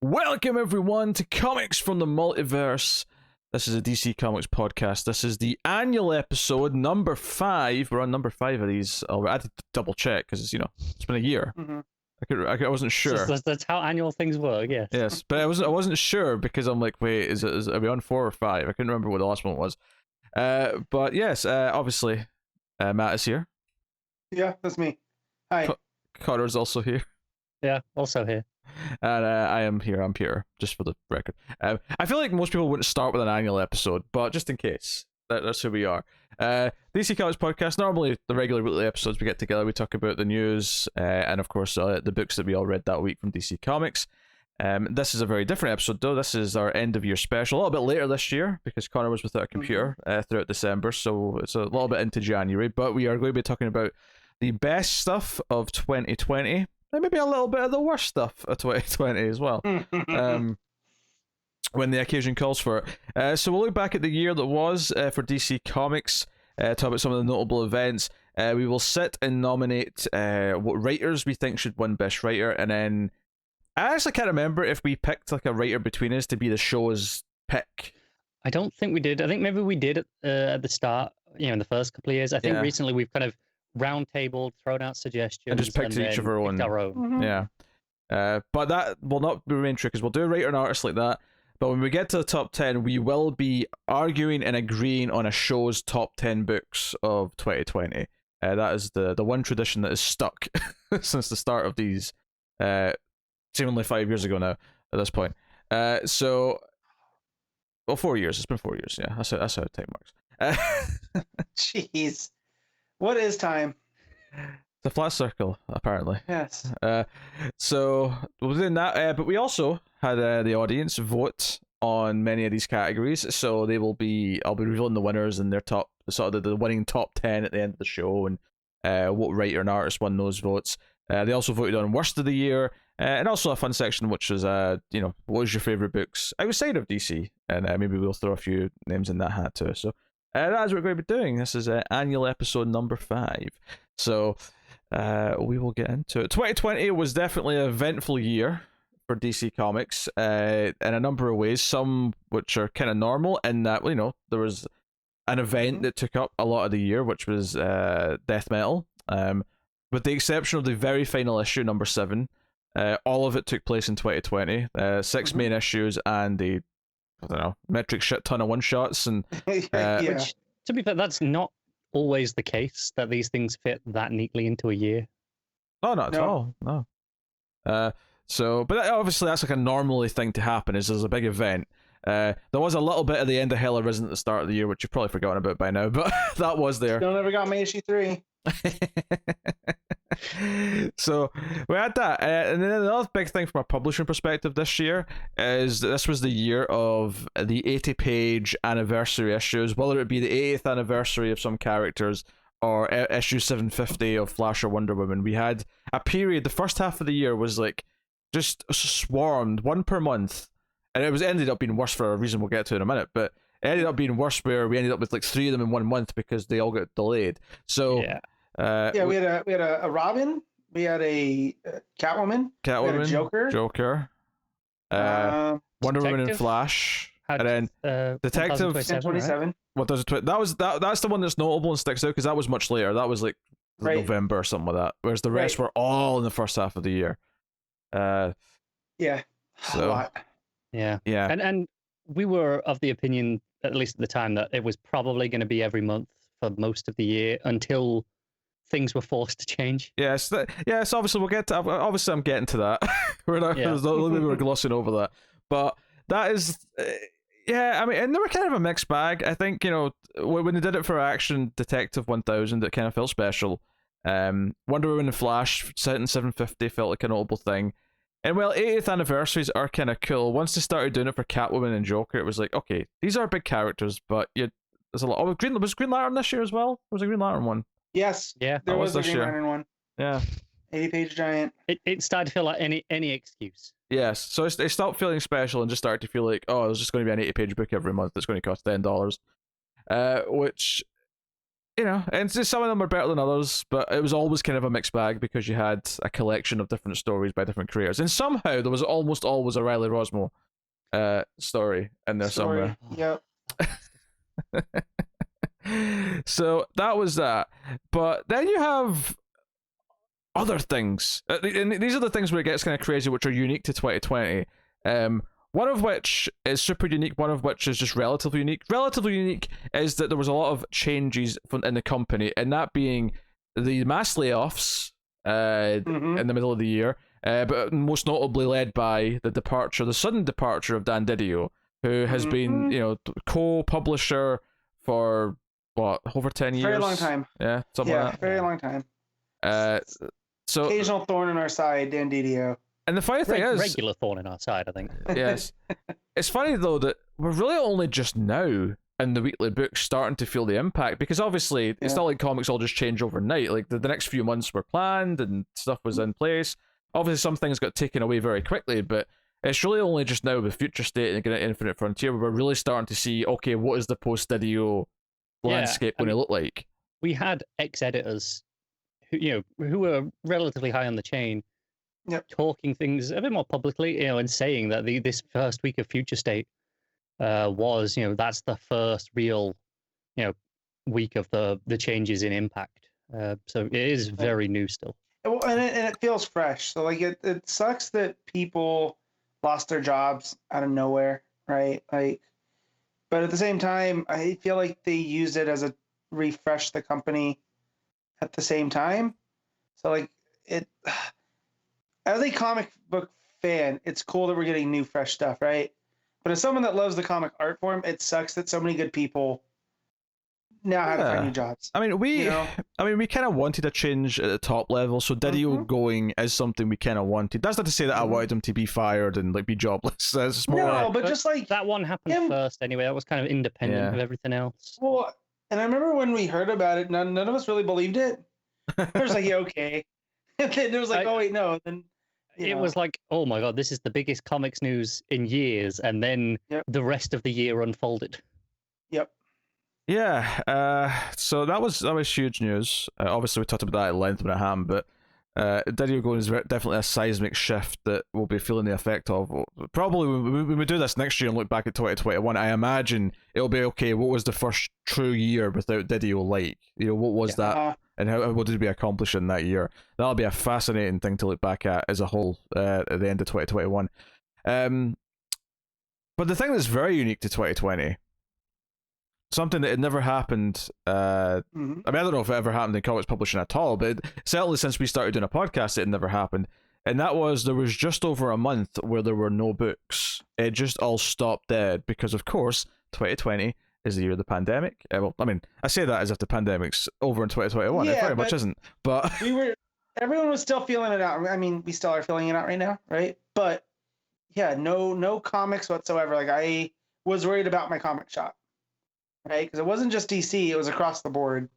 Welcome everyone to Comics from the Multiverse. This is a DC Comics podcast. This is the annual episode number 5. We're on number 5 of these. I had to double check because it's been a year. I wasn't sure. That's how annual things work. Yes. Yes, but I wasn't sure because I'm like, wait, are we on 4 or 5? I couldn't remember what the last one was. But yes, obviously, Matt is here. Yeah, that's me. Hi. Connor's also here. Yeah, also here. And I am here. I'm Peter, just for the record. I feel like most people wouldn't start with an annual episode, but just in case, that's who we are. DC Comics Podcast. Normally, the regular weekly episodes we get together, we talk about the news, and of course, the books that we all read that week from DC Comics. This is a very different episode, though. This is our end of year special, a little bit later this year because Connor was without a computer throughout December, so it's a little bit into January. But we are going to be talking about the best stuff of 2020. And maybe a little bit of the worst stuff of 2020 as well, when the occasion calls for it. So we'll look back at the year that was for DC Comics, talk about some of the notable events. We will sit and nominate what writers we think should win Best Writer, and then I actually can't remember if we picked like a writer between us to be the show's pick. I don't think we did. I think maybe we did at the start, in the first couple of years. I think recently we've kind of round table, thrown out suggestions, and just picked each of our own. Yeah. But that will not remain true because we'll do a writer and artist like that. But when we get to the top 10, we will be arguing and agreeing on a show's top 10 books of 2020. That is the one tradition that is stuck since the start of these, seemingly 5 years ago now at this point. 4 years. It's been 4 years. Yeah, that's how time works. Jeez. What is time? It's a flat circle, apparently. Yes. So we're doing that, but we also had the audience vote on many of these categories. So I'll be revealing the winners and their top, sort of the winning top 10 at the end of the show, and what writer and artist won those votes. They also voted on worst of the year, and also a fun section which was, what was your favorite books outside of DC, and maybe we'll throw a few names in that hat too. So. That's what we're going to be doing. This is annual episode number 5. So we will get into it. 2020 was definitely an eventful year for DC Comics in a number of ways, some which are kind of normal in that, there was an event that took up a lot of the year, which was Death Metal. With the exception of the very final issue, number 7, all of it took place in 2020. 6 main issues and the metric shit ton of one-shots, and which, to be fair, that's not always the case that these things fit that neatly into a year. Oh, not at all. No. But obviously that's like a normally thing to happen. Is there's a big event. There was a little bit of the end of Hell Arisen at the start of the year, which you've probably forgotten about by now, but that was there. Still never got me issue 3. So we had that, and then another big thing from a publishing perspective this year is that this was the year of the 80-page anniversary issues, whether it be the 80th anniversary of some characters or issue 750 of Flash or Wonder Woman. We had a period, the first half of the year was like just swarmed, one per month, and it ended up being worse for a reason we'll get to in a minute, but it ended up being worse where we ended up with like 3 of them in 1 month because they all got delayed. So we had a Robin, we had a Catwoman, we had a Joker, Wonder Woman and Flash, and then Detective 27. Right? What does it? That's the one that's notable and sticks out because that was much later. That was like November or something like that. Whereas the rest were all in the first half of the year. A lot. Yeah. And we were of the opinion, at least at the time, that it was probably going to be every month for most of the year until things were forced to change. Yes, obviously we'll get to. Obviously, I'm getting to that. We're glossing over that, but that is, I mean, and they were kind of a mixed bag. I think when they did it for Action Detective 1000, it kind of felt special. Wonder Woman and Flash set in 750 felt like a notable thing. And 80th anniversaries are kind of cool. Once they started doing it for Catwoman and Joker, it was like, okay, these are big characters, but there's a lot. Oh, was Green Lantern this year as well? There was a Green Lantern one. Yes. Yeah. There was a Green Lantern one. Yeah. 80-page giant. It started to feel like any excuse. Yes. So it stopped feeling special and just started to feel like, oh, there's just going to be an 80-page book every month that's going to cost $10. Which and some of them were better than others, but it was always kind of a mixed bag because you had a collection of different stories by different creators, and somehow there was almost always a Riley Rosmo story in there somewhere. Yep. So that was that, but then you have other things, and these are the things where it gets kind of crazy, which are unique to 2020. One of which is super unique, one of which is just relatively unique. Relatively unique is that there was a lot of changes in the company, and that being the mass layoffs in the middle of the year, but most notably led by the sudden departure of Dan Didio, who has been, co-publisher for over 10 years? Very long time. Yeah, something like that. Very long time. So occasional thorn in our side, Dan Didio. And the funny thing is, regular thorn in our side, I think. Yes, it's funny though that we're really only just now in the weekly books starting to feel the impact, because obviously it's not like comics all just change overnight. Like the next few months were planned and stuff was in place. Obviously, some things got taken away very quickly, but it's really only just now with Future State and Infinite Frontier where we're really starting to see, okay, what is the post-Didio landscape going to look like? We had ex-editors who were relatively high on the chain, talking things a bit more publicly, and saying that this first week of Future State was, that's the first real, week of the changes in impact. So it is very new still. Well, and it feels fresh. So like it sucks that people lost their jobs out of nowhere, right? Like, but at the same time, I feel like they used it as a refresh the company at the same time. So like as a comic book fan, it's cool that we're getting new fresh stuff, right? But as someone that loves the comic art form, it sucks that so many good people now have to find new jobs. I mean, we kind of wanted a change at the top level, so Didio going is something we kind of wanted. That's not to say that I wanted him to be fired and like be jobless. It's more but just like that one happened first anyway. That was kind of independent of everything else. Well, and I remember when we heard about it, none of us really believed it. It was like, okay. And then it was like, oh wait, no. Then it was like, oh my god, this is the biggest comics news in years, and then the rest of the year unfolded. Yep. Yeah. So that was huge news. Obviously, we talked about that at length when it happened, but Didio going is definitely a seismic shift that we'll be feeling the effect of. Probably when we do this next year and look back at 2021, I imagine it'll be okay. What was the first true year without Didio like? What was that? And what did we accomplish in that year? That'll be a fascinating thing to look back at as a whole at the end of 2021. But the thing that's very unique to 2020, something that had never happened, I mean, I don't know if it ever happened in comics publishing at all, but certainly since we started doing a podcast, it had never happened. And that was, there was just over a month where there were no books. It just all stopped dead because, of course, 2020 is the year of the pandemic. Well, I mean, I say that as if the pandemic's over in 2021. It very much isn't. But everyone was still feeling it out. I mean, we still are feeling it out right now, right? But yeah, no comics whatsoever. Like I was worried about my comic shop, right? Because it wasn't just DC; it was across the board,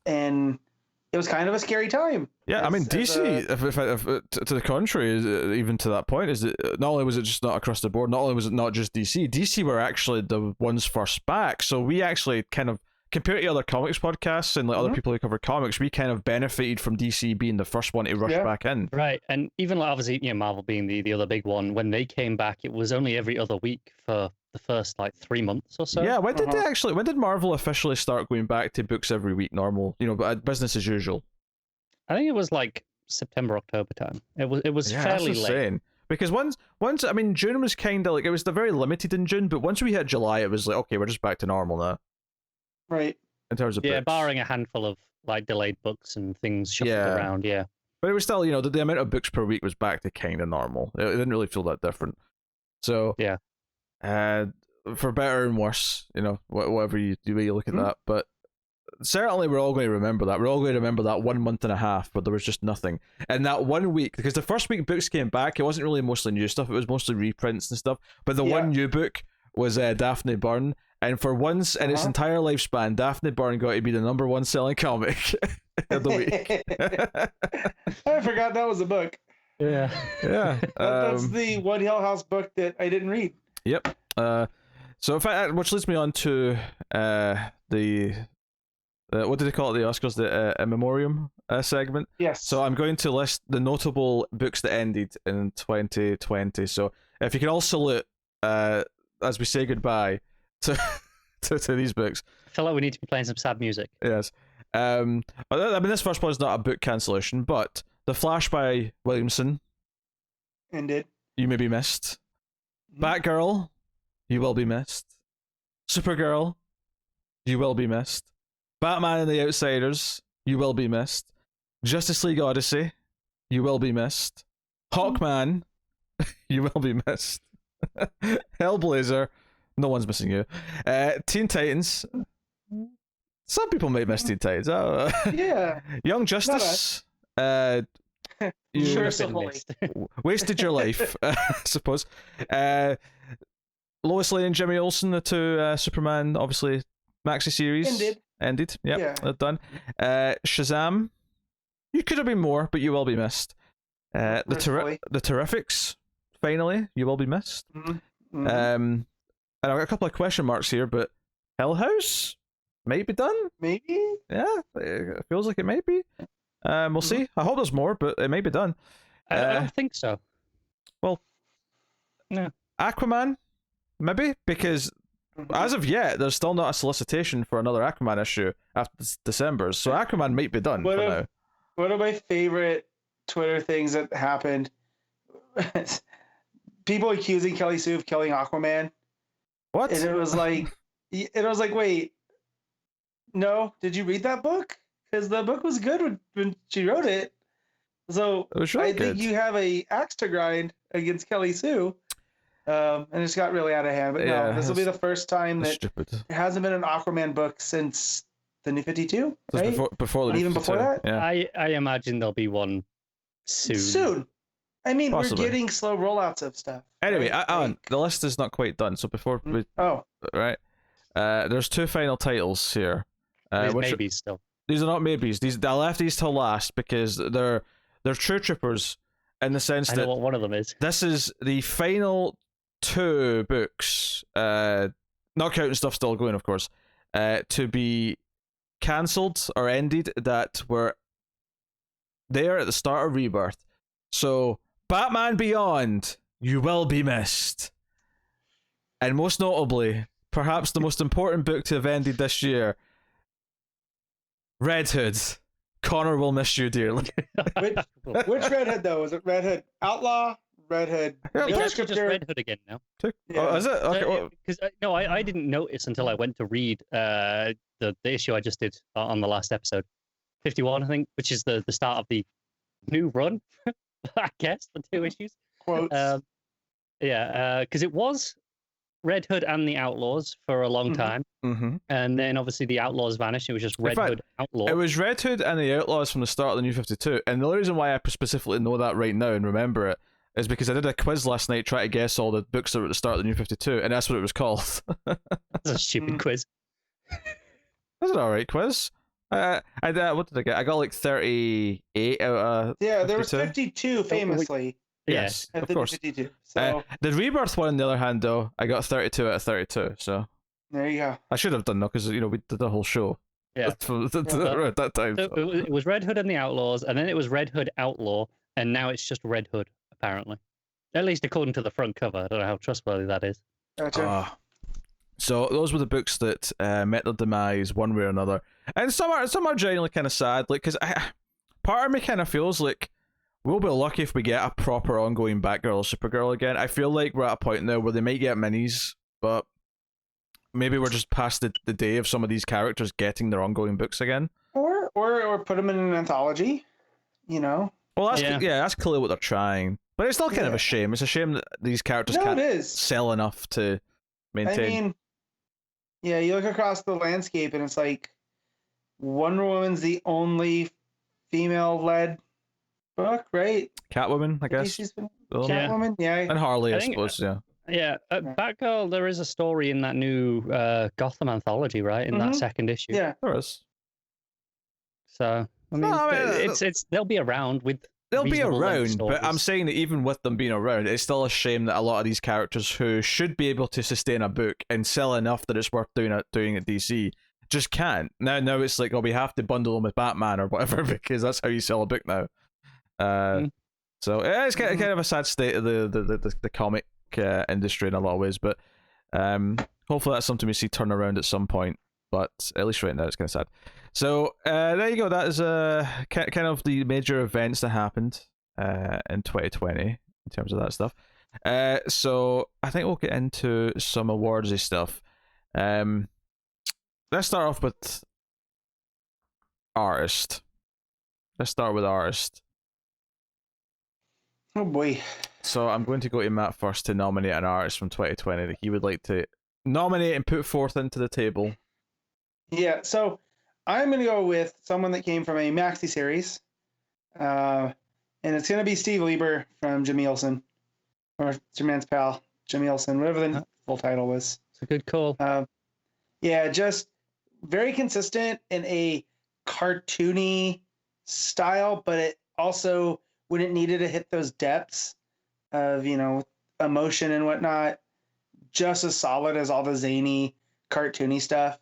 and it was kind of a scary time. Yeah, I mean, DC, to the contrary, even to that point, is that not only was it just not across the board, not only was it not just DC were actually the ones first back. So we actually kind of, compared to other comics podcasts and other people who cover comics, we kind of benefited from DC being the first one to rush back in. Right, and even like obviously, Marvel being the other big one, when they came back, it was only every other week for the first 3 months or so. Yeah, when did Marvel officially start going back to books every week, normal, but business as usual? I think it was September, October time. It was fairly late. Because once I mean, June was kind of like, it was very limited in June, but once we hit July, it was like, okay, we're just back to normal now. Right. In terms of books. Barring a handful of delayed books and things shuffled around, But it was still, the amount of books per week was back to kind of normal. It didn't really feel that different. So for better and worse, whatever you look at that, but certainly we're all going to remember that. We're all going to remember that 1 month and a half where there was just nothing. And that 1 week, because the first week books came back, it wasn't really mostly new stuff, it was mostly reprints and stuff. But the one new book was Daphne Byrne. And for once in its entire lifespan, Daphne Byrne got to be the #1 selling comic of the week. I forgot that was a book. Yeah. Yeah. That's the One Hill House book that I didn't read. Yep. So in fact, which leads me on to the what did they call it? The Oscars, the in memoriam segment. Yes. So I'm going to list the notable books that ended in 2020. So if you can all salute as we say goodbye to to these books. I feel like we need to be playing some sad music. Yes. I mean, this first one is not a book cancellation, but The Flash by Williamson ended. You may be missed. Batgirl, you will be missed. Supergirl, you will be missed. Batman and the Outsiders, you will be missed. Justice League Odyssey, you will be missed. Hawkman, you will be missed. Hellblazer, no one's missing you. Teen Titans, some people might miss Teen Titans. Yeah. Young Justice, you Sure, so wasted your life, I suppose. Lois Lane and Jimmy Olsen, the two Superman, obviously, maxi series. Ended. Yep, Yeah. they're done. Shazam, you could have been more, but you will be missed. The Terrifics, finally, you will be missed. Mm-hmm. And I've got a couple of question marks here, but Hell House might be done. Maybe. Yeah, it feels like it might be. We'll see. I hope there's more, but it may be done. I don't think so. Well, no. Aquaman, maybe, because as of yet, there's still not a solicitation for another Aquaman issue after December, so Aquaman might be done for now. One of my favorite Twitter things that happened, people accusing Kelly Sue of killing Aquaman. What? And it was like, wait, no, did you read that book? Because the book was good when she wrote it. So It was really I good. think you have a axe to grind against Kelly Sue. And it just got really out of hand. But Yeah, no, this will be the first time that Stupid. there hasn't been an Aquaman book since the New 52, Just right? before the And even New before 52, that? yeah. I imagine there'll be one soon. Soon. I mean, Possibly. we're getting slow rollouts of stuff. Anyway, right? Alan, the list is not quite done, so before we right, there's two final titles here. There's which maybes still. these are not maybes. I left these till last because they're true troopers in the sense I know that what one of them is. this is the final two books, not counting stuff still going, of course, to be cancelled or ended that were there at the start of Rebirth. So, Batman Beyond, you will be missed. And most notably, perhaps the most important book to have ended this year, Red Hood. Connor will miss you dearly. Which Red Hood, though? Is it Red Hood Outlaw? Red Hood? Yeah, It's Ghost actually just Scripture? Red Hood again now. Oh, is it? Okay, well, Because no, I didn't notice until I went to read the issue I just did on the last episode, 51, I think, which is the start of the new run, I guess, the two issues. Quotes. Because it was Red Hood and the Outlaws for a long time, and then obviously the Outlaws vanished. It was just Red Hood Outlaw. It was Red Hood and the Outlaws from the start of the New 52, and the only reason why I specifically know that right now and remember it is because I did a quiz last night trying to guess all the books that were at the start of the New 52, and that's what it was called. That's a stupid quiz. That's an alright quiz. What did I get? I got like 38 out of 52. There was 52 famously. Yes, At of the course. 52. So The Rebirth one, on the other hand, though, I got 32 out of 32, so there you go. I should have done that because, we did the whole show. Yeah. Around that time. So it was Red Hood and the Outlaws, and then it was Red Hood Outlaw, and now it's just Red Hood, apparently. At least according to the front cover. I don't know how trustworthy that is. Gotcha. So those were the books that met their demise one way or another, and some are genuinely kind of sad, like because part of me kind of feels like we'll be lucky if we get a proper ongoing Batgirl or Supergirl again. I feel like we're at a point now where they might get minis, but maybe we're just past the day of some of these characters getting their ongoing books again. Or put them in an anthology, Well, that's that's clearly what they're trying, but it's still kind of a shame. It's a shame that these characters can't sell enough to maintain. I mean, yeah, you look across the landscape and it's like Wonder Woman's the only female-led book, right? Catwoman, I guess. She's been Catwoman, yeah. And Harley, I suppose, yeah. Yeah, Batgirl, there is a story in that new Gotham anthology, right? In that second issue. Yeah. There is. So, I mean, they'll be around with. They'll be around, stories. but I'm saying that even with them being around, it's still a shame that a lot of these characters who should be able to sustain a book and sell enough that it's worth doing at DC just can't. Now it's like, oh, we have to bundle them with Batman or whatever because that's how you sell a book now. So it's kind of a sad state of the comic industry in a lot of ways, but hopefully that's something we see turn around at some point. But at least right now it's kind of sad. So there you go. That is kind of the major events that happened in 2020 in terms of that stuff. So I think we'll get into some awardsy stuff. Let's start off with artist. Let's start with artist. Oh boy. So I'm going to go to Matt first to nominate an artist from 2020 that he would like to nominate and put forth into the table. Yeah, so I'm going to go with someone that came from a maxi series. And it's going to be Steve Lieber from Jimmy Olsen. Or Jermaine's pal, Jimmy Olsen, whatever the full title was. It's a good call. Yeah, just very consistent in a cartoony style, but it also, when it needed to hit those depths of, emotion and whatnot, just as solid as all the zany, cartoony stuff.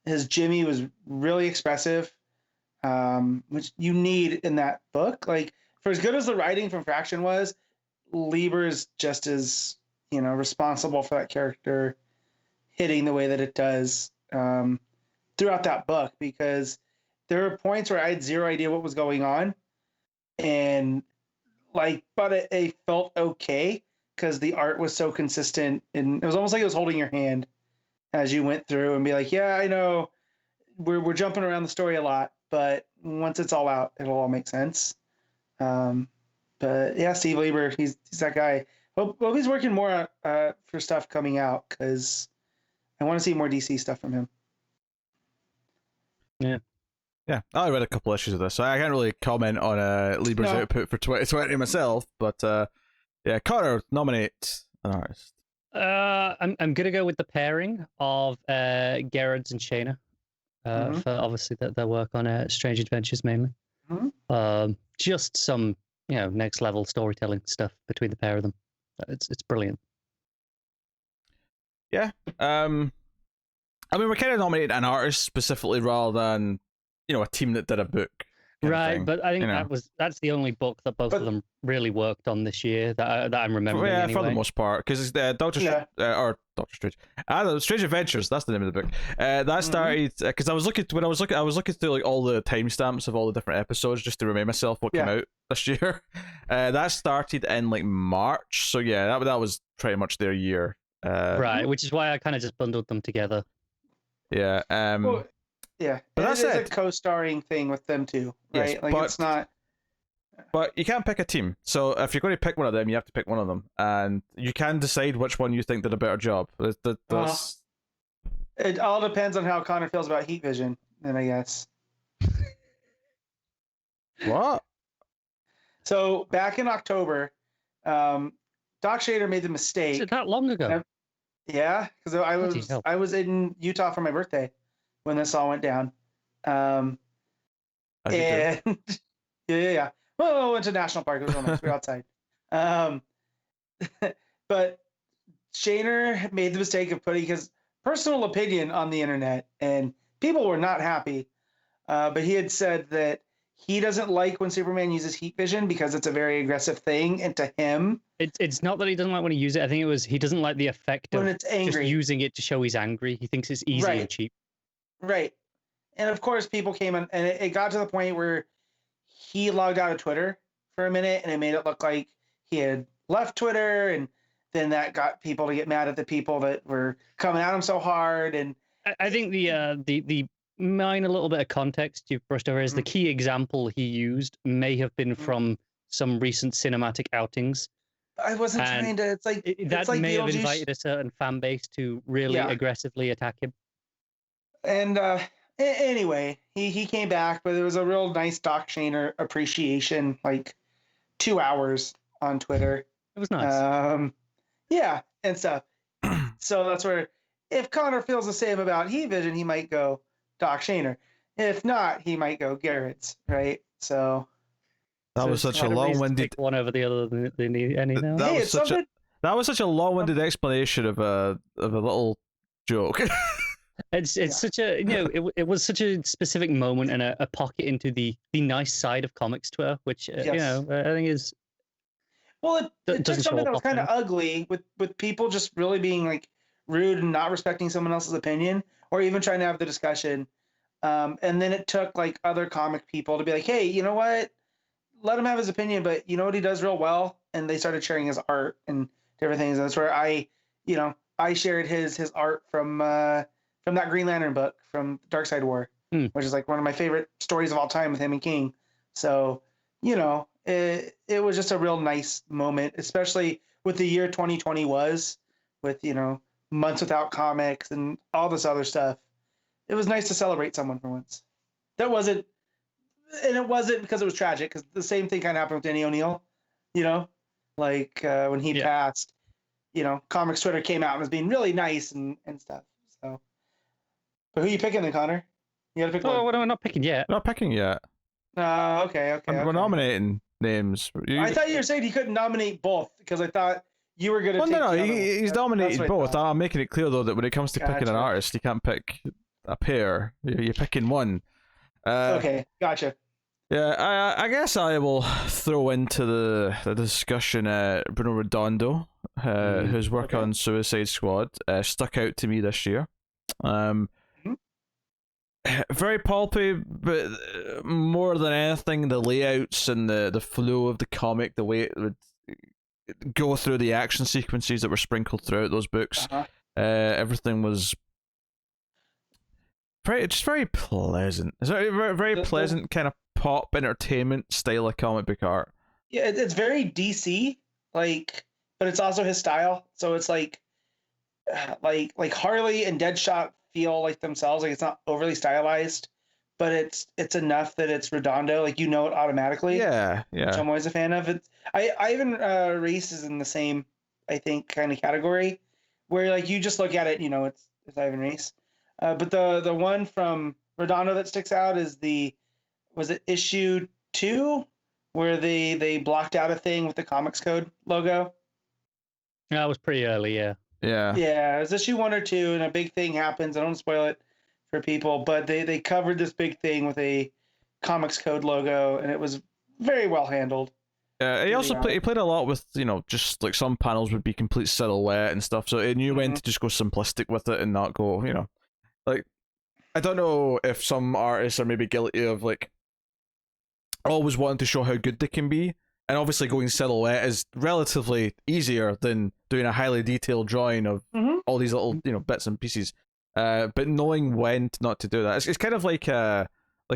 His Jimmy was really expressive, which you need in that book. Like, for as good as the writing from Fraction was, Lieber's just as, responsible for that character hitting the way that it does throughout that book, because there were points where I had zero idea what was going on, and but it felt okay because the art was so consistent, and it was almost like it was holding your hand as you went through and be like, yeah, I know we're jumping around the story a lot, but once it's all out, it'll all make sense. But yeah, Steve Lieber, he's that guy. Hope he's working more for stuff coming out, because I want to see more DC stuff from him. Yeah, I read a couple issues of this, so I can't really comment on Lieber's output for 2020 myself. But yeah, Connor, nominate an artist. I'm gonna go with the pairing of Gerrards and Shayna for obviously their work on Strange Adventures mainly. Just some next level storytelling stuff between the pair of them. It's brilliant. Yeah. I mean, we're kind of nominated an artist specifically rather than a team that did a book. Right, but I think that's the only book that both of them really worked on this year that I'm remembering. Yeah, anyway. for the most part, because it's Doctor Strange. Strange Adventures. That's the name of the book. That started because I was looking through like all the timestamps of all the different episodes just to remind myself what came out this year. That started in like March, so yeah, that was pretty much their year. Right, which is why I kind of just bundled them together. Yeah. Yeah, but that's a co-starring thing with them too, right? Yes, it's not. But you can't pick a team. So if you're going to pick one of them, you have to pick one of them, and you can decide which one you think did a better job. It all depends on how Connor feels about Heat Vision, then I guess. What? So back in October, Doc Shader made the mistake. Is it that long ago? Yeah, because I was in Utah for my birthday when this all went down. And yeah. Well, I went to National Park. It was real nice. We were outside. But Shaner made the mistake of putting his personal opinion on the internet, and people were not happy. But he had said that he doesn't like when Superman uses heat vision because it's a very aggressive thing, and to him, it's not that he doesn't like when he uses it. I think it was he doesn't like the effect when of it's angry, just using it to show he's angry. He thinks it's easy and cheap. Right. And of course, people came in, and it got to the point where he logged out of Twitter for a minute, and it made it look like he had left Twitter, and then that got people to get mad at the people that were coming at him so hard. And I think the minor little bit of context you've brushed over is the key example he used may have been from some recent cinematic outings. I wasn't trying to. It's like that may have invited a certain fan base to really aggressively attack him. And anyway, he came back, but it was a real nice Doc Shaner appreciation, like 2 hours on Twitter. It was nice. Yeah, and stuff. So that's where, if Connor feels the same about Heat Vision, he might go Doc Shaner. If not, he might go Garrett's, right? So that was such a long-winded one over the other than any now. That was such a long-winded explanation of a little joke. It's such a it was such a specific moment and a pocket into the nice side of comics Twitter, which I think is. Well, it took something that was kind of ugly with people just really being like rude and not respecting someone else's opinion, or even trying to have the discussion. And then it took like other comic people to be like, hey, you know what? Let him have his opinion, but you know what he does real well? And they started sharing his art and different things. And that's where I shared his art from that Green Lantern book from Dark Side War, which is like one of my favorite stories of all time with him and King. So, it was just a real nice moment, especially with the year 2020 was, with, months without comics and all this other stuff. It was nice to celebrate someone for once. It wasn't because it was tragic, because the same thing kind of happened with Danny O'Neill, when he passed, Comics Twitter came out and was being really nice and stuff. So, but who are you picking then, Connor? You gotta pick one. Oh, we're not picking yet. Not picking yet. Okay. We're nominating names. I thought you were saying he couldn't nominate both, because I thought you were going to take no, he's nominated both. I'm making it clear, though, that when it comes to picking an artist, you can't pick a pair. You're picking one. Okay, gotcha. Yeah, I guess I will throw into the discussion Bruno Redondo, whose work on Suicide Squad stuck out to me this year. Very pulpy, but more than anything, the layouts and the flow of the comic, the way it would go through the action sequences that were sprinkled throughout those books, everything was very pleasant. It's very pleasant kind of pop entertainment style of comic book art. Yeah, it's very DC, but it's also his style. So it's like Harley and Deadshot feel like themselves. Like, it's not overly stylized, but it's enough that it's Redondo. Like, it automatically. Yeah. Which I'm always a fan of. Ivan Reis is in the same, I think, kind of category, where you just look at it, it's Ivan Reis. But the one from Redondo that sticks out is was it issue 2, where they blocked out a thing with the Comics Code logo? That was pretty early, yeah. Yeah, it was issue 1 or 2, and a big thing happens. I don't want to spoil it for people, but they covered this big thing with a Comics Code logo, and it was very well handled. He also played a lot with, just like some panels would be complete silhouette and stuff, so he knew when to just go simplistic with it and not go, I don't know if some artists are maybe guilty of always wanting to show how good they can be, and obviously going silhouette is relatively easier than doing a highly detailed drawing of all these little bits and pieces. But knowing when not to do that, it's kind of like a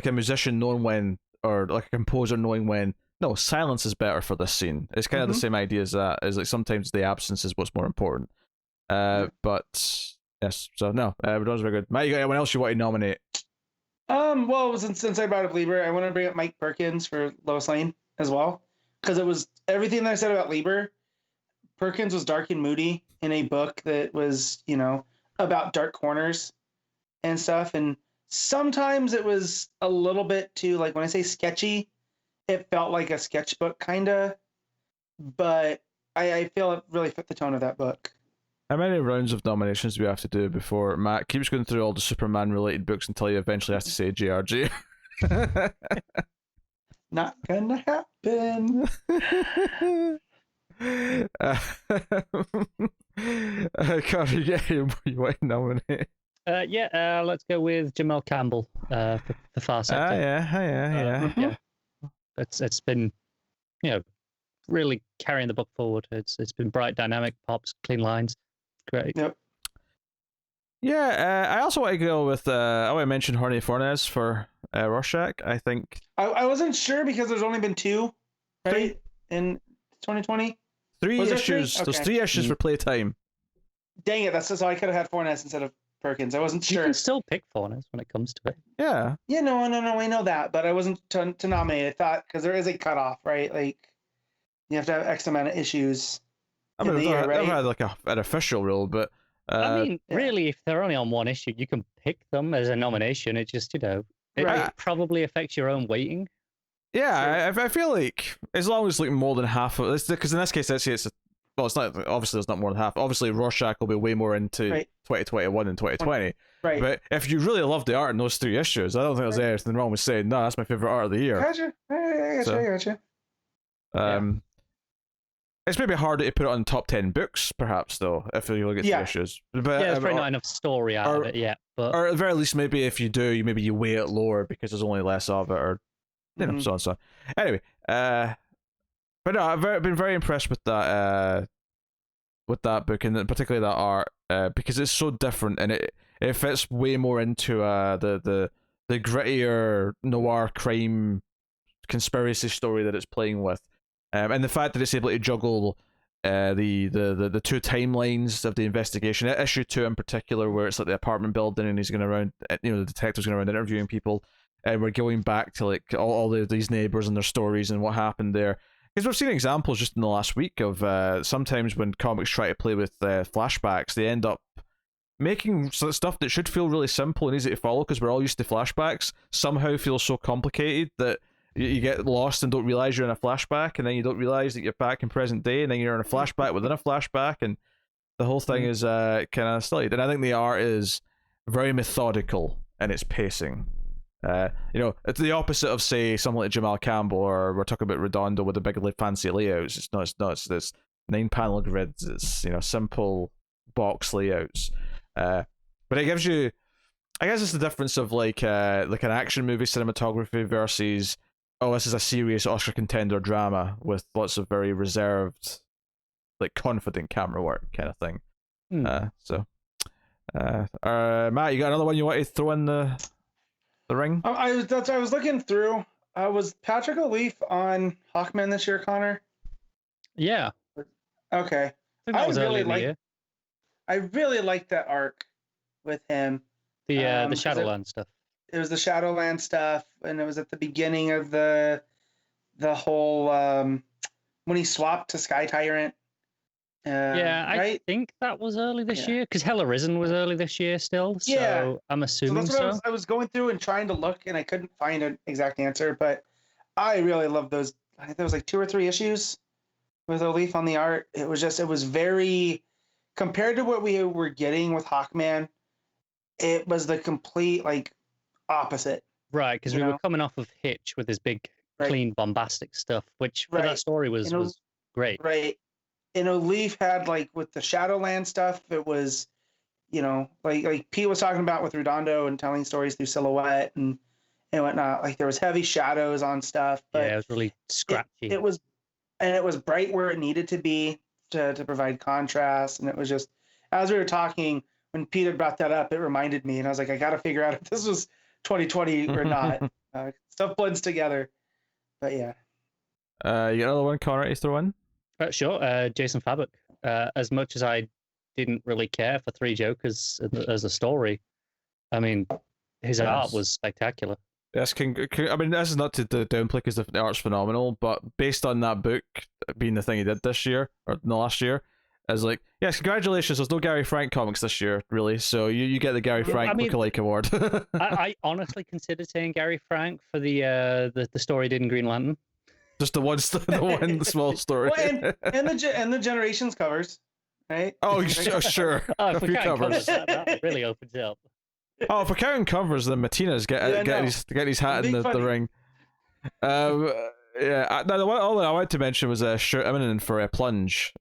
musician knowing when, or like a composer knowing when. No, silence is better for this scene. It's kind of the same idea as that. Is like sometimes the absence is what's more important. But yes, so no, Redondo's very good. Matt, you got anyone else you want to nominate? Well, since I brought up Lieber, I want to bring up Mike Perkins for Lois Lane as well, because it was everything that I said about Lieber. Perkins was dark and moody in a book that was, about dark corners and stuff, and sometimes it was a little bit too, when I say sketchy, it felt like a sketchbook kinda, but I feel it really fit the tone of that book. How many rounds of nominations do we have to do before Matt keeps going through all the Superman-related books until he eventually has to say JRG? Not gonna happen. Carter, you want to nominate? Let's go with Jamal Campbell for the Far Sector. Yeah. It's been, really carrying the book forward. It's been bright, dynamic, pops, clean lines. Great. Yep. Yeah, I also want to go with I want to mention Jorge Fornes for Rorschach. I think I wasn't sure because there's only been 2, right? In 2020. 3 issues. Okay. There's 3 issues for playtime. Dang it! That's so I could have had Fornes instead of Perkins. I wasn't sure. You can still pick Fornes when it comes to it. Yeah. Yeah, no, I know that, but I wasn't to nominate. I thought because there is a cutoff, right? You have to have X amount of issues. I mean, I've had an official rule, but really, if they're only on 1 issue, you can pick them as a nomination. It just, it probably affects your own weighting. Yeah, sure. I feel like as long as more than half of this, because in this case, let's say it's well, it's not obviously there's not more than half. Obviously, Rorschach will be way more into 2021 than 2020. Right. But if you really love the art in those 3 issues, I don't think there's anything wrong with saying no. That's my favorite art of the year. Gotcha. I gotcha. It's maybe harder to put it on top 10 books, perhaps, though, if you look at 3 issues. But, there's probably not enough story out of it yet. But... Or at the very least, maybe if you do, maybe you weigh it lower because there's only less of it, or you know, so on and so on. Anyway, but no, I've been very impressed with that book, and particularly that art, because it's so different, and it fits way more into the grittier noir crime conspiracy story that it's playing with. And the fact that it's able to juggle the 2 timelines of the investigation, issue 2 in particular, where it's like the apartment building and he's going around, you know, the detective's going around interviewing people, and we're going back to like all these neighbors and their stories and what happened there. Because we've seen examples just in the last week of sometimes when comics try to play with flashbacks, they end up making stuff that should feel really simple and easy to follow because we're all used to flashbacks somehow feel so complicated that you get lost and don't realize you're in a flashback, and then you don't realize that you're back in present day, and then you're in a flashback within a flashback, and the whole thing is kind of silly. And I think the art is very methodical in its pacing. You know, it's the opposite of, say, someone like Jamal Campbell, or we're talking about Redondo with the big fancy layouts. It's not. It's this 9-panel grids. It's, you know, simple box layouts. But it gives you, I guess it's the difference of like an action movie cinematography versus, oh, this is a serious Oscar contender drama with lots of very reserved, like confident camera work kind of thing. So, Matt, you got another one you want to throw in the ring? I was looking through. Was Patrick O'Leaf on Hawkman this year, Connor? Yeah. Okay. I really liked that arc with him. The Shadowland stuff. It was the Shadowland stuff, and it was at the beginning of the whole when he swapped to Sky Tyrant. I think that was early this year, because Hell Arisen was early this year still. So I'm assuming so. I was going through and trying to look, and I couldn't find an exact answer, but I really love those. I think there was like 2 or 3 issues with O'Leaf on the art. It was very, compared to what we were getting with Hawkman, it was the complete like opposite. Right, because we were coming off of Hitch with his big, clean, bombastic stuff, which for that story was great. Right. And O'Leaf had, like, with the Shadowland stuff, it was, you know, like Pete was talking about with Redondo and telling stories through silhouette and whatnot. Like, there was heavy shadows on stuff, but it was really scratchy. It was bright where it needed to be to provide contrast. And it was just, as we were talking, when Pete had brought that up, it reminded me, and I was like, I got to figure out if this was 2020 or not. Stuff blends together, but yeah. You got another one, Connor, to throw in? Sure. Jason Fabok. As much as I didn't really care for Three Jokers as a story, I mean, his art was spectacular. Yes, I mean, this is not to downplay because the art's phenomenal, but based on that book being the thing he did this year, or no, last year, is like, yes, congratulations, there's no Gary Frank comics this year, really, so you get the Gary Frank lookalike award. I honestly considered saying Gary Frank for the story he did in Green Lantern. Just the one small story. Well, and the Generations covers, right? Oh, sure. A few covers. That really opens it up. Oh, if we're counting covers, then Martinez get his hat in the ring. Yeah. Now, all I wanted to mention was Stuart Immonen for a Plunge,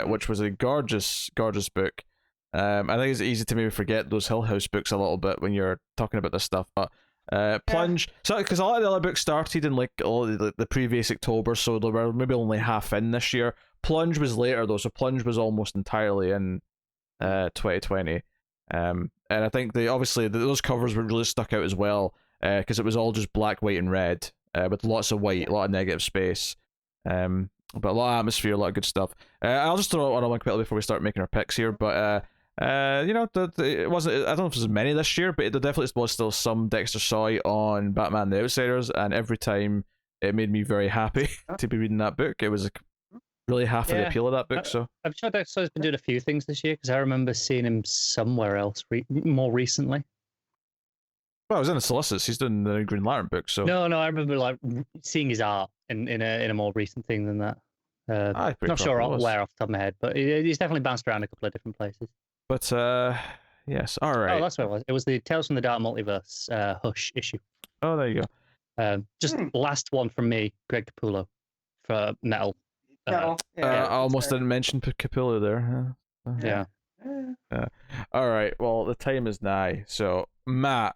which was a gorgeous book. I think it's easy to maybe forget those Hill House books a little bit when you're talking about this stuff, but Plunge. So because a lot of the other books started in like all the previous October, so they were maybe only half in this year. Plunge was later though, so Plunge was almost entirely in 2020. And I think those covers were really stuck out as well, because it was all just black, white, and red, with lots of white, a lot of negative space, but a lot of atmosphere, a lot of good stuff. I'll just throw out one quickly before we start making our picks here, but it wasn't. I don't know if there's many this year, but there definitely was still some Dexter Soy on Batman: The Outsiders, and every time it made me very happy to be reading that book. It was really half of the appeal of that book. So I'm sure Dexter Soy's been doing a few things this year, because I remember seeing him somewhere else more recently. Well, I was in the Solicits. He's doing the Green Lantern book. So no, I remember like seeing his art in a more recent thing than that. Pretty Not sure close. where off the top of my head, but he's definitely bounced around a couple of different places. But yes, all right. Oh, that's what it was. It was the Tales from the Dark Multiverse Hush issue. Oh, there you go. Just last one from me, Greg Capullo for Metal. Yeah, I almost didn't mention Capullo there. Yeah. All right. Well, the time is nigh. So, Matt,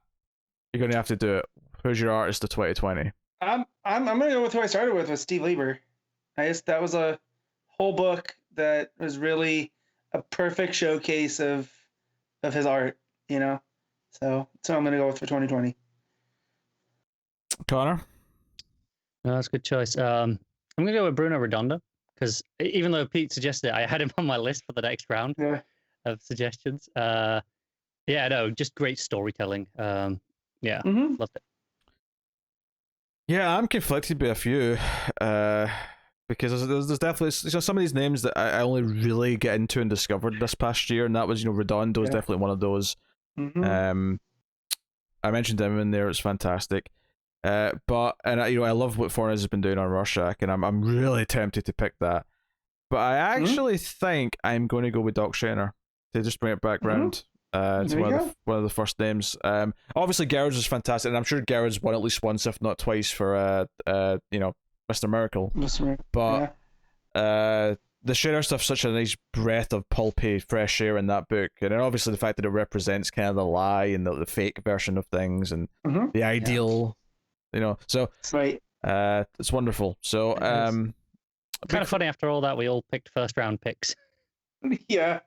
you're gonna have to do it. Who's your artist of 2020? I'm gonna go with who I started with Steve Lieber. That was a whole book that was really a perfect showcase of his art, you know. So I'm gonna go with for 2020. Connor? No, that's a good choice. I'm gonna go with Bruno Redondo because even though Pete suggested it, I had him on my list for the next round of suggestions. Just great storytelling. Loved it. Yeah, I'm conflicted by a few, because there's definitely some of these names that I only really get into and discovered this past year, and that was Redondo is definitely one of those. I mentioned him in there; it's fantastic. I love what Fornes has been doing on Rorschach, and I'm really tempted to pick that. But I actually think I'm going to go with Doc Shaner to just bring it back round. To one of the first names. Obviously Gerrard's is fantastic, and I'm sure Gerrard's won at least once, if not twice, for Mr. Miracle. But the Shaner stuff's such a nice breath of pulpy fresh air in that book, and then obviously the fact that it represents kind of the lie and the fake version of things and the ideal, So it's wonderful. So kind of funny after all that we all picked first round picks. Yeah.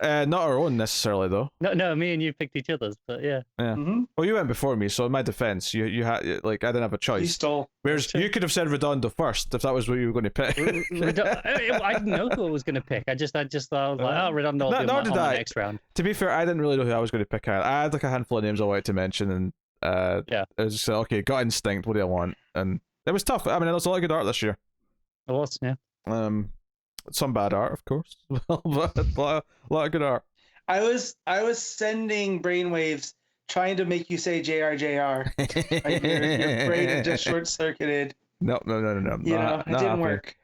Not our own necessarily though. No, me and you picked each other's, but yeah. Well, you went before me, so in my defense, you had I didn't have a choice. You stole. Whereas you could have said Redondo first if that was what you were going to pick. I didn't know who I was going to pick. I just thought Redondo will be on the next round. To be fair, I didn't really know who I was going to pick. I had a handful of names I wanted to mention, and I was just okay, gut instinct. What do I want? And it was tough. I mean, there was a lot of good art this year. It was, yeah. Some bad art, of course, but a lot of good art. I was sending brainwaves trying to make you say JRJR. Like your brain just short circuited. No. It didn't work.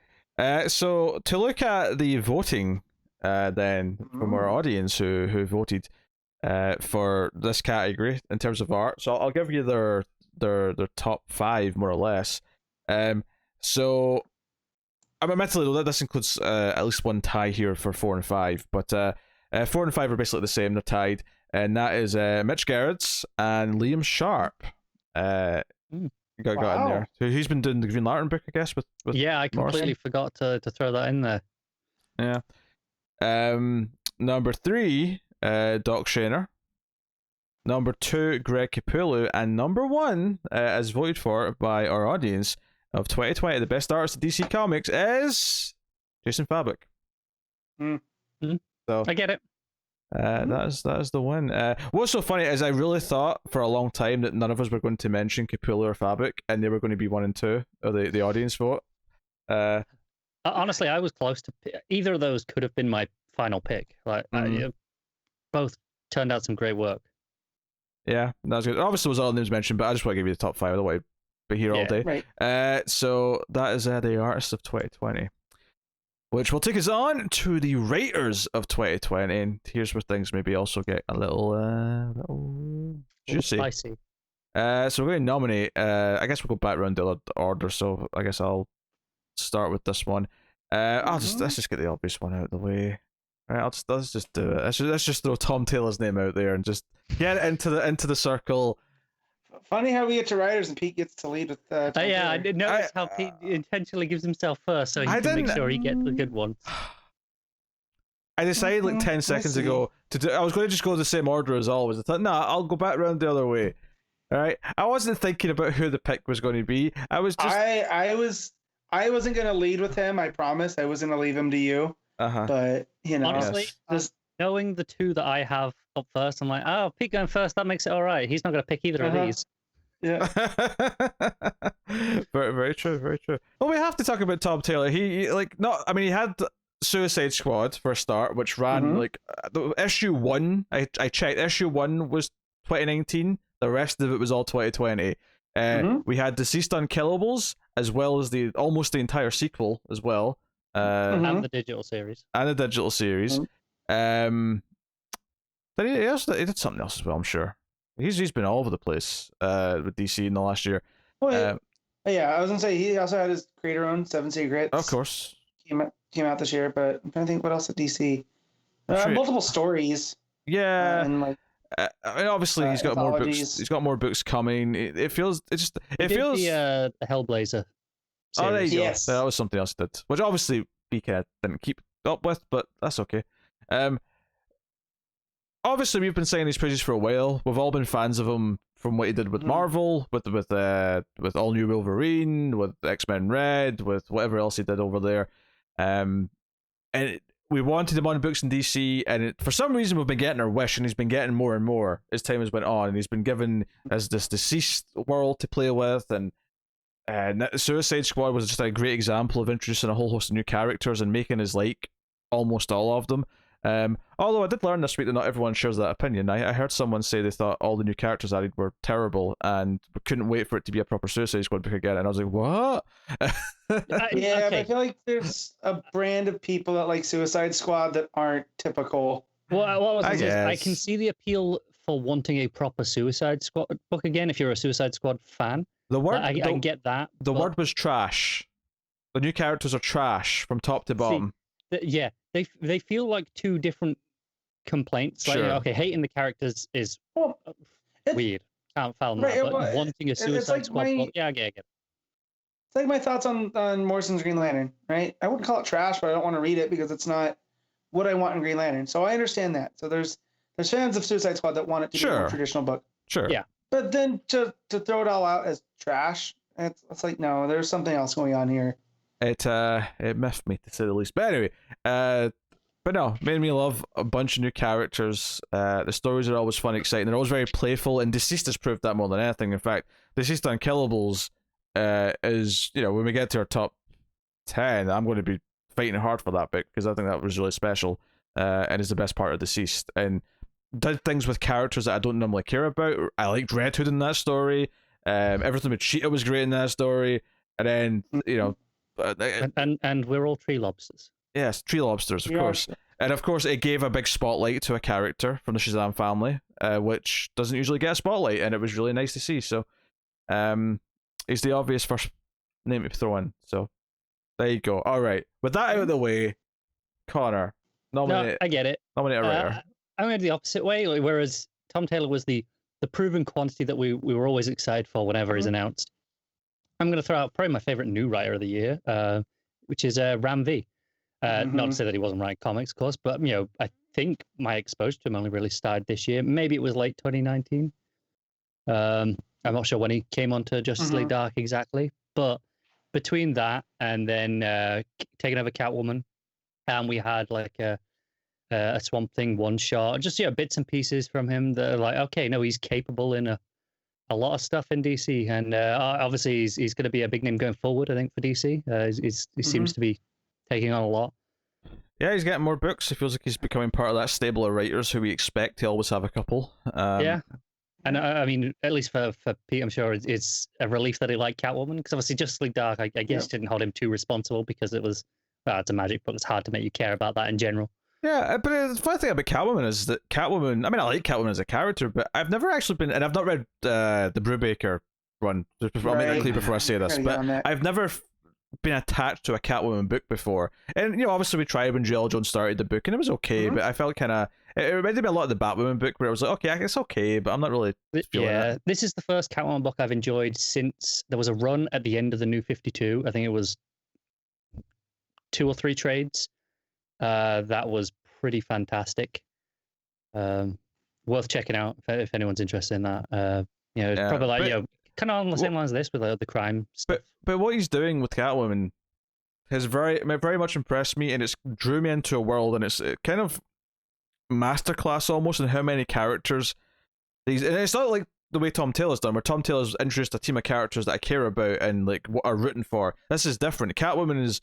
So to look at the voting, then from our audience who voted for this category in terms of art, so I'll give you their top 5 more or less. So. Admittedly, this includes at least one tie here for 4 and 5, but 4 and 5 are basically the same. They're tied, and that is Mitch Gerrards and Liam Sharp. Got in there. So he's been doing the Green Lantern book, I guess. With I completely forgot to throw that in there. Yeah. Number 3, Doc Shaner. Number 2, Greg Capullo, and number 1, as voted for by our audience of 2020, the best artist of DC Comics is Jason Fabok. So I get it. That is the win. What's so funny is I really thought for a long time that none of us were going to mention Capullo or Fabok, and they were going to be 1 and 2 of the audience vote. Honestly, I was close to either of those. Could have been my final pick. Both turned out some great work. Yeah, that's good. Obviously, was all names mentioned, but I just want to give you the top 5 otherwise. Be here all day. Right. So that is the artist of 2020, which will take us on to the raters of 2020, and here's where things maybe also get a little juicy. Spicy. So we're going to nominate. I guess we'll go back around the order. So I guess I'll start with this one. Let's just get the obvious one out of the way. All right, let's just do it. Let's just throw Tom Taylor's name out there and just get into the circle. Funny how we get to writers and Pete gets to lead with. I didn't notice how Pete intentionally gives himself first, so he can make sure he gets the good ones. I decided like 10 seconds ago to do. I was going to just go the same order as always. I thought, I'll go back around the other way. All right, I wasn't thinking about who the pick was going to be. I was just. I wasn't going to lead with him. I promise. I was going to leave him to you. But honestly, just knowing the 2 that I have up first, I'm like, oh, Pete going first. That makes it all right. He's not going to pick either of these. Yeah. very, very true. Very true. Well, we have to talk about Tom Taylor. He had Suicide Squad for a start, which ran issue 1. I checked. Issue 1 was 2019. The rest of it was all 2020. We had Deceased Unkillables, as well as almost the entire sequel as well. And the digital series. And the digital series. Then he did something else as well, I'm sure. He's been all over the place with DC in the last year. Yeah, I was gonna say he also had his creator-owned Seven Secrets. Of course, came out this year, but I'm trying to think what else at DC. Multiple stories. Yeah, and like. I mean, obviously he's got more books. He's got more books coming. It feels. It feels. The Hellblazer. Oh, there you Yes. go. That was something else he did, which obviously BK didn't keep up with, but that's okay. Obviously we've been saying these praises for a while. We've all been fans of him from what he did with Marvel, with All New Wolverine, with X-Men Red, with whatever else he did over there. And we wanted him on books in DC, and for some reason we've been getting our wish, and he's been getting more and more as time has went on, and he's been given as this deceased world to play with, and Suicide Squad was just a great example of introducing a whole host of new characters and making us like almost all of them. Although I did learn this week that not everyone shares that opinion. I heard someone say they thought all the new characters added were terrible and couldn't wait for it to be a proper Suicide Squad book again, and I was like, what? But I feel like there's a brand of people that like Suicide Squad that aren't typical. Well, I can see the appeal for wanting a proper Suicide Squad book again if you're a Suicide Squad fan. I can get that. The word was trash. The new characters are trash from top to bottom. Yeah, they feel like two different complaints. Like, okay, hating the characters is weird. Can't fathom that. But wanting a Suicide Squad book, I get it. It's like my thoughts on Morrison's Green Lantern, right? I wouldn't call it trash, but I don't want to read it because it's not what I want in Green Lantern. So I understand that. So there's fans of Suicide Squad that want it to be a more traditional book. Sure. Yeah. But then to throw it all out as trash, it's like, no, there's something else going on here. It miffed me to say the least. But anyway, but no, made me love a bunch of new characters. The stories are always fun, exciting. They're always very playful, and Deceased has proved that more than anything. In fact, Deceased Unkillables is, when we get to our top 10, I'm going to be fighting hard for that book because I think that was really special and is the best part of Deceased. And did things with characters that I don't normally care about. I liked Red Hood in that story. Everything with Cheetah was great in that story. And then, and we're all tree lobsters. Yes, tree lobsters, of course. And of course, it gave a big spotlight to a character from the Shazam family, which doesn't usually get a spotlight, and it was really nice to see. So, he's the obvious first name to throw in. So, there you go. All right. With that out of the way, Connor, nominate. No, I get it. Nominate a writer. I went the opposite way. Whereas Tom Taylor was the proven quantity that we were always excited for whenever he's announced. I'm going to throw out probably my favorite new writer of the year, which is Ram V. Not to say that he wasn't writing comics, of course, but I think my exposure to him only really started this year. Maybe it was late 2019. I'm not sure when he came onto Justice League Dark exactly, but between that and then taking over Catwoman, and we had like a Swamp Thing one shot, just bits and pieces from him that are like, okay, no, he's capable in a lot of stuff in DC, and obviously he's going to be a big name going forward, I think, for DC. He seems to be taking on a lot. Yeah, he's getting more books. It feels like he's becoming part of that stable of writers who we expect to always have a couple. Yeah, and I mean, at least for Pete, I'm sure it's a relief that he liked Catwoman, because obviously Justice League Dark, I guess, didn't hold him too responsible because it was, it's a magic book. It's hard to make you care about that in general. Yeah, but the funny thing about Catwoman is that Catwoman, I mean, I like Catwoman as a character, but I've never actually been, and I've not read the Brubaker one, I'll make that clear before I say this, but I've never been attached to a Catwoman book before. And, obviously we tried when Jill Jones started the book, and it was okay, but I felt kind of, it reminded me a lot of the Batwoman book, where I was like, okay, it's okay, but I'm not really feeling it. This is the first Catwoman book I've enjoyed since there was a run at the end of the New 52. I think it was 2 or 3 trades. That was pretty fantastic. Worth checking out if anyone's interested in that. It's probably like kind of on the same lines as this with the crime stuff. But what he's doing with Catwoman has very much impressed me, and it's drew me into a world, and it's kind of masterclass almost in how many characters and it's not like the way Tom Taylor's done, where Tom Taylor's introduced a team of characters that I care about and like what are rooting for. This is different. Catwoman is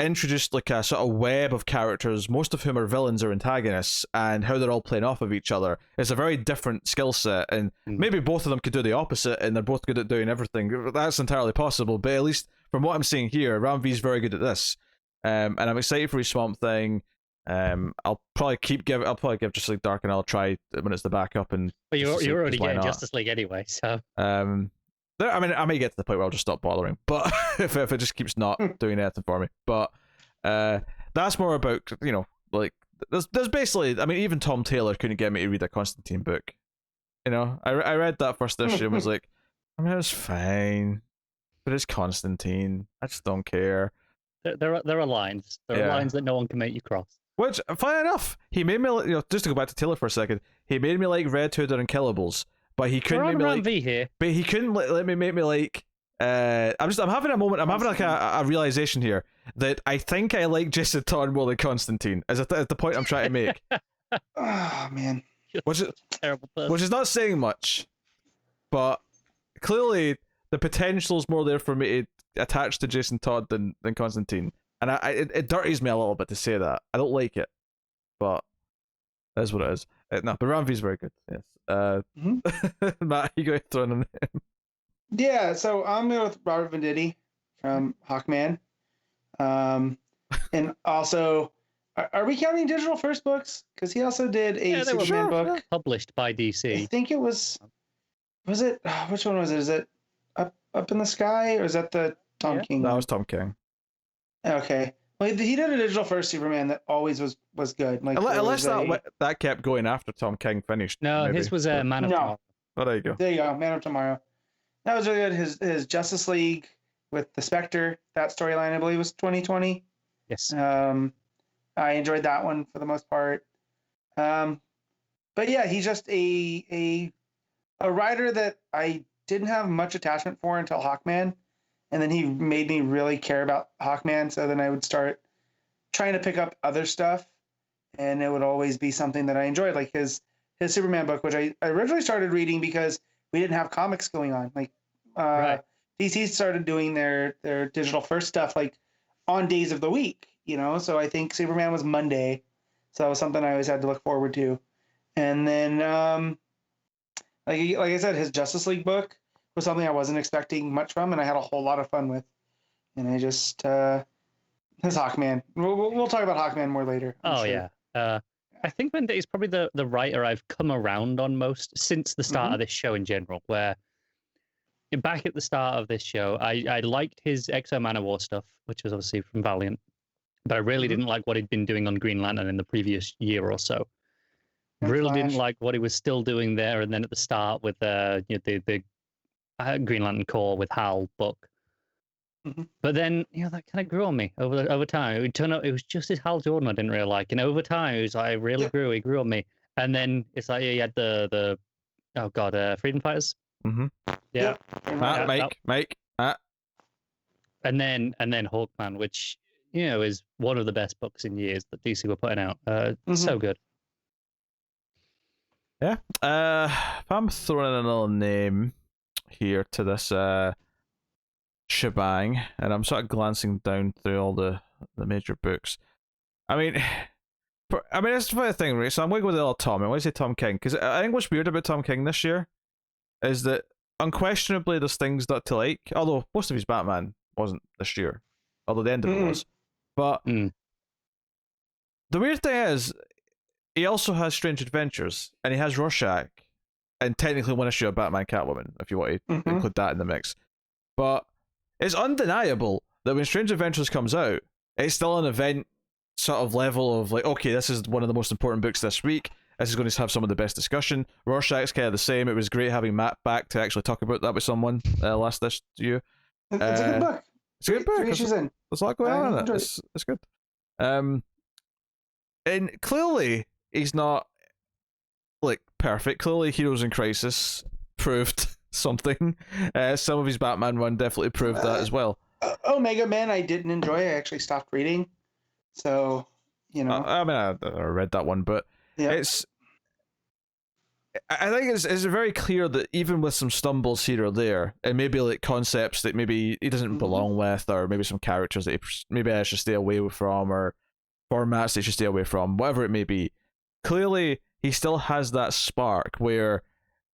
introduced like a sort of web of characters, most of whom are villains or antagonists, and how they're all playing off of each other. It's a very different skill set, and maybe both of them could do the opposite, and they're both good at doing everything. That's entirely possible, but at least from what I'm seeing here, Ram V's very good at this. and I'm excited for his Swamp Thing. I'll probably give Justice League Dark, and I'll try when it's the backup. And but you're already getting not? Justice League anyway, so I mean, I may get to the point where I'll just stop bothering, but if it just keeps not doing anything for me. But that's more about, you know, like there's basically, I mean, even Tom Taylor couldn't get me to read a Constantine book. You know, I read that first issue and was like, I mean, it's fine, but it's Constantine. I just don't care. There are lines. There are lines that no one can make you cross. Which, funny enough, he made me, you know, just to go back to Taylor for a second, he made me like Red Hood and Unkillables, but he couldn't make me like V here. But he couldn't let me make me like. I'm having a moment. I'm having like a realization here that I think I like Jason Todd more than Constantine. Is the point I'm trying to make? Oh man, Which is terrible person. Which is not saying much, but clearly the potential is more there for me to attach to Jason Todd than Constantine, and it dirties me a little bit to say that. I don't like it, but that's what it is. No, but Ram V's very good. Yes. Matt, you go throw in a name. Yeah, so I'm going with Robert Venditti from Hawkman. And also, are we counting Digital First books? Because he also did a Superman book. Published by DC. I think it was it, which one was it? Is it Up in the Sky, or is that the Tom King? That was Tom King. Okay. Well, he did a Digital First Superman that always was good. Like, unless that kept going after Tom King finished. No, maybe. His was Man of Tomorrow. Oh, there you go. There you go, Man of Tomorrow. That was really good. His Justice League with the Spectre, that storyline I believe was 2020. Yes. I enjoyed that one for the most part. But yeah, he's just a writer that I didn't have much attachment for until Hawkman, and then he made me really care about Hawkman. So then I would start trying to pick up other stuff, and it would always be something that I enjoyed, like his Superman book, which I originally started reading because we didn't have comics going on. Like right. DC started doing their Digital First stuff like on days of the week, you know. So I think Superman was Monday, so that was something I always had to look forward to. And then, like I said, his Justice League book was something I wasn't expecting much from, and I had a whole lot of fun with. And I just his Hawkman. We'll talk about Hawkman more later. I'm sure. Yeah. I think Venditti's probably the writer I've come around on most since the start of this show in general, where back at the start of this show, I liked his Exo Manowar stuff, which was obviously from Valiant, but I really didn't like what he'd been doing on Green Lantern in the previous year or so. Really didn't like what he was still doing there, and then at the start with the Green Lantern Corps with Hal book. But then, that kind of grew on me over time. It would turn out it was just his Hal Jordan I didn't really like, and over time it was like he grew on me. And then it's like he had the Freedom Fighters. Yeah. Mike. And then Hawkman, which is one of the best books in years that DC were putting out. So good. Yeah. If I'm throwing in another name here to this shebang, and I'm sort of glancing down through all the major books. I mean, that's the funny thing, right? So I'm going to go with the other Tom. I want to say Tom King, because I think what's weird about Tom King this year is that unquestionably there's things not to like, although most of his Batman wasn't this year, although the end of it was. But the weird thing is, he also has Strange Adventures, and he has Rorschach, and technically one issue of Batman Catwoman, if you want to include that in the mix. But it's undeniable that when Strange Adventures comes out, it's still an event sort of level of like, okay, this is one of the most important books this week. This is going to have some of the best discussion. Rorschach's kind of the same. It was great having Matt back to actually talk about that with someone last this year. It's a good book. It's a good book. There's a lot going on in it. It's good. And clearly, he's not like perfect. Clearly, Heroes in Crisis proved something. Some of his Batman run definitely proved that as well. Omega Man, I didn't enjoy. I actually stopped reading. So, I read that one, but it's. I think it's very clear that even with some stumbles here or there, and maybe like concepts that maybe he doesn't belong with, or maybe some characters that maybe I should stay away from, or formats that he should stay away from, whatever it may be, clearly he still has that spark where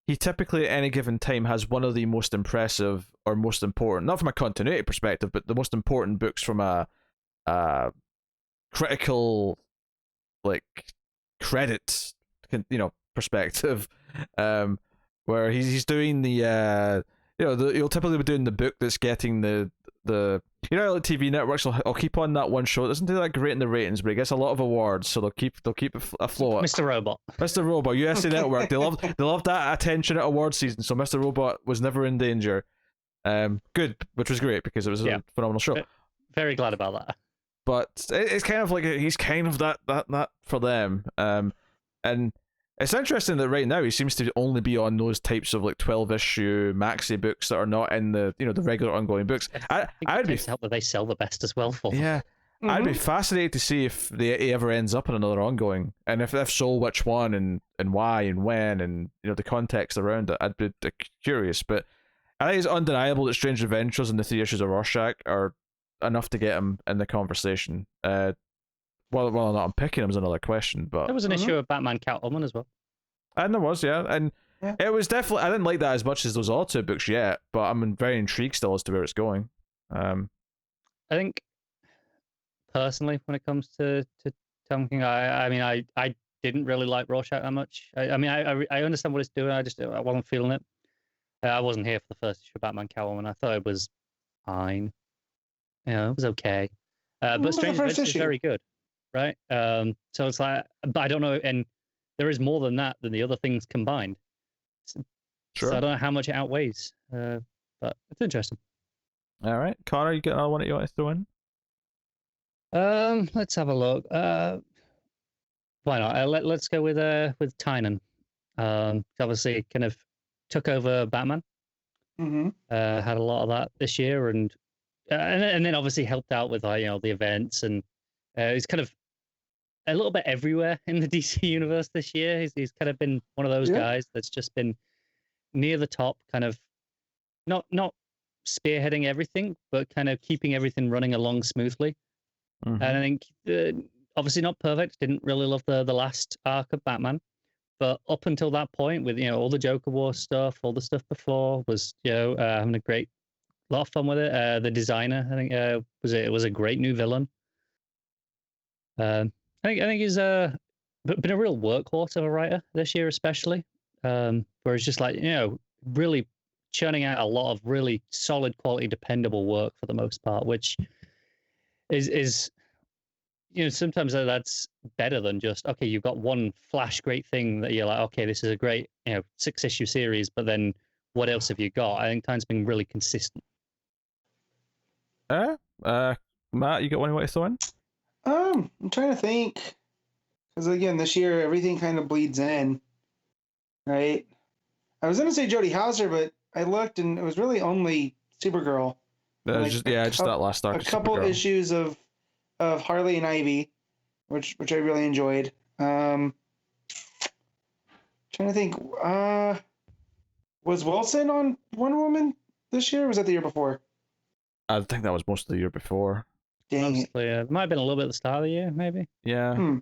he typically at any given time has one of the most impressive or most important, not from a continuity perspective, but the most important books from a critical, like, credit, perspective, where he's doing the you'll typically be doing the book that's getting the like TV networks will keep on that one show. It doesn't do that great in the ratings, but it gets a lot of awards, so they'll keep it afloat. Mr. Robot, USA Network. They love that attention at award season. So Mr. Robot was never in danger. Good, which was great because it was a phenomenal show. Very glad about that. But it's kind of like he's kind of that for them. And it's interesting that right now he seems to only be on those types of like 12-issue maxi books that are not in the the regular ongoing books. I'd be help that they sell the best as well for them. Yeah. Mm-hmm. I'd be fascinated to see if he ever ends up in another ongoing, and if so, which one, and why, and when, and the context around it. I'd be curious, but I think it's undeniable that Strange Adventures and the 3 issues of Rorschach are enough to get him in the conversation. Whether or not I'm picking him is another question, but there was an issue of Batman Catwoman as well. And there was, and it was definitely, I didn't like that as much as those other 2 books yet, but I'm very intrigued still as to where it's going. I think personally, when it comes to Tom King, I didn't really like Rorschach that much. I understand what it's doing. I wasn't feeling it. I wasn't here for the first issue of Batman Catwoman. I thought it was fine. It was okay. But Strange Adventures is very good, right? So it's like, but I don't know, and there is more than that than the other things combined. Sure. So I don't know how much it outweighs, but it's interesting. All right, Connor, you got another one that you want to throw in? Let's have a look. Why not? Let's go with Tynan. Obviously, kind of took over Batman. Mm-hmm. Had a lot of that this year, and then obviously helped out with the events, and he's kind of a little bit everywhere in the DC universe this year. He's kind of been one of those guys that's just been near the top, kind of not spearheading everything, but kind of keeping everything running along smoothly. Mm-hmm. And I think obviously not perfect. Didn't really love the last arc of Batman, but up until that point, with all the Joker War stuff, all the stuff before, was having a lot of fun with it. The designer, I think, was a great new villain. I think he's been a real workhorse of a writer this year, especially. Where he's just like really churning out a lot of really solid quality, dependable work for the most part, which is sometimes that's better than just, okay, you've got one flash great thing that you're like, okay, this is a great 6-issue series, but then what else have you got? I think Time's been really consistent. Matt, you got one you want to throw in? I'm trying to think, because again, this year everything kind of bleeds in, right? I was gonna say Jodie Hauser, but I looked and it was really only Supergirl. Just that last arc. A couple issues of Harley and Ivy, which I really enjoyed. Trying to think, was Wilson on Wonder Woman this year, or was that the year before? I think that was most of the year before. Dang it. It might have been a little bit at the start of the year, maybe. Yeah.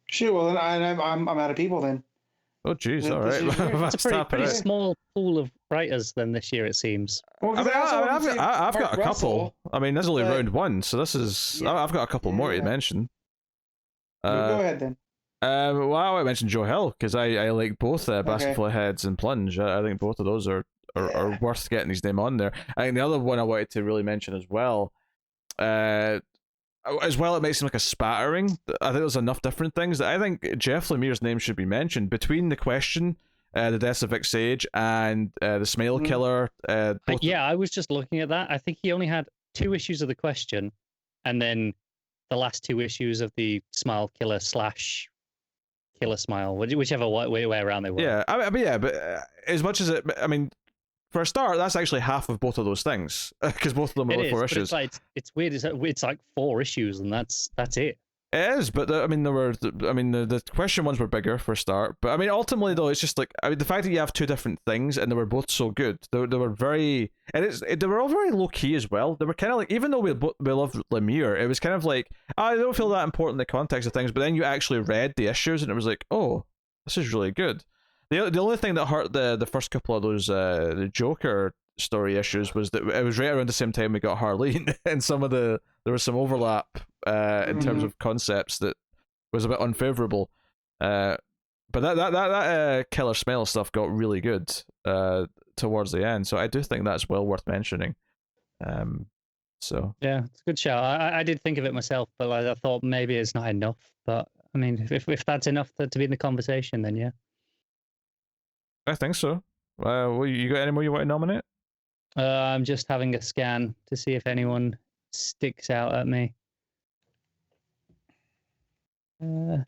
Sure. Well, then I'm out of people then. Oh, jeez. All right. It's a pretty small pool of writers then this year, it seems. Well, I've got a couple. I mean, this is only round 1, so this is. Yeah. I've got a couple more to mention. Go ahead then. Well, I mentioned Joe Hill because I like both Basketball Heads and Plunge. I think both of those are worth getting his name on there. I think the other one I wanted to really mention as well, it makes him like a spattering. I think there's enough different things that I think Jeff Lemire's name should be mentioned. Between The Question, The Deaths of Vic Sage, and The Smile Killer. I was just looking at that. I think he only had 2 issues of The Question, and then the last 2 issues of the Smile Killer / Killer Smile, whichever way around they were. Yeah, but as much as for a start, that's actually half of both of those things because both of them are 4 issues. It's weird. It's like 4 issues, and that's it. It is, but the Question ones were bigger for a start. But ultimately though, it's just like the fact that you have 2 different things and they were both so good. They were very, and they were all very low key as well. They were kind of like, even though we love Lemire, it was kind of like, I don't feel that important in the context of things. But then you actually read the issues and it was like, oh, this is really good. The only thing that hurt the first couple of those the Joker story issues was that it was right around the same time we got Harleen, and there was some overlap in terms of concepts that was a bit unfavorable. But that killer smell stuff got really good towards the end, so I do think that's well worth mentioning. So yeah, it's a good show. I did think of it myself, but I thought maybe it's not enough. But I mean, if that's enough to be in the conversation, then yeah. I think so. You got any more you want to nominate? I'm just having a scan to see if anyone sticks out at me. No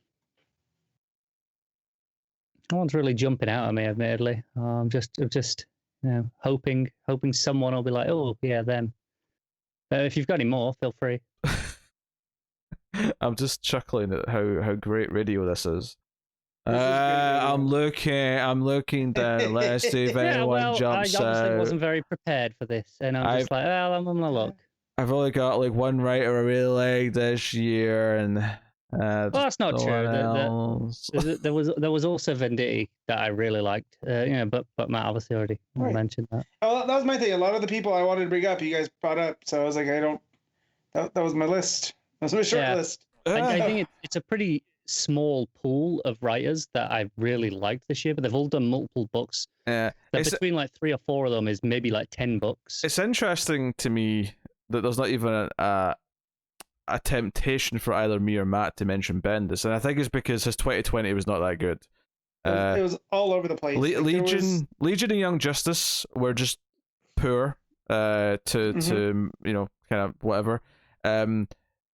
one's really jumping out at me, admittedly. I'm just hoping someone will be like, oh yeah, them. If you've got any more, feel free. I'm just chuckling at how great radio this is. I'm looking down. Let's see if anyone jumps out. I obviously wasn't very prepared for this, and I'm just like, well, I'm gonna look. I've only got like one writer I really like this year, and well, that's not true. There was also Venditti that I really liked. But Matt obviously already mentioned that. Oh, that was my thing. A lot of the people I wanted to bring up, you guys brought up, so I was like, That was my list. That was my short list. I think it's a pretty small pool of writers that I really liked this year, but they've all done multiple books. Yeah, between like 3 or 4 of them is maybe like 10 books. It's interesting to me that there's not even a temptation for either me or Matt to mention Bendis, and I think it's because his 2020 was not that good. It was all over the place. Legion and Young Justice were just poor to kind of whatever.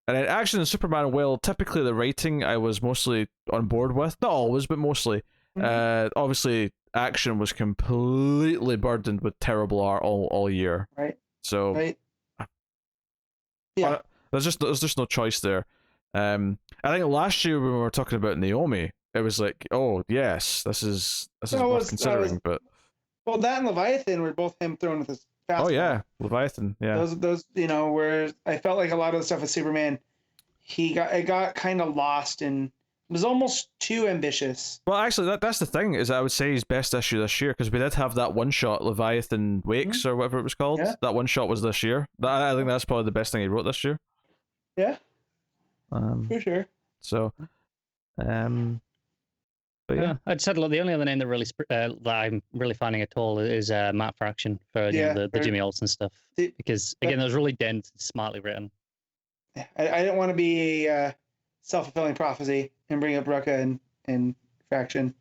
And then Action and Superman, well, typically the writing I was mostly on board with. Not always, but mostly. Obviously, Action was completely burdened with terrible art all year. Right. So, right. Yeah. There's just no choice there. I think last year when we were talking about Naomi, it was like, oh, yes, this is worth considering. But that and Leviathan were both him thrown with his fastball. Oh yeah, Leviathan. Yeah. Those where I felt like a lot of the stuff with Superman, it got kind of lost and was almost too ambitious. Well, actually, that's the thing is I would say his best issue this year because we did have that one shot Leviathan Wakes or whatever it was called. Yeah. That one shot was this year. I think that's probably the best thing he wrote this year. Yeah. For sure. So, but yeah, I'd said the only other name that really that I'm really finding at all is Matt Fraction for the Jimmy Olsen stuff because again, it was really dense, smartly written. I didn't want to be a self-fulfilling prophecy and bring up Rucka and Fraction.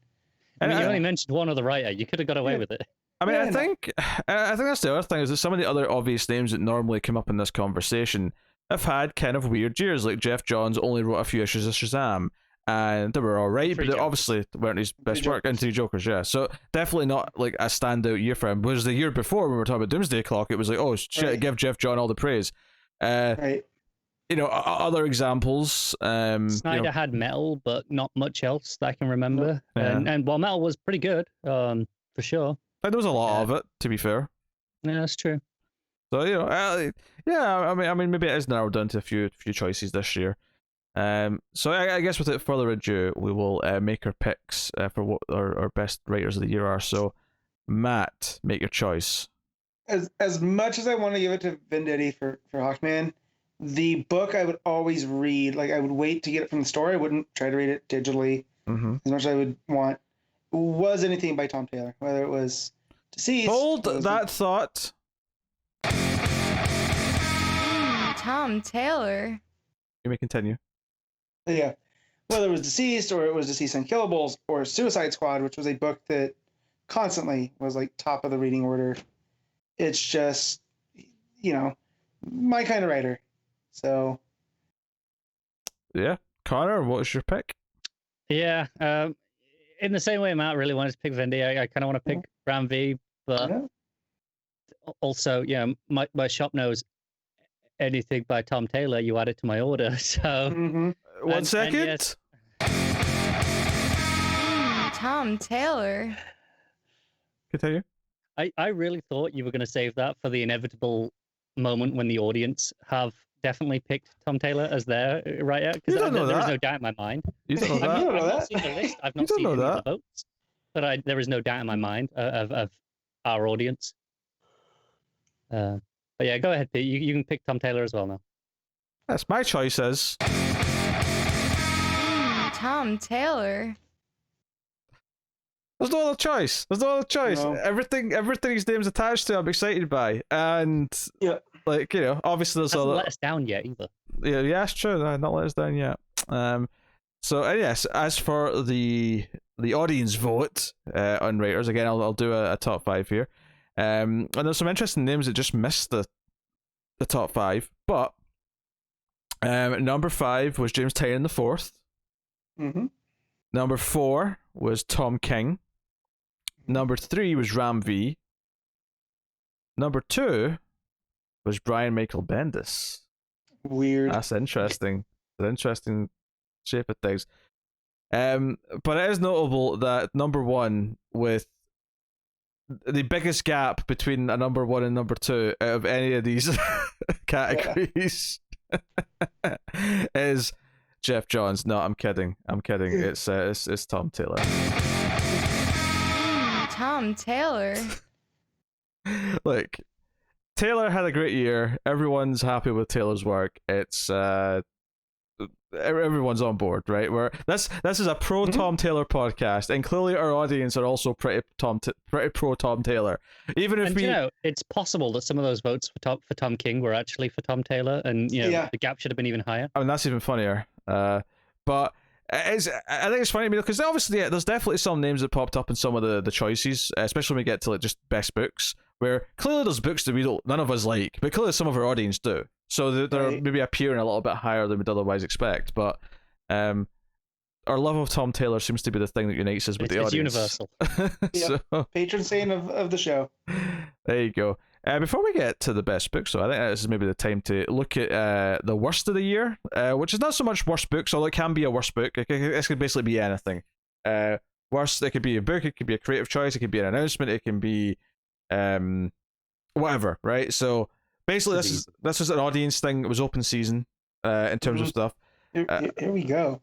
I mean, you only mentioned one other writer. You could have got away with it. I mean, I think that's the other thing is that some of the other obvious names that normally come up in this conversation have had kind of weird years. Like Jeff Johns only wrote a few issues of Shazam. And they were all right, but they obviously weren't his best work. And 2 Jokers, yeah. So definitely not like a standout year for him. Whereas the year before, when we were talking about Doomsday Clock, it was like, oh shit, give Jeff John all the praise. Right. Other examples. Snyder had Metal, but not much else that I can remember. Yeah. And while Metal was pretty good, for sure. There was a lot of it, to be fair. Yeah, that's true. So I mean, maybe it is narrowed down to a few choices this year. So I guess without further ado, we will make our picks for what our best writers of the year are. So, Matt, make your choice. As much as I want to give it to Venditti for Hawkman, the book I would always read. Like I would wait to get it from the store. I wouldn't try to read it digitally as much as I would want. Was anything by Tom Taylor, whether it was Deceased. Hold that thought. Tom Taylor. You may continue. Yeah, whether it was Deceased or it was Deceased Unkillables or Suicide Squad, which was a book that constantly was like top of the reading order. It's just, my kind of writer. So. Yeah. Connor, what's your pick? Yeah. In the same way Matt really wanted to pick Vendy, I kind of want to pick Ram V, but also, my shop knows anything by Tom Taylor, you add it to my order. So. 1 second. Yes. Tom Taylor. Continue. I really thought you were going to save that for the inevitable moment when the audience have definitely picked Tom Taylor as their writer, because there is no doubt in my mind. You don't know that. I've not seen the list. I've not seen any of the votes, but there is no doubt in my mind of our audience. But yeah, go ahead, Pete. You can pick Tom Taylor as well now. That's my choices. Tom Taylor. There's no other choice. No. Everything his name's attached to, I'm excited by, and like obviously there's Hasn't other. let us down yet either. Yeah, it's true. Not let us down yet. So yes, as for the audience vote on writers, again, I'll do a top 5 here. And there's some interesting names that just missed the top 5, but number 5 was James Tynion IV. Mm-hmm. Number 4 was Tom King. Number 3 was Ram V. Number 2 was Brian Michael Bendis. Weird. That's interesting. An interesting shape of things. But it is notable that number 1, with the biggest gap between a number 1 and number 2 out of any of these categories, is Jeff Johns. No, I'm kidding. It's Tom Taylor. Tom Taylor. Look, Taylor had a great year. Everyone's happy with Taylor's work. It's everyone's on board, right? This is a pro Tom Taylor podcast, and clearly our audience are also pretty pro Tom Taylor. Even if it's possible that some of those votes for Tom King were actually for Tom Taylor, and the gap should have been even higher. I mean, that's even funnier. But I think it's funny, because obviously there's definitely some names that popped up in some of the choices, especially when we get to like just best books, where clearly there's books that none of us like, but clearly some of our audience do. So they're maybe appearing a little bit higher than we'd otherwise expect. But our love of Tom Taylor seems to be the thing that unites us with the audience. It's universal. So, patron saint of the show. There you go. Before we get to the best books, so I think this is maybe the time to look at the worst of the year, which is not so much worst books, although it can be a worst book. This could basically be anything. Worst, it could be a book, it could be a creative choice, it could be an announcement, it can be whatever, right? So basically, this is an audience thing. It was open season in terms of stuff. Here we go.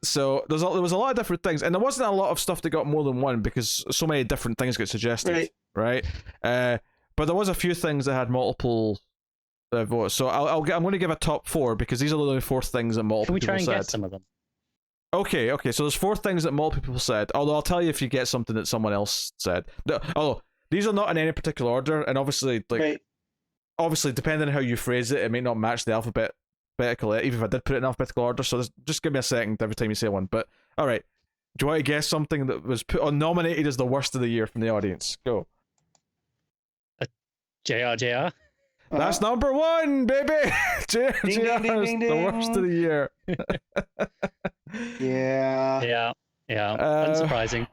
So there was a lot of different things, and there wasn't a lot of stuff that got more than one because so many different things get suggested, right? But there was a few things that had multiple votes. So I'm going to give a top 4 because these are the only 4 things that multiple people said. Can we try and get some of them? Okay. So there's 4 things that multiple people said. Although I'll tell you if you get something that someone else said. Although these are not in any particular order, and obviously, obviously, depending on how you phrase it, it may not match the alphabetical, even if I did put it in alphabetical order. So just give me a second every time you say one. But all right, do you want to guess something that was nominated as the worst of the year from the audience? Go. JRJR. That's number 1, baby. JRJR is the worst of the year. Yeah. Unsurprising.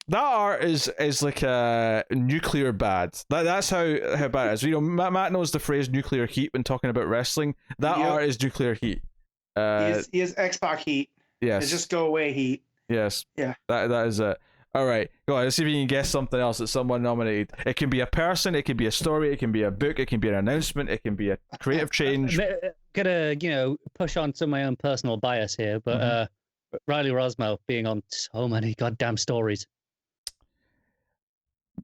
That art is like a nuclear bad. That's how bad it is. Matt knows the phrase nuclear heat when talking about wrestling. That art is nuclear heat. He is X-Pac heat. Yes. It's just go away heat. Yes. Yeah. That is it. All right, go on. Let's see if you can guess something else that someone nominated. It can be a person, it can be a story, it can be a book, it can be an announcement, it can be a creative change. Gonna push on some of my own personal bias here, but Riley Rosmo being on so many goddamn stories.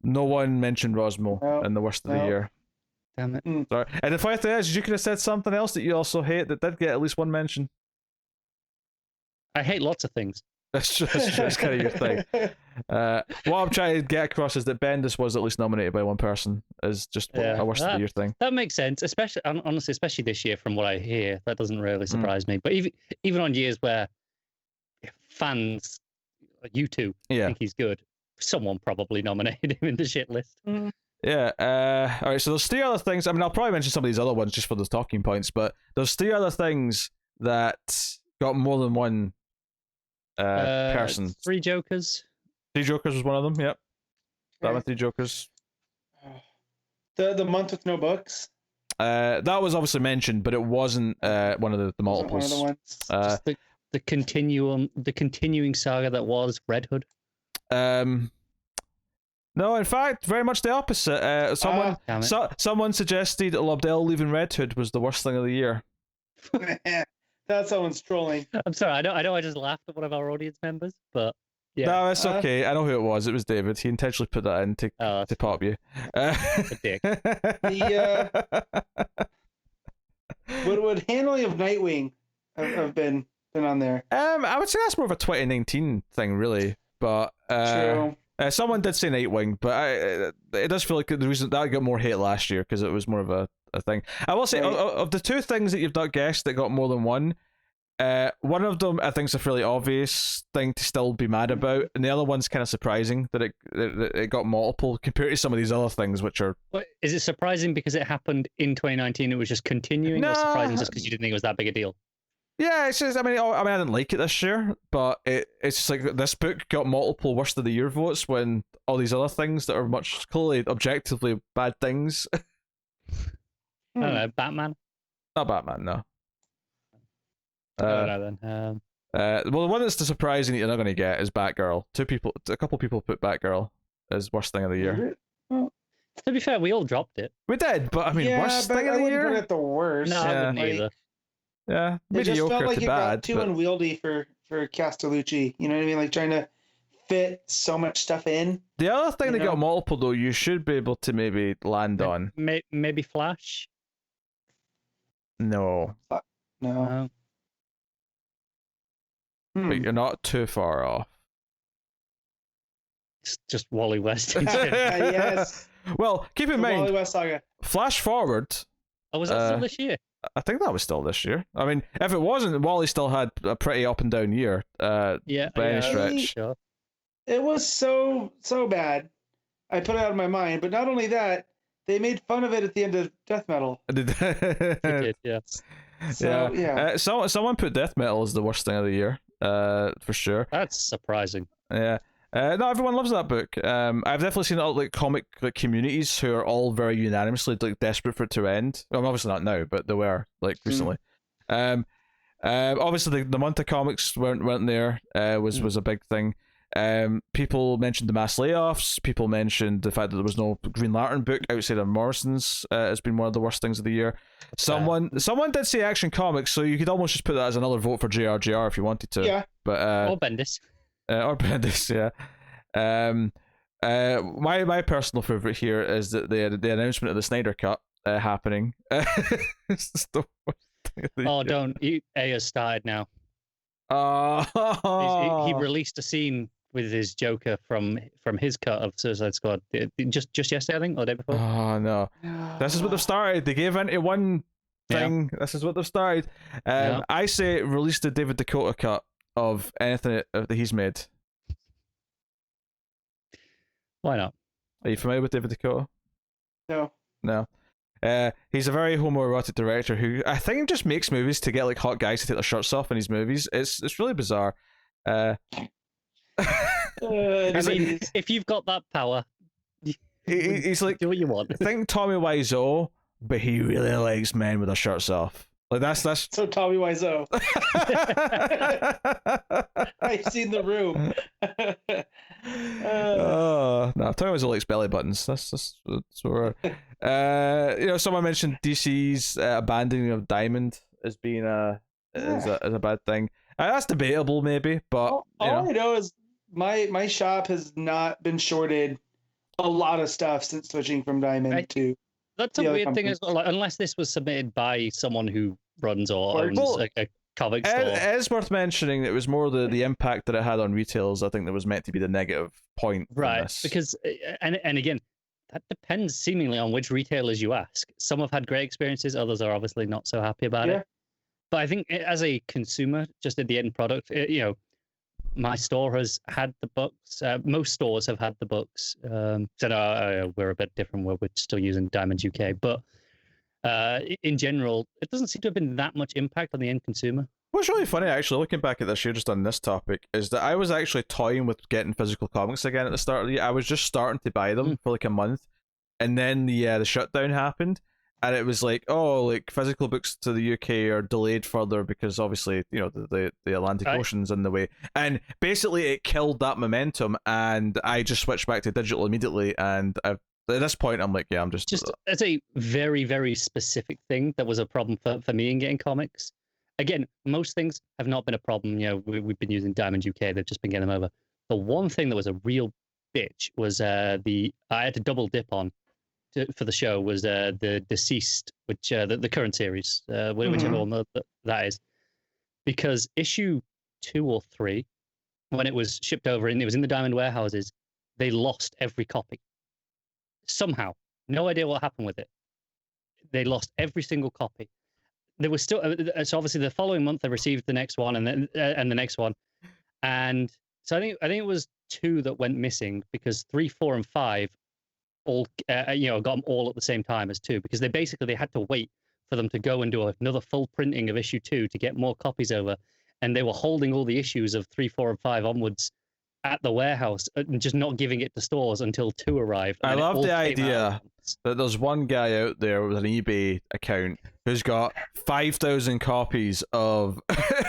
No one mentioned Rosmo in the worst of the year. Damn it. Sorry. And the funny thing is, you could have said something else that you also hate that did get at least one mention. I hate lots of things. That's kind of your thing. What I'm trying to get across is that Bendis was at least nominated by one person as just a worst of the year thing. That makes sense, especially honestly, especially this year from what I hear. That doesn't really surprise me. But even on years where fans, like you two, think he's good, someone probably nominated him in the shit list. Yeah. All right. So there's 3 other things. I mean, I'll probably mention some of these other ones just for those talking points. But there's 3 other things that got more than one person. 3 Jokers. 3 Jokers was one of them. Yep. That was 3 Jokers. The month with no books. That was obviously mentioned, but it wasn't one of the multiples. One of the ones. Just the continuing saga that was Red Hood. No, in fact, very much the opposite. Someone suggested Lobdell leaving Red Hood was the worst thing of the year. That's someone's trolling. I'm sorry. I know. I just laughed at one of our audience members, but Yeah. No, it's okay. I know who it was. It was David. He intentionally put that in to pop you. A dick. Would handling of Nightwing have been on there? I would say that's more of a 2019 thing, really. But True. someone did say Nightwing, but it does feel like the reason that got more hate last year because it was more of a thing. I will say Right. of the two things that you've not guessed that got more than one of them I think is a fairly obvious thing to still be mad about, and the other one's kind of surprising that it got multiple compared to some of these other things, which are. But is it surprising because it happened in 2019? It was just continuing, or surprising just because you didn't think it was that big a deal? Yeah, it's just. I mean, I didn't like it this year, but it's just like this book got multiple worst of the year votes when all these other things that are much clearly objectively bad things. I don't know, Batman. Not Batman, no. I don't know then. Well, the one that's surprising that you're not going to get is Batgirl. A couple people put Batgirl as worst thing of the year. Well, To be fair, we all dropped it. We did, but I mean, worst but thing I of the wouldn't put it year. at the worst. No, I wouldn't either. Yeah, It just felt mediocre like to it bad. got too But unwieldy for Castellucci. You know what I mean? Like trying to fit so much stuff in. the other thing you that know? got multiple though, you should be able to maybe land on. Maybe Flash. No, No. but you're not too far off. It's just Wally West. Yes. Well, keep in The mind, Wally West saga. flash forward. Oh, was that still this year? I think that was still this year. I mean, if it wasn't, Wally still had a pretty up and down year. Yeah. by any yeah, stretch. Sure. It was so bad. I put it out of my mind. But not only that, they made fun of it at the end of Death Metal. It did, yes. So, yeah. Someone put death metal as the worst thing of the year. For sure. That's surprising. Yeah. No, everyone loves that book. I've definitely seen all like comic communities who are all very unanimously like desperate for it to end. Well, obviously not now, but they were like recently. Obviously the month of comics weren't there. Was a big thing. People mentioned the mass layoffs. People mentioned the fact that there was no Green Lantern book outside of Morrison's. Has been one of the worst things of the year. Someone did say Action Comics, so you could almost just put that as another vote for JRJR if you wanted to. Yeah. But Or Bendis. or Bendis, yeah. My personal favorite here is that the announcement of the Snyder Cut happening. It's just the worst thing of the year. Don't. A has started now. He released a scene with his Joker from his cut of Suicide Squad just yesterday, I think, or the day before. Oh no! This is what they've started. They gave into one thing. Yeah. This is what they've started. I say release the David Dakota cut of anything that he's made. Why not? Are you familiar with David Dakota? No. He's a very homoerotic director who I think just makes movies to get like hot guys to take their shirts off in his movies. It's really bizarre. I mean, if you've got that power, he's like, do what you want. Think Tommy Wiseau, but he really likes men with their shirts off. Like that's so Tommy Wiseau. I've seen The Room. No, Tommy Wiseau likes belly buttons. That's where. Someone mentioned DC's abandoning of Diamond as being as a bad thing. That's debatable, maybe, but all I know is my shop has not been shorted a lot of stuff since switching from Diamond to. That's a weird thing as well. Like, unless this was submitted by someone who runs or owns a comic store. It is worth mentioning it was more the impact that it had on retailers. I think that was meant to be the negative point. Right, because and again, that depends seemingly on which retailers you ask. Some have had great experiences, others are obviously not so happy about it. But I think as a consumer, just at the end product, my store has had the books. Most stores have had the books. So we're a bit different. We're still using Diamonds UK, but in general, it doesn't seem to have been that much impact on the end consumer. What's really funny, actually, looking back at this year, just on this topic, is that I was actually toying with getting physical comics again at the start of the year. I was just starting to buy them for like a month, and then the shutdown happened, and it was like, physical books to the UK are delayed further because obviously, the Atlantic Ocean's in the way, and basically it killed that momentum, and I just switched back to digital immediately, and at this point, I'm like, I'm just it's a very, very specific thing that was a problem for me in getting comics. Again, most things have not been a problem. We've been using Diamond UK. They've just been getting them over. The one thing that was a real bitch was I had to double dip on for the show was the Deceased, which the current series, whichever one that is, because issue 2 or 3, when it was shipped over and it was in the Diamond warehouses, they lost every copy somehow. No idea what happened with it. They lost every single copy. There was still so obviously the following month they received the next one and then and the next one, and so I think it was 2 that went missing because 3, 4, and 5 all got them all at the same time as 2, because they had to wait for them to go and do another full printing of issue 2 to get more copies over, and they were holding all the issues of 3, 4, and 5 onwards at the warehouse and just not giving it to stores until 2 arrived. I love the idea that there's one guy out there with an eBay account who's got 5,000 copies of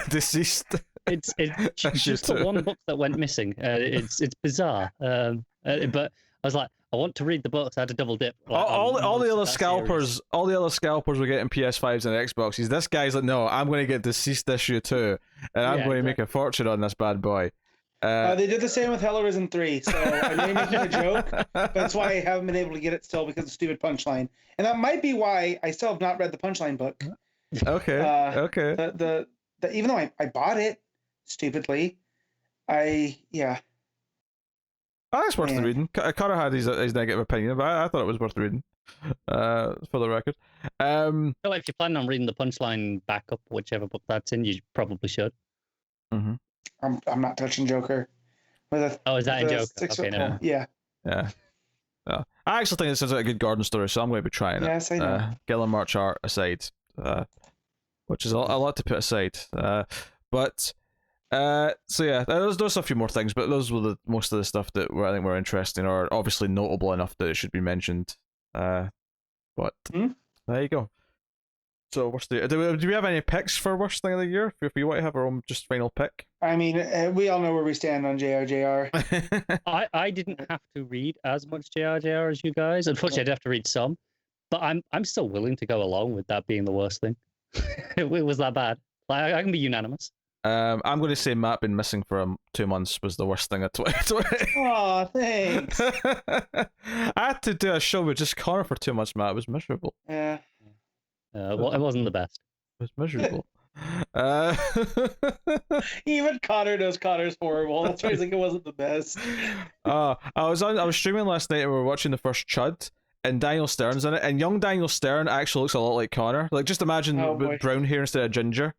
Deceased. It's just the one book that went missing. It's bizarre. But I was like, I want to read the books. I had to double dip. Like, all the other scalpers were getting PS5s and Xboxes. This guy's like, no, I'm going to get Deceased issue 2, and I'm going to make a fortune on this bad boy. They did the same with Hell Arisen 3, so I know you're making a joke, but that's why I haven't been able to get it still, because of stupid Punchline. And that might be why I still have not read the Punchline book. Okay, okay. The even though I bought it, stupidly, Oh, that's worth the reading. Connor had his negative opinion, but I thought it was worth reading, for the record. Well, if you're planning on reading the Punchline backup, whichever book that's in, you probably should. Mm-hmm. I'm not touching Joker. Is that in Joker? Okay, no. Yeah. I actually think it sounds like a good Gordon story, so I'm going to be trying it. Yes, I know. Gillen March art aside, which is a lot to put aside. But so yeah, there's a few more things, but those were most of the stuff that I think were interesting or obviously notable enough that it should be mentioned. But there you go. So do we have any picks for worst thing of the year? If we want to have our own just final pick. I mean, we all know where we stand on JRJR. I didn't have to read as much JRJR as you guys. Unfortunately, I'd have to read some, but I'm still willing to go along with that being the worst thing. It was that bad. Like, I can be unanimous. I'm going to say Matt been missing for 2 months was the worst thing of 2020. Aw, thanks. I had to do a show with just Connor for 2 months, Matt. It was miserable. Yeah. Well, it wasn't the best. It was miserable. Even Connor knows Connor's horrible. That's why he's like, it wasn't the best. I was streaming last night and we were watching the first Chud, and Daniel Stern's in it, and young Daniel Stern actually looks a lot like Connor. Like, just imagine with brown hair instead of ginger,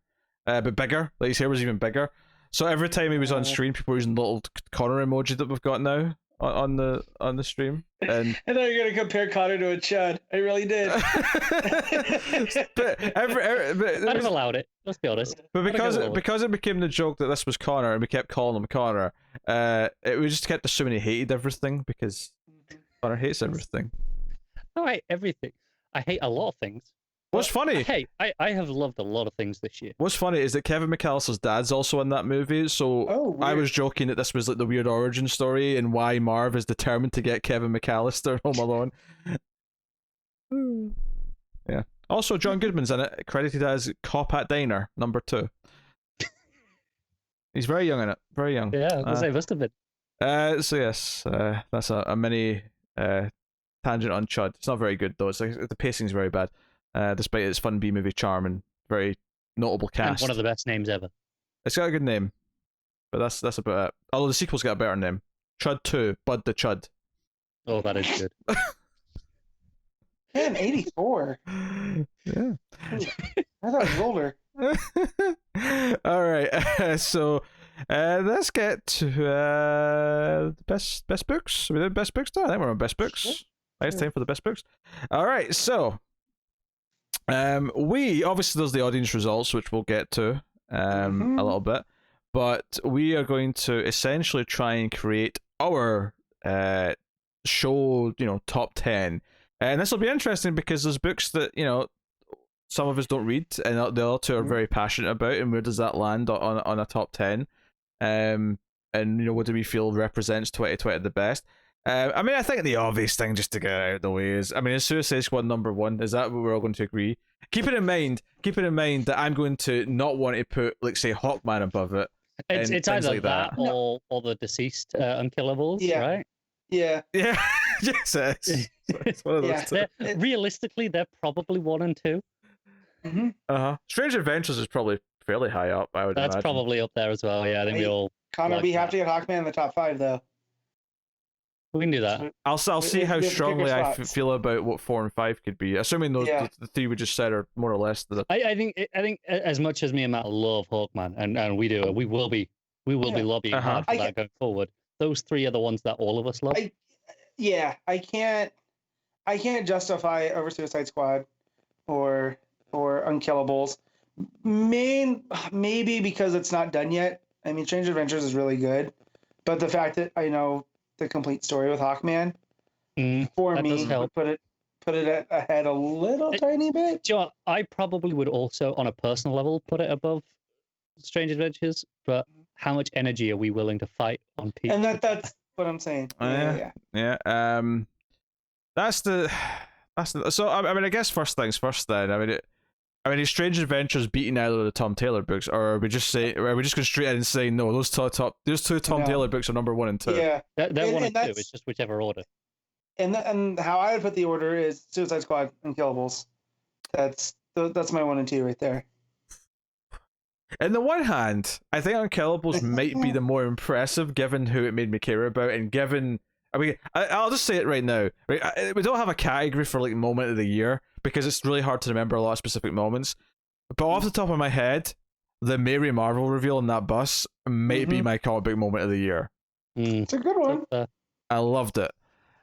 but bigger. Like, his hair was even bigger. So every time he was on stream, people were using the little Connor emoji that we've got now on the stream. And I thought you were gonna compare Connor to a Chud. I really did. but I'd have allowed it. Let's be honest. But because it became the joke that this was Connor, and we kept calling him Connor, we just kept assuming he hated everything because Connor hates everything. I hate everything. I hate a lot of things. What's funny? Hey, I have loved a lot of things this year. What's funny is that Kevin McAllister's dad's also in that movie, so I was joking that this was like the weird origin story and why Marv is determined to get Kevin McAllister Home Alone. Yeah. Also, John Goodman's in it, credited as Cop at Diner, number 2. He's very young in it, very young. Yeah, I was say must have been. So yes, that's a mini tangent on Chud. It's not very good though. It's like, the pacing's very bad. Despite its fun B-movie charm and very notable cast. And one of the best names ever. It's got a good name, but that's about it. Although the sequel's got a better name. Chud 2, Bud the Chud. Oh, that is good. Man, 84. Yeah. I thought it was older. Alright, so let's get to the best books. We did best books now? I think we're on best books. Yeah. It's time for the best books. Alright, so we obviously there's the audience results which we'll get to a little bit, but we are going to essentially try and create our show, top 10, and this will be interesting because there's books that some of us don't read and the other two are very passionate about, and where does that land on a top 10, and what do we feel represents 2020 the best. I think the obvious thing, just to get out of the way, is Suicide Squad number 1. Is that what we're all going to agree? Keep it in mind that I'm going to not want to put, like, say, Hawkman above it, It's and it's things either like that, that. or the deceased Unkillables, Yeah. right? Yeah. Yeah, yes, it's one of those Yeah. two. Realistically, they're probably 1 and 2. Mm-hmm. Strange Adventures is probably fairly high up, I would That's imagine. probably up there as well. Yeah, I think we all Connor, like we have that. to get Hawkman in the top 5 though. We can do that. I'll see how we have to pick our strongly I spots. feel about what 4 and 5 could be, assuming those Yeah. the 3 we just said are more or less the. I think as much as me and Matt love Hawkman, and we do, we will be lobbying hard for that going forward. Those 3 are the ones that all of us love. I can't justify over Suicide Squad or Unkillables. Maybe because it's not done yet. I mean, Strange Adventures is really good, but the fact that I know the complete story with Hawkman for me would put it ahead a little tiny bit. Do you know what? I probably would also, on a personal level, put it above Strange Adventures. But how much energy are we willing to fight on people? And that's what I'm saying. Yeah. That's the. So I mean, I guess first things first. Then I mean, is Strange Adventures beating either of the Tom Taylor books, or are we just going straight in and saying no? Those two Tom Taylor books are number 1 and 2. Yeah, they're 1 and 2. It's just whichever order. And how I would put the order is Suicide Squad and Killables. That's my 1 and 2 right there. On the one hand, I think Unkillables might be the more impressive, given who it made me care about, and given. I mean, I'll just say it right now. Right, we don't have a category for like moment of the year because it's really hard to remember a lot of specific moments. But off the top of my head, the Mary Marvel reveal on that bus may be my comic book moment of the year. It's a good one. I loved it.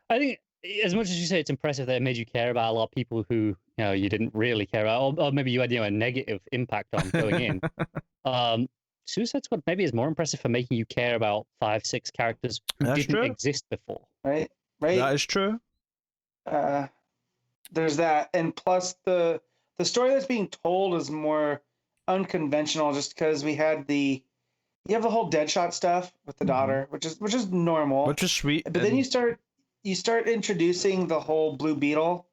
I think, as much as you say it's impressive that it made you care about a lot of people who you didn't really care about, or maybe you had a negative impact on going in. Suicide Squad maybe is more impressive for making you care about 5, 6 characters who didn't exist before. Right. That is true. There's that, and plus the story that's being told is more unconventional, just because you have the whole Deadshot stuff with the daughter, which is normal, which is sweet. But then you start introducing the whole Blue Beetle,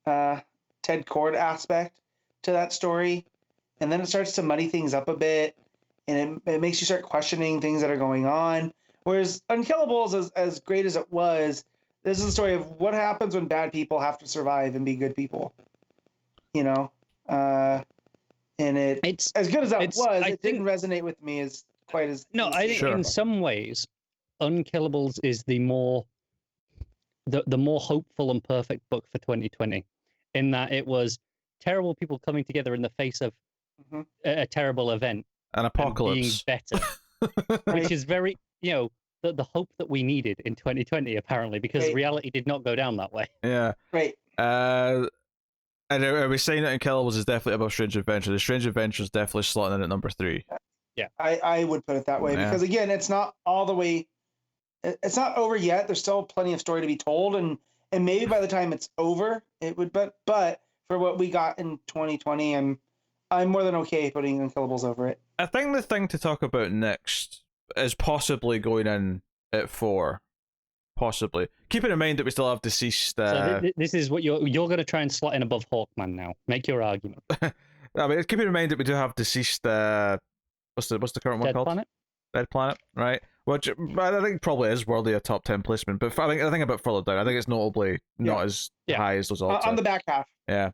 Ted Kord aspect to that story, and then it starts to muddy things up a bit. And it makes you start questioning things that are going on. Whereas Unkillables, as great as it was, this is a story of what happens when bad people have to survive and be good people. And it's as good as that was. It didn't resonate with me as quite as. No, I think in some ways, Unkillables is the more hopeful and perfect book for 2020, in that it was terrible people coming together in the face of a terrible event. An apocalypse. Being better, which is very, the hope that we needed in 2020, apparently, because reality did not go down that way. Yeah. Right. And are we saying that Unkillables is definitely above Strange Adventures? The Strange Adventures definitely slotting in at number 3. Yeah. I would put it that way, because again, it's not all the way. It's not over yet. There's still plenty of story to be told, and maybe by the time it's over, it would. But for what we got in 2020, I'm more than okay putting Unkillables over it. I think the thing to talk about next is possibly going in at 4. Possibly. Keeping in mind that we still have deceased... So this is what you're going to try and slot in above Hawkman now. Make your argument. I mean, keeping in mind that we do have deceased... what's the current one called? Planet? Dead Planet, right? Which I think probably is worthy a top 10 placement, but I think a bit further down. I think it's notably not as high as those odds. On the back half. Yeah.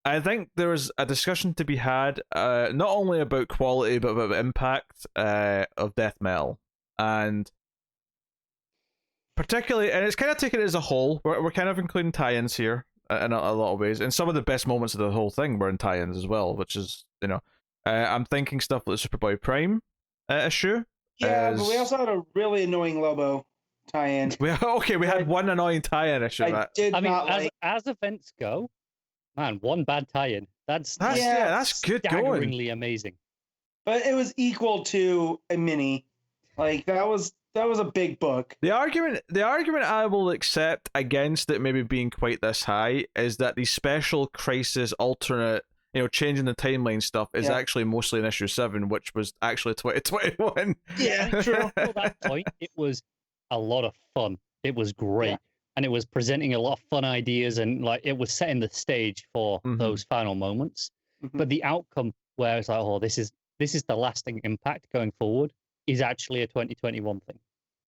I think there's a discussion to be had, not only about quality, but about impact of death metal. And particularly, and it's kind of taken it as a whole, we're kind of including tie-ins here in a lot of ways. And some of the best moments of the whole thing were in tie-ins as well, which is, I'm thinking stuff like the Superboy Prime issue. Yeah, but we also had a really annoying Lobo tie-in. We had one annoying tie-in issue. As events go, man, one bad tie-in. That's good staggeringly going. Amazing. But it was equal to a mini. Like that was a big book. The argument I will accept against it maybe being quite this high is that the special crisis alternate, changing the timeline stuff is actually mostly in issue 7, which was actually 2021. Yeah, true. At that point, it was a lot of fun. It was great. Yeah. And it was presenting a lot of fun ideas, and it was setting the stage for those final moments. Mm-hmm. But the outcome where it's like, oh, this is this is the lasting impact going forward is actually a 2021 thing.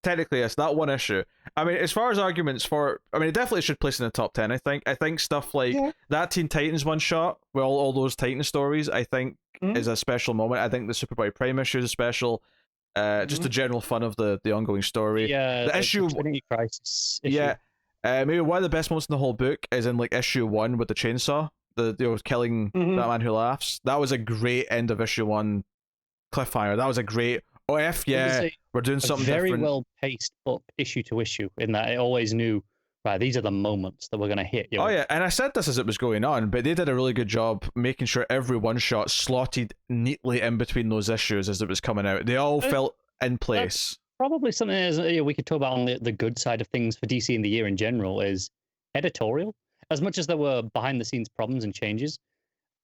Technically, yes, that one issue. I mean, as far as arguments for, I mean, it definitely should place in the top 10. I think stuff like that Teen Titans one shot with all those Titan stories, I think is a special moment. I think the Superboy Prime issue is a special. Just the general fun of the ongoing story. Yeah, the issue, Trinity Crisis issue. Yeah, maybe one of the best moments in the whole book is in like issue 1 with the chainsaw, the killing that man who laughs. That was a great end of issue 1 cliffhanger. That was a great. Oh, we're doing something very different. Well paced book, issue to issue, in that it always knew, right, these are the moments that we're going to hit you. Oh yeah, and I said this as it was going on, but they did a really good job making sure every one shot slotted neatly in between those issues as it was coming out. They all felt in place. Probably something is, we could talk about on the good side of things for DC in the year in general is editorial. As much as there were behind the scenes problems and changes,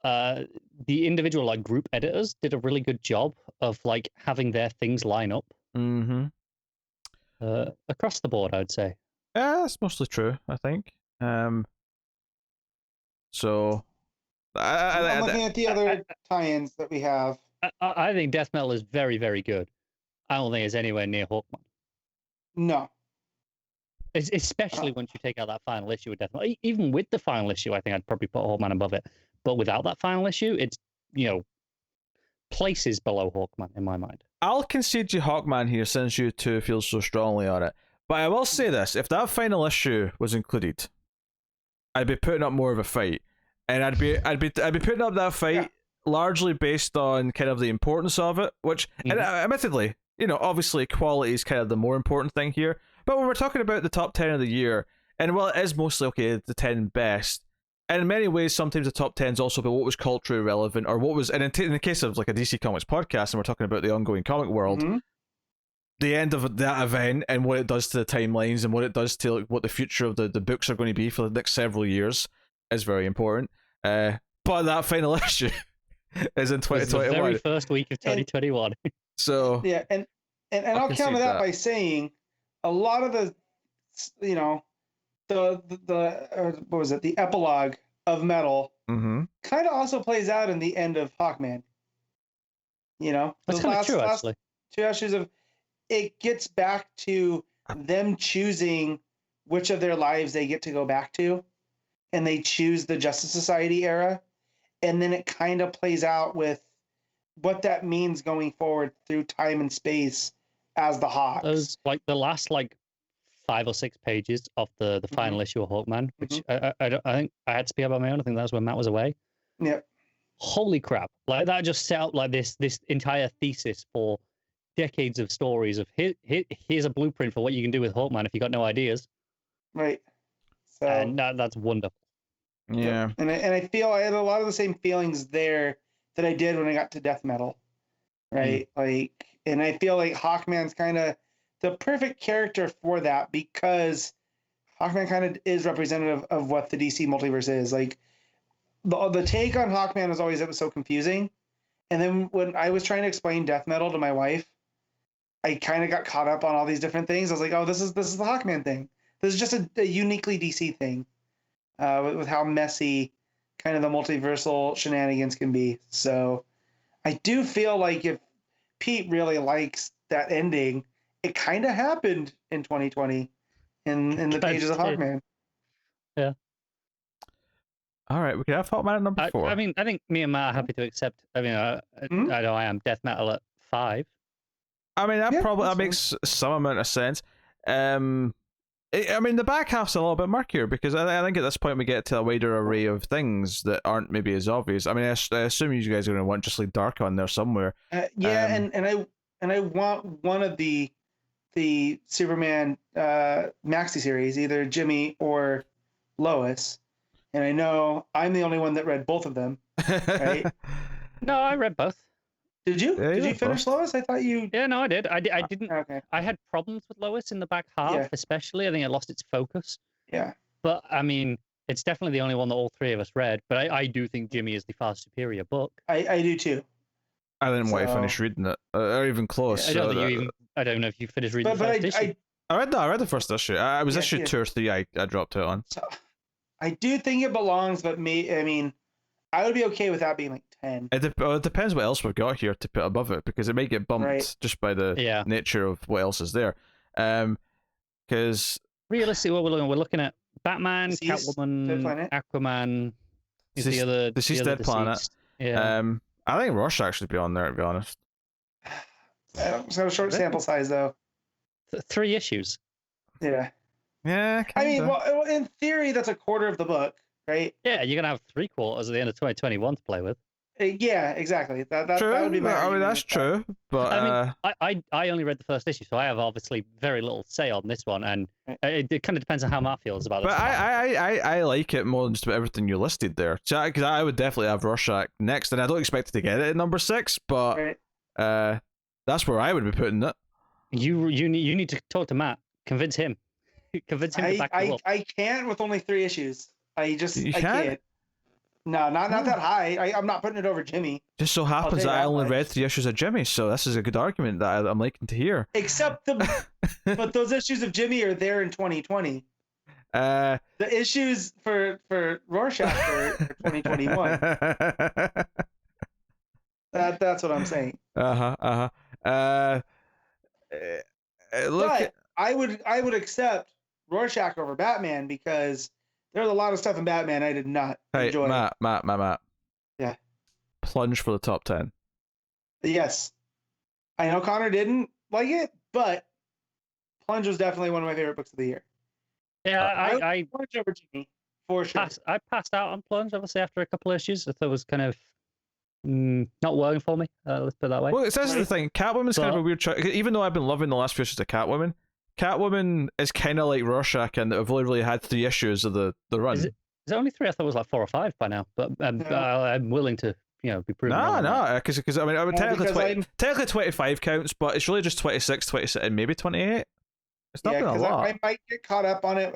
the individual like group editors did a really good job of like having their things line up across the board, I'd say. Yeah, that's mostly true, I think. So I'm looking at the other tie-ins that we have. I think Death Metal is very, very good. I don't think it's anywhere near Hawkman. No. Especially once you take out that final issue with Death Metal. Even with the final issue, I think I'd probably put Hawkman above it. But without that final issue, it's, places below Hawkman in my mind. I'll concede you Hawkman here since you two feel so strongly on it. But I will say this, if that final issue was included, I'd be putting up more of a fight. And I'd be putting up that fight largely based on kind of the importance of it, which and admittedly, obviously quality is kind of the more important thing here. But when we're talking about the top 10 of the year, and while it is mostly the 10 best, and in many ways, sometimes the top 10 is also about what was culturally relevant or what was, and in the case of like a DC Comics podcast, and we're talking about the ongoing comic world, the end of that event and what it does to the timelines and what it does to what the future of the books are going to be for the next several years is very important. But that final issue is in 2021. The very first week of 2021. So yeah, and I'll counter that by saying a lot of the, what was it? The epilogue of Metal kind of also plays out in the end of Hawkman. That's kind of true, actually. 2 issues of it gets back to them choosing which of their lives they get to go back to, and they choose the Justice Society era, and then it kind of plays out with what that means going forward through time and space as the Hawks. Those like the last 5 or 6 pages of the final issue of Hawkman, which I think I had to speak about my own. I think that was when Matt was away. Yep. Holy crap! Like that just set up like this entire thesis for decades of stories of here's a blueprint for what you can do with Hawkman if you got no ideas. Right. So and that's wonderful. Yeah. And I feel I had a lot of the same feelings there that I did when I got to Death Metal. Right. And I feel like Hawkman's kind of the perfect character for that, because Hawkman kind of is representative of what the DC multiverse is. Like the take on Hawkman was always, it was so confusing. And then when I was trying to explain Death Metal to my wife, I kind of got caught up on all these different things. I was like, oh, this is the Hawkman thing. This is just a uniquely DC thing, with how messy kind of the multiversal shenanigans can be. So I do feel like if Pete really likes that ending, it kind of happened in 2020 in the pages of Hawkman. Yeah. All right, we can have Hawkman at number 4. I mean, I think me and Matt are happy to accept. I mean, I know I am Death Metal at 5. I mean, that makes some amount of sense. I mean, the back half's a little bit murkier because I think at this point we get to a wider array of things that aren't maybe as obvious. I mean, I assume you guys are going to want just like Dark on there somewhere. And I want one of the Superman maxi series, either Jimmy or Lois. And I know I'm the only one that read both of them, right? No, I read both. Did you? Yeah, Did you finish both. Lois? I thought you... Yeah, no, I did. I didn't. Okay. I had problems with Lois in the back half, especially. I think it lost its focus. Yeah. But, I mean, it's definitely the only one that all 3 of us read. But I do think Jimmy is the far superior book. I do too. I didn't want to finish reading it, or even close. I don't know if you finished reading the first issue. I read the first issue. I was issue 2 or 3. I dropped it on. So, I do think it belongs, but I would be okay with that being like 10. It depends what else we've got here to put above it, because it may get bumped just by the nature of what else is there. Because realistically, what we're looking at Batman, Catwoman, Aquaman. Is the other Deceased Dead Planet. Yeah. I think Rorschach should be on there, to be honest. It's got a short sample size though. 3 issues. Yeah. Yeah. Kinda. I mean, well, in theory, that's a quarter of the book, right? Yeah, you're gonna have 3/4 at the end of 2021 to play with. Yeah, exactly. That true. would be my. I mean, that's true. But I mean, I only read the first issue, so I have obviously very little say on this one, and it kind of depends on how Matt feels about it. But I like it more than just about everything you listed there. Because I would definitely have Rorschach next, and I don't expect it to get it at number 6, but that's where I would be putting it. You need to talk to Matt. Convince him. Convince him to back you up. I can't with only 3 issues. I can't? can't. No, not that high. I'm not putting it over Jimmy. Just so happens that I only read 3 issues of Jimmy, so this is a good argument that I'm liking to hear. Except but those issues of Jimmy are there in 2020. The issues for Rorschach are 2021. That's what I'm saying. Look, but I would accept Rorschach over Batman because there's a lot of stuff in Batman I did not enjoy. Matt. Yeah. Plunge for the top 10. Yes. I know Connor didn't like it, but Plunge was definitely one of my favorite books of the year. Yeah, I Plunge over Jimmy, for sure. I passed out on Plunge, obviously, after a couple of issues. I thought it was kind of not working for me. Let's put it that way. Well, this is the thing. Catwoman's kind of a weird choice. Even though I've been loving the last few issues of Catwoman is kind of like Rorschach, and I've only really had 3 issues of the run. Is it only 3? I thought it was like 4 or 5 by now, but I'm willing to be proven wrong. No, because I mean, I would technically 25 counts, but it's really just 26, 27, and maybe 28. It's not been a lot. I might get caught up on it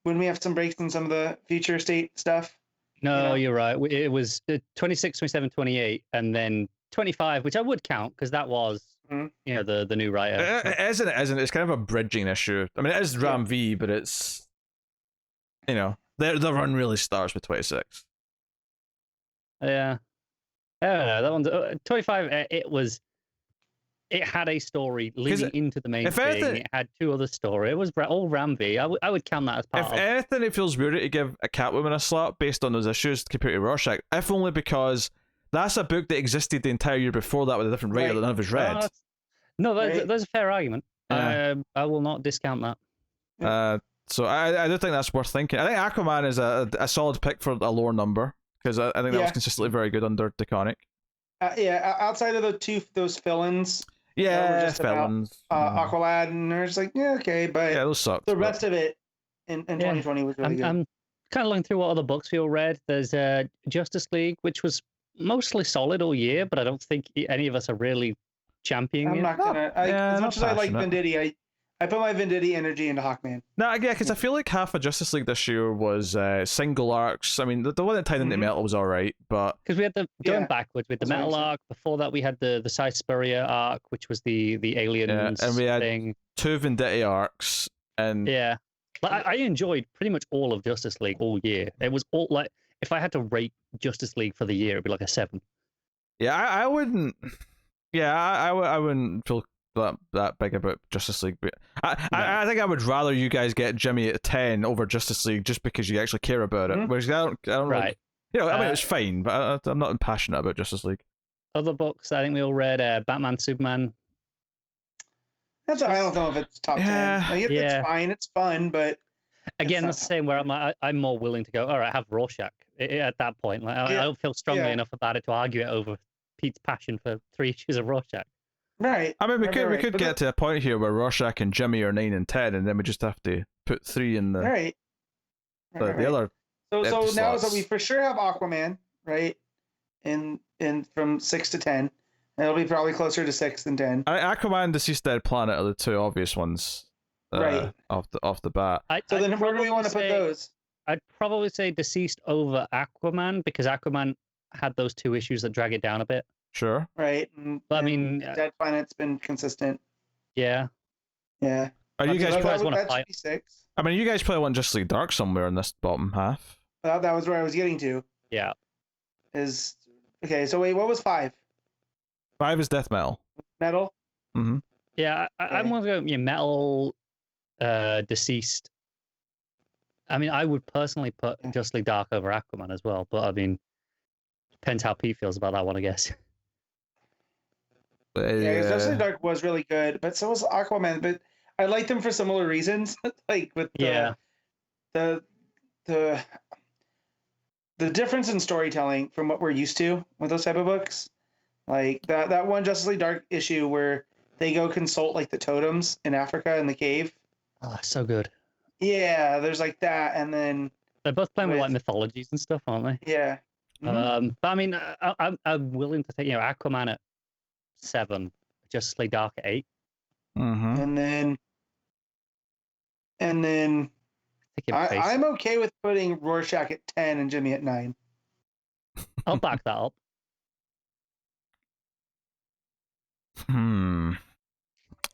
when we have some breaks in some of the future state stuff. No, you're right. It was 26, 27, 28, and then 25, which I would count because that was the new writer. It isn't. It's kind of a bridging issue. I mean, it is Ram V, but it's the run really starts with 26. Yeah, I don't know. That one's 25. It had a story leading into the main thing. It had 2 other stories. It was all Ram V. I would count that as part of. If anything, it feels weird to give a Catwoman a slot based on those issues compared to Rorschach. If only because that's a book that existed the entire year before that with a different writer that none of us read. That's a fair argument. Yeah. I will not discount that. So I do think that's worth thinking. I think Aquaman is a solid pick for a lower number because I think that was consistently very good under DeConnick. Outside of those fill-ins. Yeah, just fill-ins. Aqualad, and they're just like, okay, but those sucked. The rest of it in 2020 was really good. I'm kind of looking through what other books we all read. There's Justice League, which was mostly solid all year, but I don't think any of us are really championing it. I'm not gonna. As much as I like Venditti, I put my Venditti energy into Hawkman. No, yeah, because I feel like half of Justice League this year was single arcs. I mean, the one that tied into Metal was all right, but because we had going backwards with the Metal arc. Before that, we had the Cy Spurrier arc, which was the aliens and we had thing. 2 Venditti arcs, and I enjoyed pretty much all of Justice League all year. It was all like, if I had to rate Justice League for the year, it'd be like a 7. Yeah, I wouldn't. Yeah, I wouldn't feel that big about Justice League, but I think I would rather you guys get Jimmy at 10 over Justice League just because you actually care about it. Whereas I don't right. Really, I mean, it's fine, but I'm not passionate about Justice League. Other books, I think we all read Batman, Superman. I don't know if it's top 10. Like, it's fine, it's fun, but again, that's the same where I'm more willing to go, all right, have Rorschach at that point. Like, I don't feel strongly enough about it to argue it over Pete's passion for 3 issues of Rorschach. Right. I mean, we could get to a point here where Rorschach and Jimmy are 9 and 10, and then we just have to put 3 in the the other. So now that we for sure have Aquaman, right, in from 6 to 10, and it'll be probably closer to 6 than 10. Aquaman and Deceased Dead Planet are the 2 obvious ones, right, off the bat. Then where do we want to put those? I'd probably say Deceased over Aquaman because Aquaman had those 2 issues that drag it down a bit. Sure. Right. But I mean, Dead Planet's been consistent. Yeah. Yeah. Are you guys want to fight? 6. I mean, you guys probably want Justice League Dark somewhere in this bottom half. That was where I was getting to. Yeah. is okay. So wait, what was 5? 5 is death metal. Metal. Mm-hmm. Yeah, I'm going to go metal, deceased. I mean, I would personally put Justice League Dark over Aquaman as well, but I mean, depends how Pete feels about that one, I guess. Yeah, Justice League Dark was really good, but so was Aquaman. But I liked them for similar reasons, like with the difference in storytelling from what we're used to with those type of books. Like that one Justice League Dark issue where they go consult like the totems in Africa in the cave. Oh, so good. Yeah, there's like that, and then they're both playing with like mythologies and stuff, aren't they? Yeah. Mm-hmm. But I mean, I'm willing to take Aquaman at 7, Justice League Dark at 8, and then I'm okay with putting Rorschach at 10 and Jimmy at 9. I'll back that up.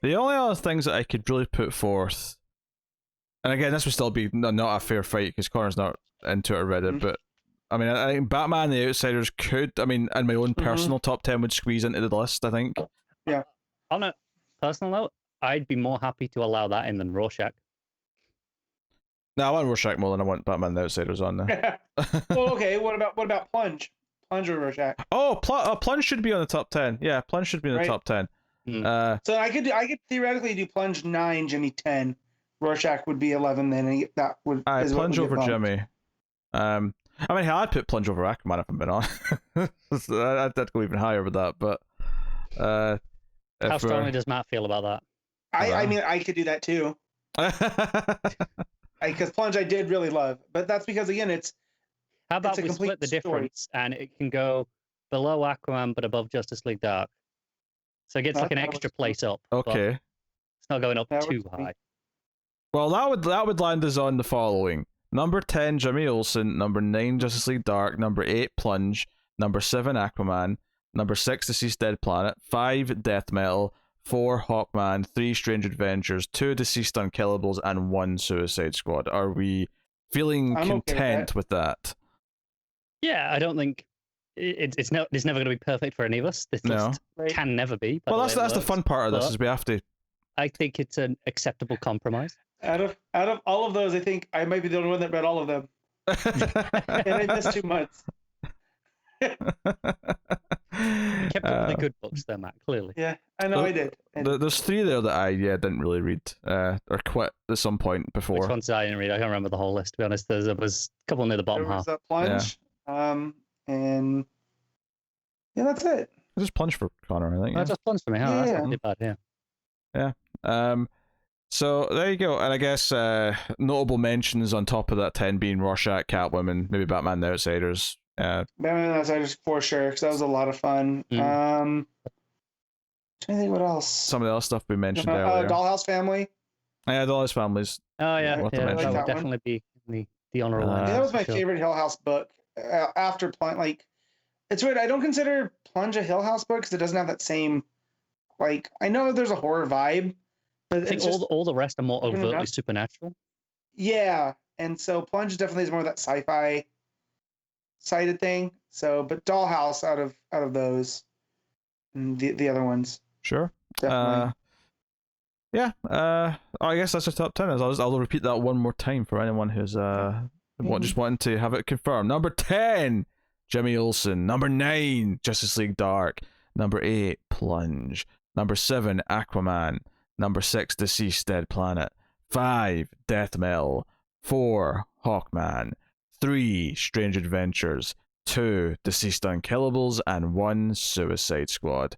The only other things that I could really put forth, and again, this would still be not a fair fight because Connor's not into it or read it, but I mean, I think Batman and the Outsiders could, I mean, and my own personal top 10 would squeeze into the list, I think. Yeah. On a personal note, I'd be more happy to allow that in than Rorschach. No, I want Rorschach more than I want Batman and the Outsiders on there. Well, okay, what about Plunge? Plunge or Rorschach? Oh, Plunge should be on the top 10. Yeah, Plunge should be in the top 10. So I could theoretically do Plunge 9, Jimmy 10. Rorschach would be 11 then, and that would Plunge over Jimmy. I mean, hell, I'd put Plunge over Aquaman if I'm being honest. I'd go even higher with that, but how strongly does Matt feel about that? I mean, I could do that too. Because Plunge I did really love, but that's because again, it's how about we split the difference and it can go below Aquaman but above Justice League Dark, so it gets like an extra place up. Okay, it's not going up too high. Well, that would land us on the following: number 10, Jimmy Olsen; number 9, Justice League Dark; number 8, Plunge; number 7, Aquaman; number 6, Deceased Dead Planet; 5, Death Metal; 4, Hawkman; 3, Strange Adventures; 2, Deceased Unkillables; and 1, Suicide Squad. Are we feeling content with that? Yeah, I don't think it's never going to be perfect for any of us. This list can never be. Well, that's the fun part of this is we have to. I think it's an acceptable compromise. Out of all of those, I think I might be the only one that read all of them, and I missed 2 months. You kept up with the good books there, Matt, clearly. Yeah, I know I did. There's 3 there that I didn't really read or quit at some point before. Which ones did I didn't read? I can't remember the whole list, to be honest. There was a couple near the bottom half. There was Plunge, and yeah, that's it. Just Plunge for Connor, I think. Just Plunge for me. Oh, that's not too bad, yeah. So there you go, and I guess notable mentions on top of that 10 being Rorschach, Catwoman, maybe Batman the Outsiders. Batman the Outsiders for sure, because that was a lot of fun. Trying to think what else. Some of the other stuff we mentioned earlier. Dollhouse Family. Yeah, Dollhouse Families. Oh yeah, that would definitely be the honorable. That was my favorite Hill House book. After Plunge, like it's weird. I don't consider Plunge a Hill House book because it doesn't have that same. Like I know there's a horror vibe. I think all the rest are more overtly supernatural. Yeah, and so Plunge definitely is more of that sci-fi sided thing. So, but Dollhouse out of those, and the other ones. Sure. Definitely. I guess that's the top 10. I'll repeat that one more time for anyone who's just wanting to have it confirmed. Number 10, Jimmy Olsen. Number 9, Justice League Dark. Number 8, Plunge. Number 7, Aquaman. Number 6, Deceased Dead Planet. 5, Death Metal. 4, Hawkman. 3, Strange Adventures. 2, Deceased Unkillables. And 1, Suicide Squad.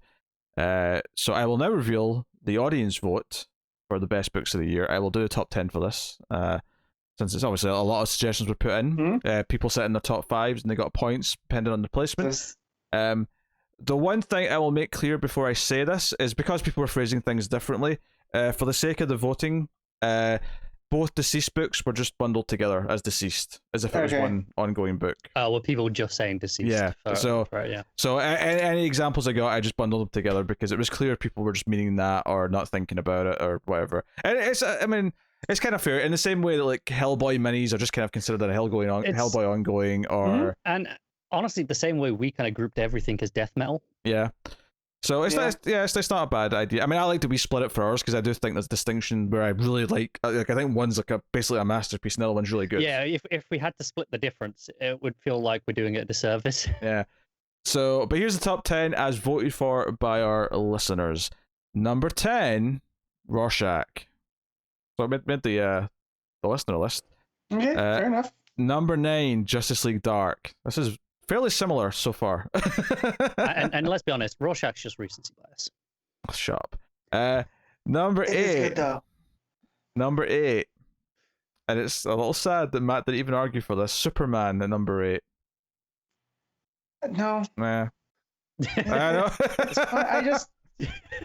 So I will now reveal the audience vote for the best books of the year. I will do the top 10 for this. Since it's obviously a lot of suggestions were put in. People set in their top 5s and they got points depending on the placement. The one thing I will make clear before I say this is because people were phrasing things differently, for the sake of the voting, both Deceased books were just bundled together as Deceased, as if it was one ongoing book. Were people just saying Deceased? Yeah. So any examples I got, I just bundled them together because it was clear people were just meaning that or not thinking about it or whatever. And it's kind of fair in the same way that like Hellboy minis are just kind of considered a Hellboy ongoing or. And honestly the same way we kind of grouped everything as death metal. Yeah. So it's it's not a bad idea. I mean, I like that we split it for ours because I do think there's distinction where I really like I think one's like basically a masterpiece and the other one's really good. Yeah, if we had to split the difference, it would feel like we're doing it a disservice. Yeah. So, but here's the top 10 as voted for by our listeners. Number 10, Rorschach. So I made the listener list. Okay, fair enough. Number 9, Justice League Dark. This is fairly similar so far. and let's be honest, Rorschach's just recency bias. Shut up. Number It 8. is good, though. Number 8. And it's a little sad that Matt didn't even argue for this. Superman at number 8. No. Nah. I know. I just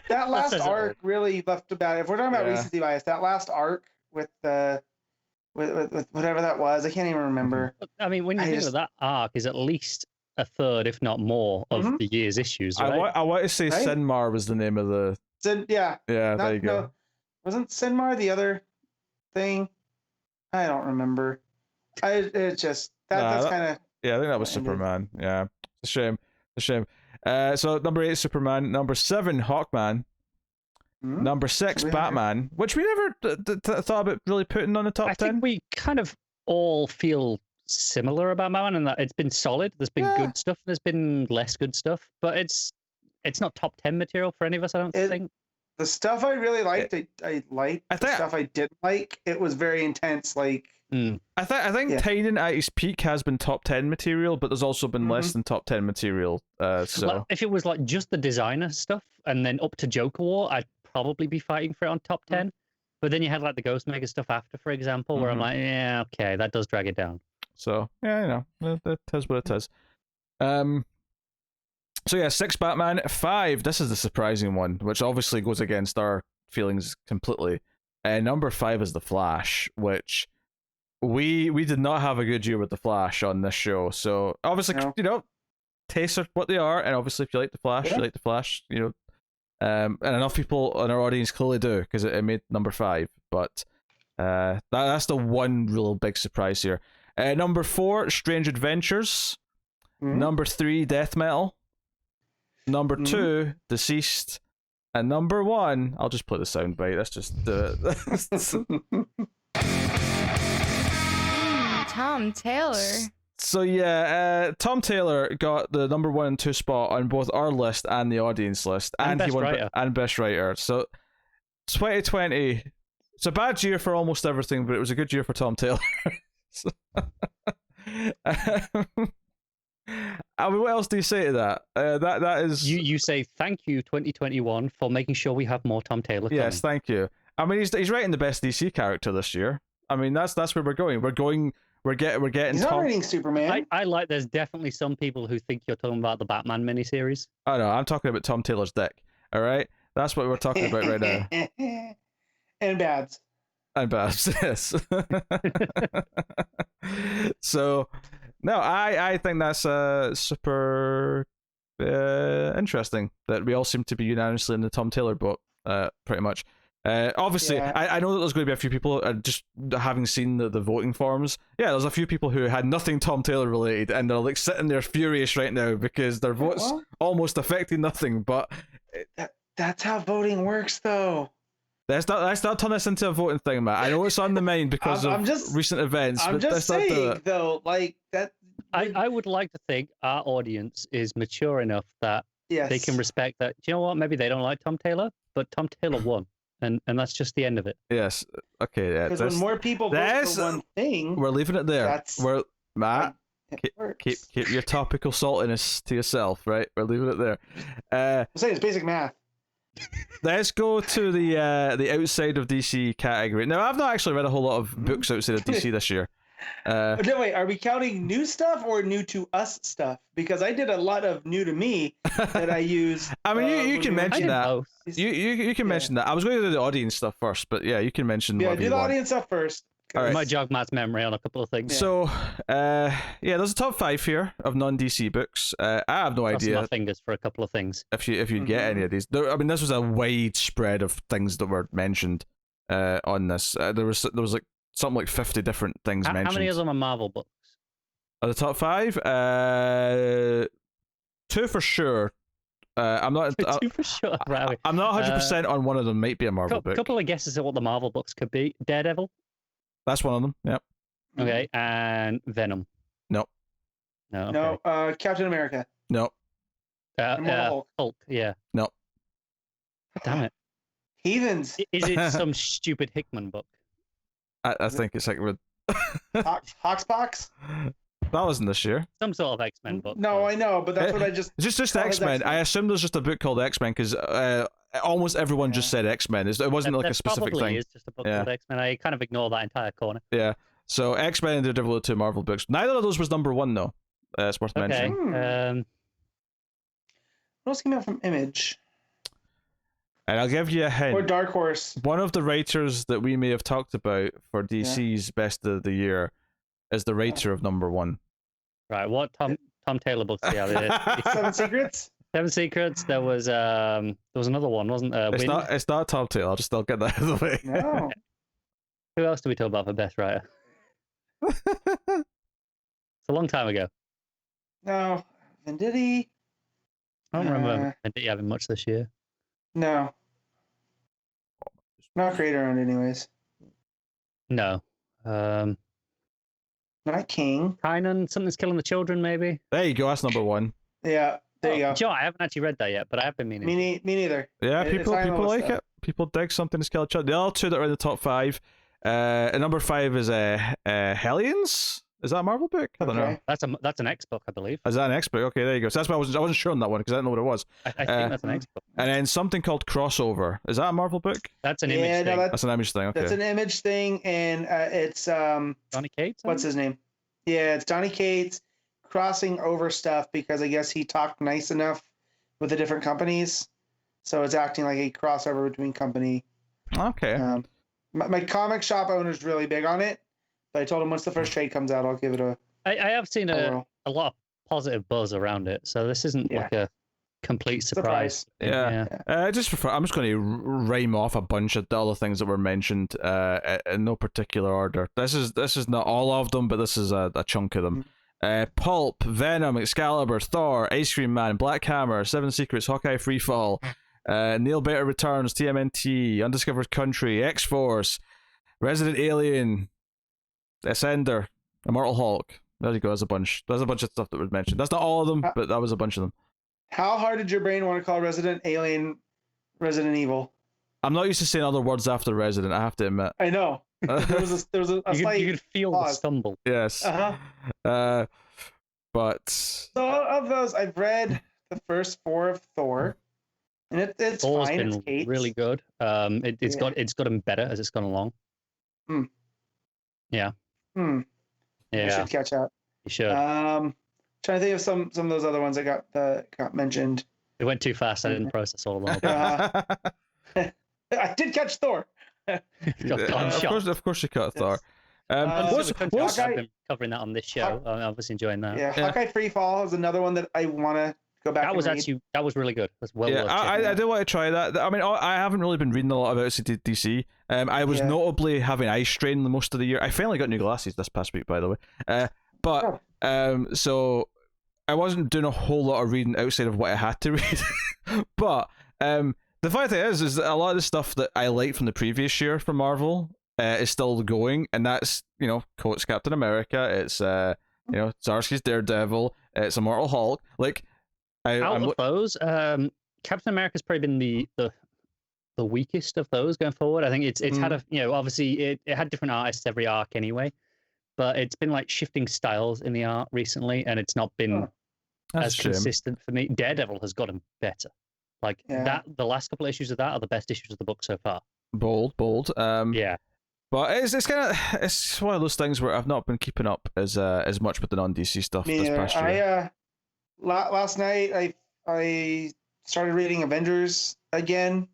that last arc really left about. If we're talking about recency bias, that last arc with the with whatever that was, I can't even remember. I mean, when you think of that arc, is at least a third, if not more, of the year's issues. Right? I want to say Sinmar was the name of the. Yeah. Yeah, there you go. No, wasn't Sinmar the other thing? I don't remember. It's just that's kind of. Yeah, I think that was Superman. Yeah, it's a shame. So number 8, Superman. Number 7, Hawkman. Number 6, Batman, which we never thought about really putting on the top 10. I think we kind of all feel similar about Batman, and that it's been solid. There's been good stuff. There's been less good stuff, but it's not top 10 material for any of us. I don't think. The stuff I really liked, I liked. The stuff I didn't like, it was very intense. Like I think Tynion at his peak has been top 10 material, but there's also been less than top 10 material. So like, if it was like just the designer stuff and then up to Joker War, I'd probably be fighting for it on top 10. But then you had like the Ghost Maker stuff after, for example, where I'm like, yeah, okay, that does drag it down. So yeah, that is what it is. So yeah, 6 Batman, 5. This is the surprising one, which obviously goes against our feelings completely. Number 5 is the Flash, which we did not have a good year with the Flash on this show. So obviously, tastes are what they are, and obviously, if you like the Flash, you like the Flash. And enough people in our audience clearly do because it made number 5. But that's the one real big surprise here. Number 4, Strange Adventures. Number 3, Death Metal. Number 2, Deceased. And number 1, I'll just play the soundbite. Let's just do it. Tom Taylor. So yeah, Tom Taylor got the number 1 and 2 spot on both our list and the audience list, and he won Best Writer. So 2020, it's a bad year for almost everything, but it was a good year for Tom Taylor. I mean, what else do you say to that? That is you say thank you 2021 for making sure we have more Tom Taylor. Yes, thank you. I mean, he's writing the best DC character this year. I mean, that's where we're going. We're getting. He's not writing Superman. I like. There's definitely some people who think you're talking about the Batman miniseries. I know. I'm talking about Tom Taylor's dick. All right, that's what we're talking about right now. And Babs. And Babs, yes. So, no, I think that's super interesting that we all seem to be unanimously in the Tom Taylor boat, pretty much. Obviously, I know that there's going to be a few people, just having seen the voting forms, there's a few people who had nothing Tom Taylor related, and they're like sitting there furious right now because their votes almost affecting nothing, but... That's how voting works, though. Let's not turn this into a voting thing, Matt. I know it's on the mind because of recent events, I'm but just saying, though, like, that... I would like to think our audience is mature enough that they can respect that. Do you know what? Maybe they don't like Tom Taylor, but Tom Taylor won. And that's just the end of it. Yes. Okay. Yeah. Because when more people vote for one thing, we're leaving it there. Matt, keep your topical saltiness to yourself, right? We're leaving it there. I'm saying it's basic math. Let's go to the outside of DC category. Now, I've not actually read a whole lot of books outside of DC this year. Wait, are we counting new stuff or new to us stuff? Because I did a lot of new to me that I use. I mean, you can mention that. You can mention that. I was going to do the audience stuff first, but yeah, you can mention. Yeah, do the audience stuff first. All right. Might jog Matt's memory on a couple of things. So, there's a top 5 here of non-DC books. I have no idea. My fingers for a couple of things. If you get any of these, I mean, this was a wide spread of things that were mentioned on this. There was like something like 50 different things mentioned. How many of them are Marvel books? Of the top 5, 2 for sure. I'm not. Two for sure. Right. I'm not 100% on one of them. Might be a Marvel book. Couple of guesses at what the Marvel books could be. Daredevil. That's one of them. Yep. Okay, and Venom. No. No. No. Okay. Captain America. No. Hulk. Yeah. No. Damn it. Heathens. Is it some stupid Hickman book? I think it's like Hoxpox? that wasn't this year. Some sort of X-Men book. No, I know, but that's what I just. It's just called it X-Men. I assume there's just a book called X-Men because almost everyone just said X-Men. It wasn't like a specific probably thing. Is just a book called X-Men. I kind of ignore that entire corner. Yeah. So X-Men and Daredevil are 2 Marvel books. Neither of those was number 1 though. It's worth mentioning. What else came out from Image? And I'll give you a hint. Or Dark Horse. One of the writers that we may have talked about for DC's Best of the Year is the writer of number 1. Right. What Tom Taylor books? Yeah. 7 Secrets. 7 Secrets. There was another one, wasn't there? It's not Tom Taylor. I'll get that out of the way. No. Who else do we talk about for best writer? It's a long time ago. No. Venditti. I don't remember Venditti having much this year. No. Not creator owned, anyways. No. Not King. Tynan, Something's Killing the Children, maybe. There you go. That's number 1. Yeah. There you go. Joe, I haven't actually read that yet, but I have been meaning. Me neither. Yeah, people like stuff. it. People dig something to scale. The other 2 that are in the top 5. Number 5 is Hellions. Is that a Marvel book? I don't know. That's an X book, I believe. Is that an X book? Okay, there you go. So that's why I wasn't sure on that one because I didn't know what it was. I think that's an X book. And then something called Crossover. Is that a Marvel book? That's an Image thing. That's an Image thing. Okay. That's an Image thing, and it's Donny Cates. what's his name? Yeah, it's Donny Cates crossing over stuff because I guess he talked nice enough with the different companies, so it's acting like a crossover between company. Okay. My comic shop owner's really big on it, but I told him once the first trade comes out, I'll give it a. I have seen a lot of positive buzz around it, so this isn't like a complete surprise. Yeah. I'm just going to rhyme off a bunch of the other things that were mentioned in no particular order. This is not all of them, but this is a chunk of them. Pulp, Venom, Excalibur, Thor, Ice Cream Man, Black Hammer, 7 Secrets, Hawkeye Freefall, Neil Baker Returns, TMNT, Undiscovered Country, X-Force, Resident Alien, Ascender, Immortal Hulk. There you go. There's a bunch of stuff that was mentioned. That's not all of them, but that was a bunch of them. How hard did your brain want to call Resident Alien Resident Evil? I'm not used to saying other words after Resident, I have to admit. I know. There was a slight you could feel pause. the stumble. Yes. But so of those, I've read the first 4 of Thor, and it's Thor's fine. been It's Cates. really good. It's gotten better as it's gone along. Yeah. I Yeah. should catch up. You should. Trying to think of some of those other ones that got mentioned. It went too fast. I didn't process all of them. I did catch Thor. Of course you caught Thor. I've been covering that on this show. I'm obviously enjoying that. Yeah, Hawkeye Freefall is another one that I want to go back. That was really good. That's well worth checking I out. do want to try that. I mean, I haven't really been reading a lot about DC. I was notably having eye strain the most of the year. I finally got new glasses this past week, by the way. So I wasn't doing a whole lot of reading outside of what I had to read. But the funny thing is that a lot of the stuff that I liked from the previous year from Marvel is still going, and that's Coates Captain America. It's Zdarsky's Daredevil. It's Immortal Hulk. Like out of those, Captain America's probably been the weakest of those going forward. I think it's had obviously it had different artists every arc anyway, but it's been like shifting styles in the art recently, and it's not been as consistent for me. Daredevil has gotten better. Like that, the last couple of issues of that are the best issues of the book so far. Bold. Yeah. But it's one of those things where I've not been keeping up as much with the non-DC stuff this past year. Last night I started reading Avengers again,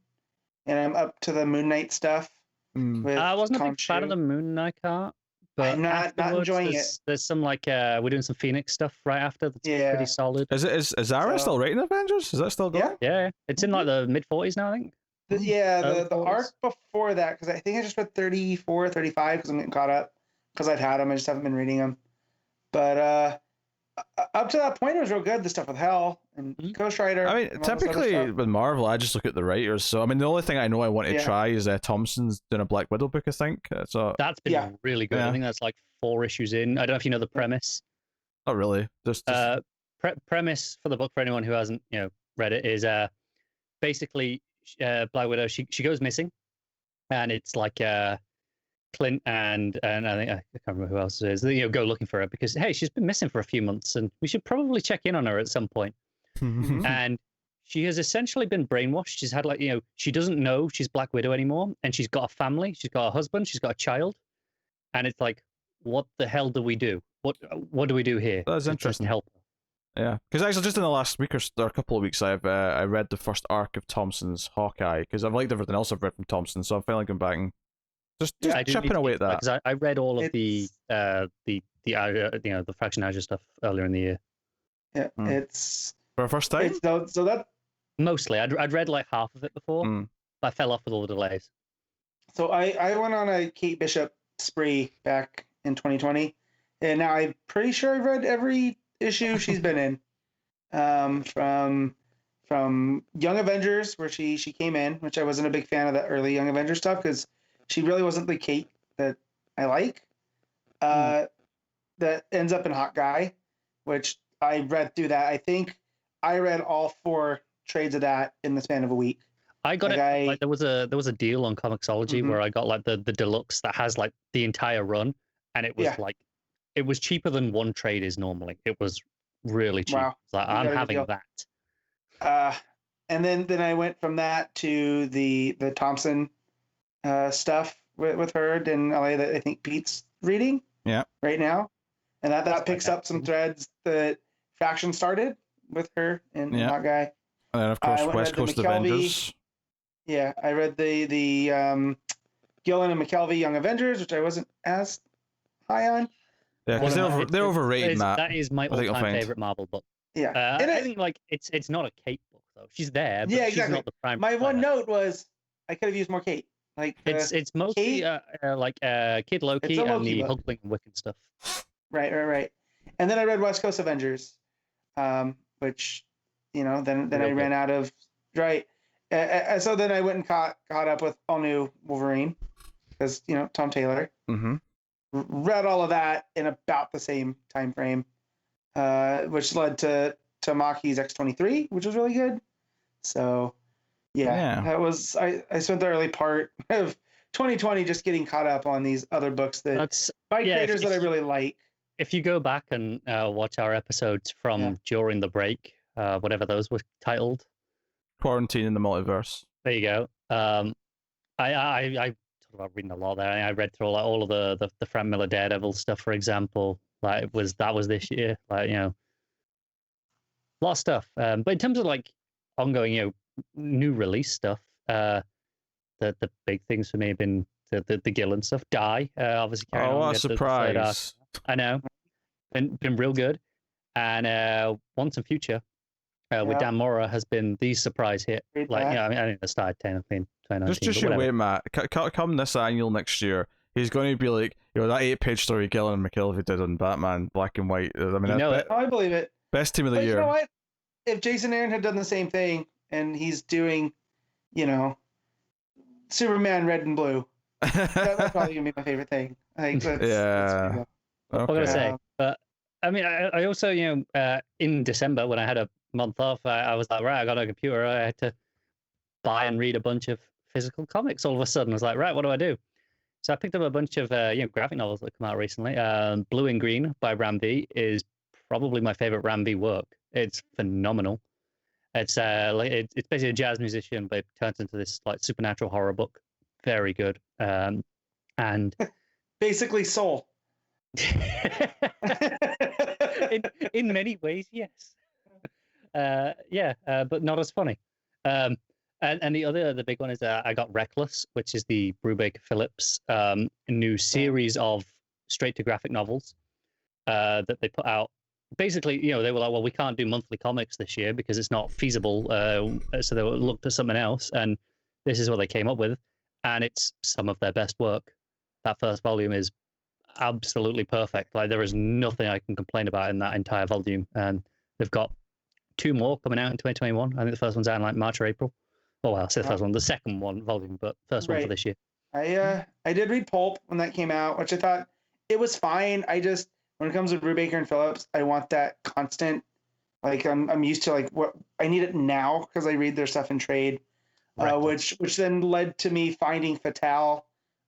and I'm up to the Moon Knight stuff. I wasn't a big fan of the Moon Knight art, but I'm not enjoying it. There's some we're doing some Phoenix stuff right after that's pretty solid. Is Zara still writing Avengers? Is that still going? Yeah. It's in like the mid-40s now, I think. The arc before that, because I think I just read 34, 35 because I'm getting caught up because I've had them. I just haven't been reading them. But up to that point, it was real good. The stuff with Hell and Ghost Rider. I mean, typically with Marvel, I just look at the writers. So I mean, the only thing I know I want to try is Thompson's doing a Black Widow book, I think. So that's been really good. I think that's like 4 issues in. I don't know if you know the premise. Not really. Just... premise for the book, for anyone who hasn't read it, is basically Black Widow. She goes missing, and it's like Clint and I think I can't remember who else it is. Go looking for her because hey, she's been missing for a few months, and we should probably check in on her at some point. And she has essentially been brainwashed. She's had she doesn't know she's Black Widow anymore, and she's got a family. She's got a husband. She's got a child, and it's like, what the hell do we do? What do we do here? That's interesting. Help her. Yeah, because actually, just in the last week or a couple of weeks, I've I read the first arc of Thompson's Hawkeye because I've liked everything else I've read from Thompson, so I'm finally going back and just chipping away at that. Because I read all of the Fraction Azure stuff earlier in the year. Yeah, it's for a first time. So that mostly I'd read like half of it before. But I fell off with all the delays. So I went on a Kate Bishop spree back in 2020, and now I'm pretty sure I've read every issue she's been in, from Young Avengers, where she came in, which I wasn't a big fan of that early Young Avengers stuff because she really wasn't the Kate that I like. That ends up in Hawkeye, which I read through that. I think I read all 4 trades of that in the span of a week. I got it. There was a deal on Comixology where I got like the deluxe that has like the entire run, and it was like it was cheaper than one trade is normally. It was really cheap. Wow. Like, I'm having that. And then I went from that to the Thompson stuff with her in LA that I think Pete's reading right now, and that picks up some threads that Faction started with her and that guy. And then of course West Coast Avengers. Yeah, I read the Gillen and McKelvey Young Avengers, which I wasn't as high on. Yeah, because they're overrated, Matt. That is my all-time favorite Marvel book. Yeah, I think like it's not a Kate book though. She's there, but exactly. She's not the primary. My one note was I could have used more Kate. Like it's mostly Kid Loki and the Hulkling and Wiccan stuff. Right. And then I read West Coast Avengers, which then I ran out of so then I went and caught up with all new Wolverine because Tom Taylor. Read all of that in about the same time frame, which led to Maki's X-23, which was really good. So that was I spent the early part of 2020 just getting caught up on these other books that by creators that I really like. If you go back and watch our episodes from during the break, whatever those were titled, Quarantine in the Multiverse. There you go. I talked about reading a lot there. I read through all of the Frank Miller Daredevil stuff, for example. Like that was this year. Like a lot of stuff. But in terms of like ongoing, new release stuff, the big things for me have been the Gillen stuff. Die, obviously. What a surprise! I know, been real good, and Once and Future. With Dan Mora has been the surprise hit. Like, I think the start 2019. Just you wait, Matt. Come this annual next year, he's going to be like, that 8-page story Gillen and McKelvey did on Batman, black and white. I mean, I believe it. Best team of the year. You know what? If Jason Aaron had done the same thing and he's doing, Superman Red and Blue, that's probably gonna be my favorite thing. I think that's okay. I'm gonna say, but I mean, I also, in December when I had a month off, I was like, right, I got a computer. I had to buy and read a bunch of physical comics. All of a sudden, I was like, right, what do I do? So I picked up a bunch of graphic novels that come out recently. Blue and Green by Ram V is probably my favorite Ram V work. It's phenomenal. It's it's basically a jazz musician, but it turns into this like supernatural horror book. Very good. And basically Soul. in many ways, yes. But not as funny. And the big one is I got Reckless, which is the Brubaker Phillips new series of straight to graphic novels that they put out. Basically, they were like, well, we can't do monthly comics this year because it's not feasible. So they looked at something else, and this is what they came up with, and it's some of their best work. That first volume is absolutely perfect. Like there is nothing I can complain about in that entire volume. And they've got 2 more coming out in 2021. I think the first one's out in like March or April. Oh well, I said the first one, the second one volume, but first one for this year. I did read Pulp when that came out, which I thought it was fine. I just, when it comes to Brubaker and Phillips, I want that constant. Like I'm used to like what I need it now because I read their stuff in trade, which then led to me finding Fatale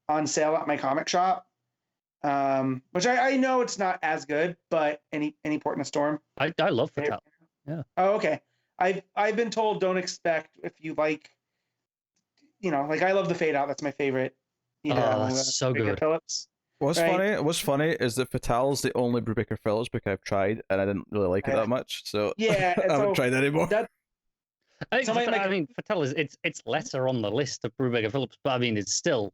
on sale at my comic shop. Which I know it's not as good, but any Port in a Storm. I love Fatale. Yeah. Oh, okay. I've been told don't expect if you like, like I love the Fade Out. That's my favorite. That's so good. Phillips. What's funny is that Fatale's the only Brubaker Phillips book I've tried, and I didn't really like it that much. So yeah, I haven't tried that anymore. I mean, Fatale is it's lesser on the list of Brubaker Phillips, but I mean it's still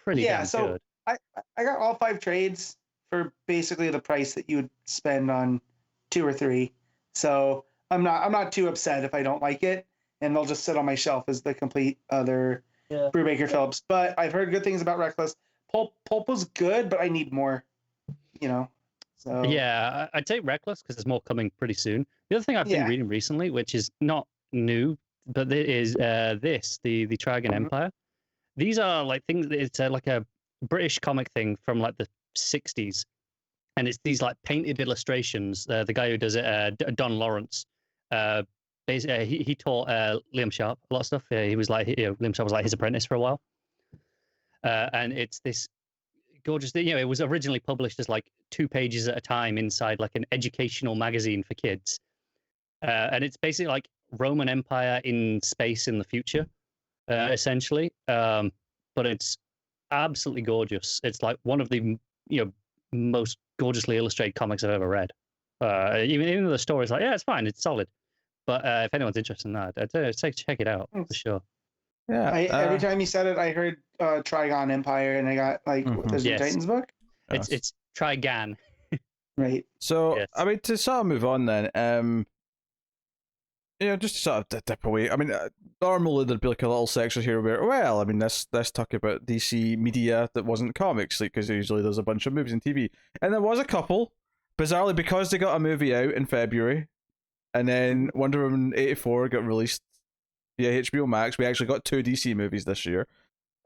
pretty damn good. I got all 5 trades for basically the price that you would spend on 2 or 3. So I'm not too upset if I don't like it, and they'll just sit on my shelf as the complete other Brubaker Phillips. But I've heard good things about Reckless. Pulp was good, but I need more. So yeah, I'd say Reckless because there's more coming pretty soon. The other thing I've been reading recently, which is not new, but it is the Trigon Empire. These are like things. It's like a British comic thing from like the 60s, and it's these like painted illustrations. The guy who does it, Don Lawrence, basically he taught Liam Sharp a lot of stuff. He was like Liam Sharp was like his apprentice for a while, and it's this gorgeous. It was originally published as like 2 pages at a time inside like an educational magazine for kids, and it's basically like Roman Empire in space in the future, essentially. But it's absolutely gorgeous. It's like one of the most gorgeously illustrated comics I've ever read. Even though the story's like, it's fine, it's solid. But if anyone's interested in that, I'd say check it out for sure. Yeah. Every time you said it, I heard Trigon Empire, and I got like there's a Titans book. It's Trigan. Right. So I mean, to sort of move on then, just to sort of dip away. I mean, normally there'd be like a little section here where, well, I mean, let's talk about DC media that wasn't comics, like because usually there's a bunch of movies and TV, and there was a couple, bizarrely, because they got a movie out in February, and then Wonder Woman 84 got released via HBO Max. We actually got 2 DC movies this year.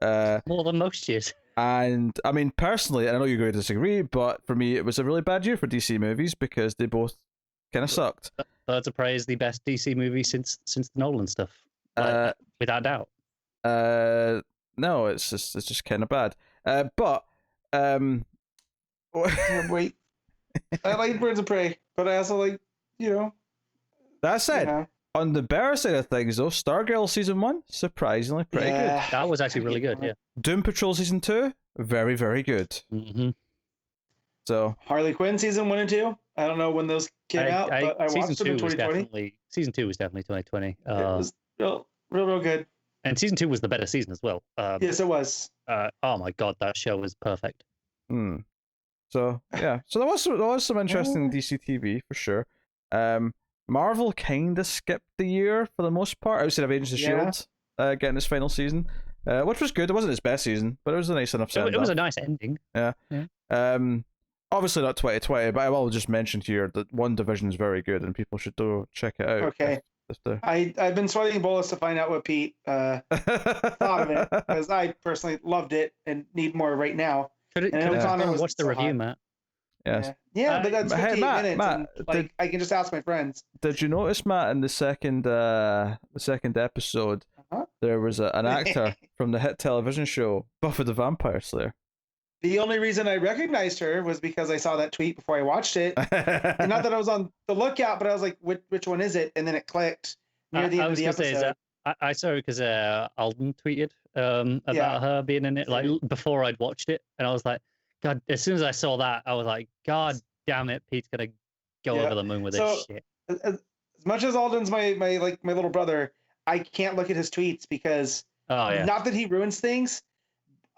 More than most years. And I mean, personally, I know you're going to disagree, but for me, it was a really bad year for DC movies because they both kind of sucked. Birds of Prey is the best DC movie since the Nolan stuff, without doubt. No, it's just kind of bad. But wait, I like Birds of Prey, but I also like That said, on the better side of things, though, Stargirl season 1 surprisingly pretty good. That was actually really good. Yeah. Doom Patrol season 2 very, very good. Mm-hmm. So Harley Quinn season 1 and 2. I don't know when those came out, but I watched them in 2020. Season 2 was definitely 2020. It was real good. And season 2 was the better season as well. Yes, it was. Oh my god, that show was perfect. So yeah, so there was some interesting DC TV for sure. Marvel kind of skipped the year for the most part, outside of Agents of S.H.I.E.L.D. Getting its final season, which was good. It wasn't its best season, but it was a nice enough send-off. It was a nice ending. Yeah. Obviously not 2020, but I will just mention here that WandaVision is very good, and people should go check it out. Okay. I've been sweating bullets to find out what Pete thought of it, because I personally loved it and need more right now. What's the review, Matt? Yes. Yeah, but that's 58 minutes. Matt, and, I can just ask my friends. Did you notice, Matt, in the second episode, there was an actor from the hit television show Buffy the Vampire Slayer? The only reason I recognized her was because I saw that tweet before I watched it. And not that I was on the lookout, but I was like, which one is it? And then it clicked near the end of the episode. I saw it because Alden tweeted about her being in it, like before I'd watched it, and I was like, God! As soon as I saw that, I was like, God damn it, Pete's gonna go over the moon with this shit. As much as Alden's my little brother, I can't look at his tweets because not that he ruins things,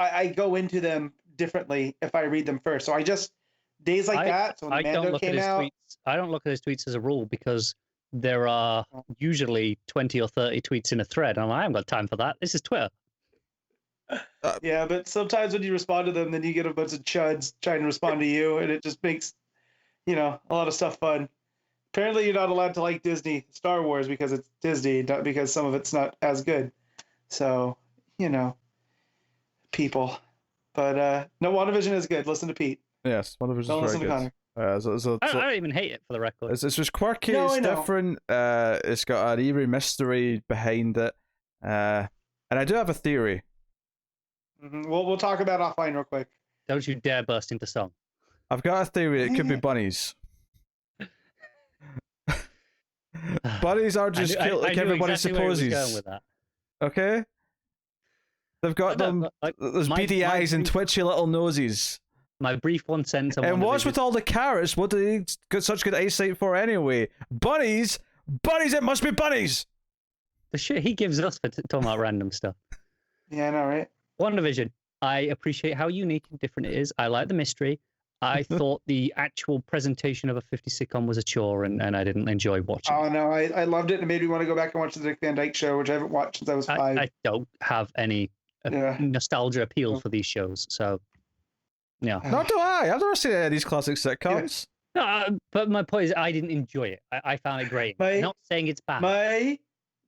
I go into them differently if I read them first. So I just days like that. So when Mando came out, I don't look at his tweets as a rule because there are usually 20 or 30 tweets in a thread. And I haven't got time for that. This is Twitter. Yeah, but sometimes when you respond to them, then you get a bunch of chuds trying to respond to you, and it just makes, a lot of stuff fun. Apparently, you're not allowed to like Disney Star Wars because it's Disney, not because some of it's not as good. So, people. But no, WandaVision is good. Listen to Pete. Yes, WandaVision is Don't very listen to good. Connor. I don't even hate it, for the record. It's just quirky. No, it's I know. different. It's got an eerie mystery behind it. And I do have a theory. Mm-hmm. We'll talk about it offline real quick. Don't you dare burst into song. I've got a theory. It could be bunnies. Bunnies are just cute, like everybody supposes. With that. Okay? They've got those beady eyes and twitchy little noses. My brief one sentence. And what's with all the carrots? What do they get such good eyesight for anyway? Bunnies! Bunnies! It must be bunnies! The shit he gives us for talking about random stuff. Yeah, I know, right? WandaVision. I appreciate how unique and different it is. I like the mystery. I thought the actual presentation of a 50s sitcom was a chore, and I didn't enjoy watching. Oh no, I loved it, and it made me want to go back and watch the Dick Van Dyke Show, which I haven't watched since I was 5. I don't have any nostalgia appeal for these shows, so yeah. Nor do I. I've never seen any of these classic sitcoms. No, but my point is, I didn't enjoy it. I found it great. Not saying it's bad.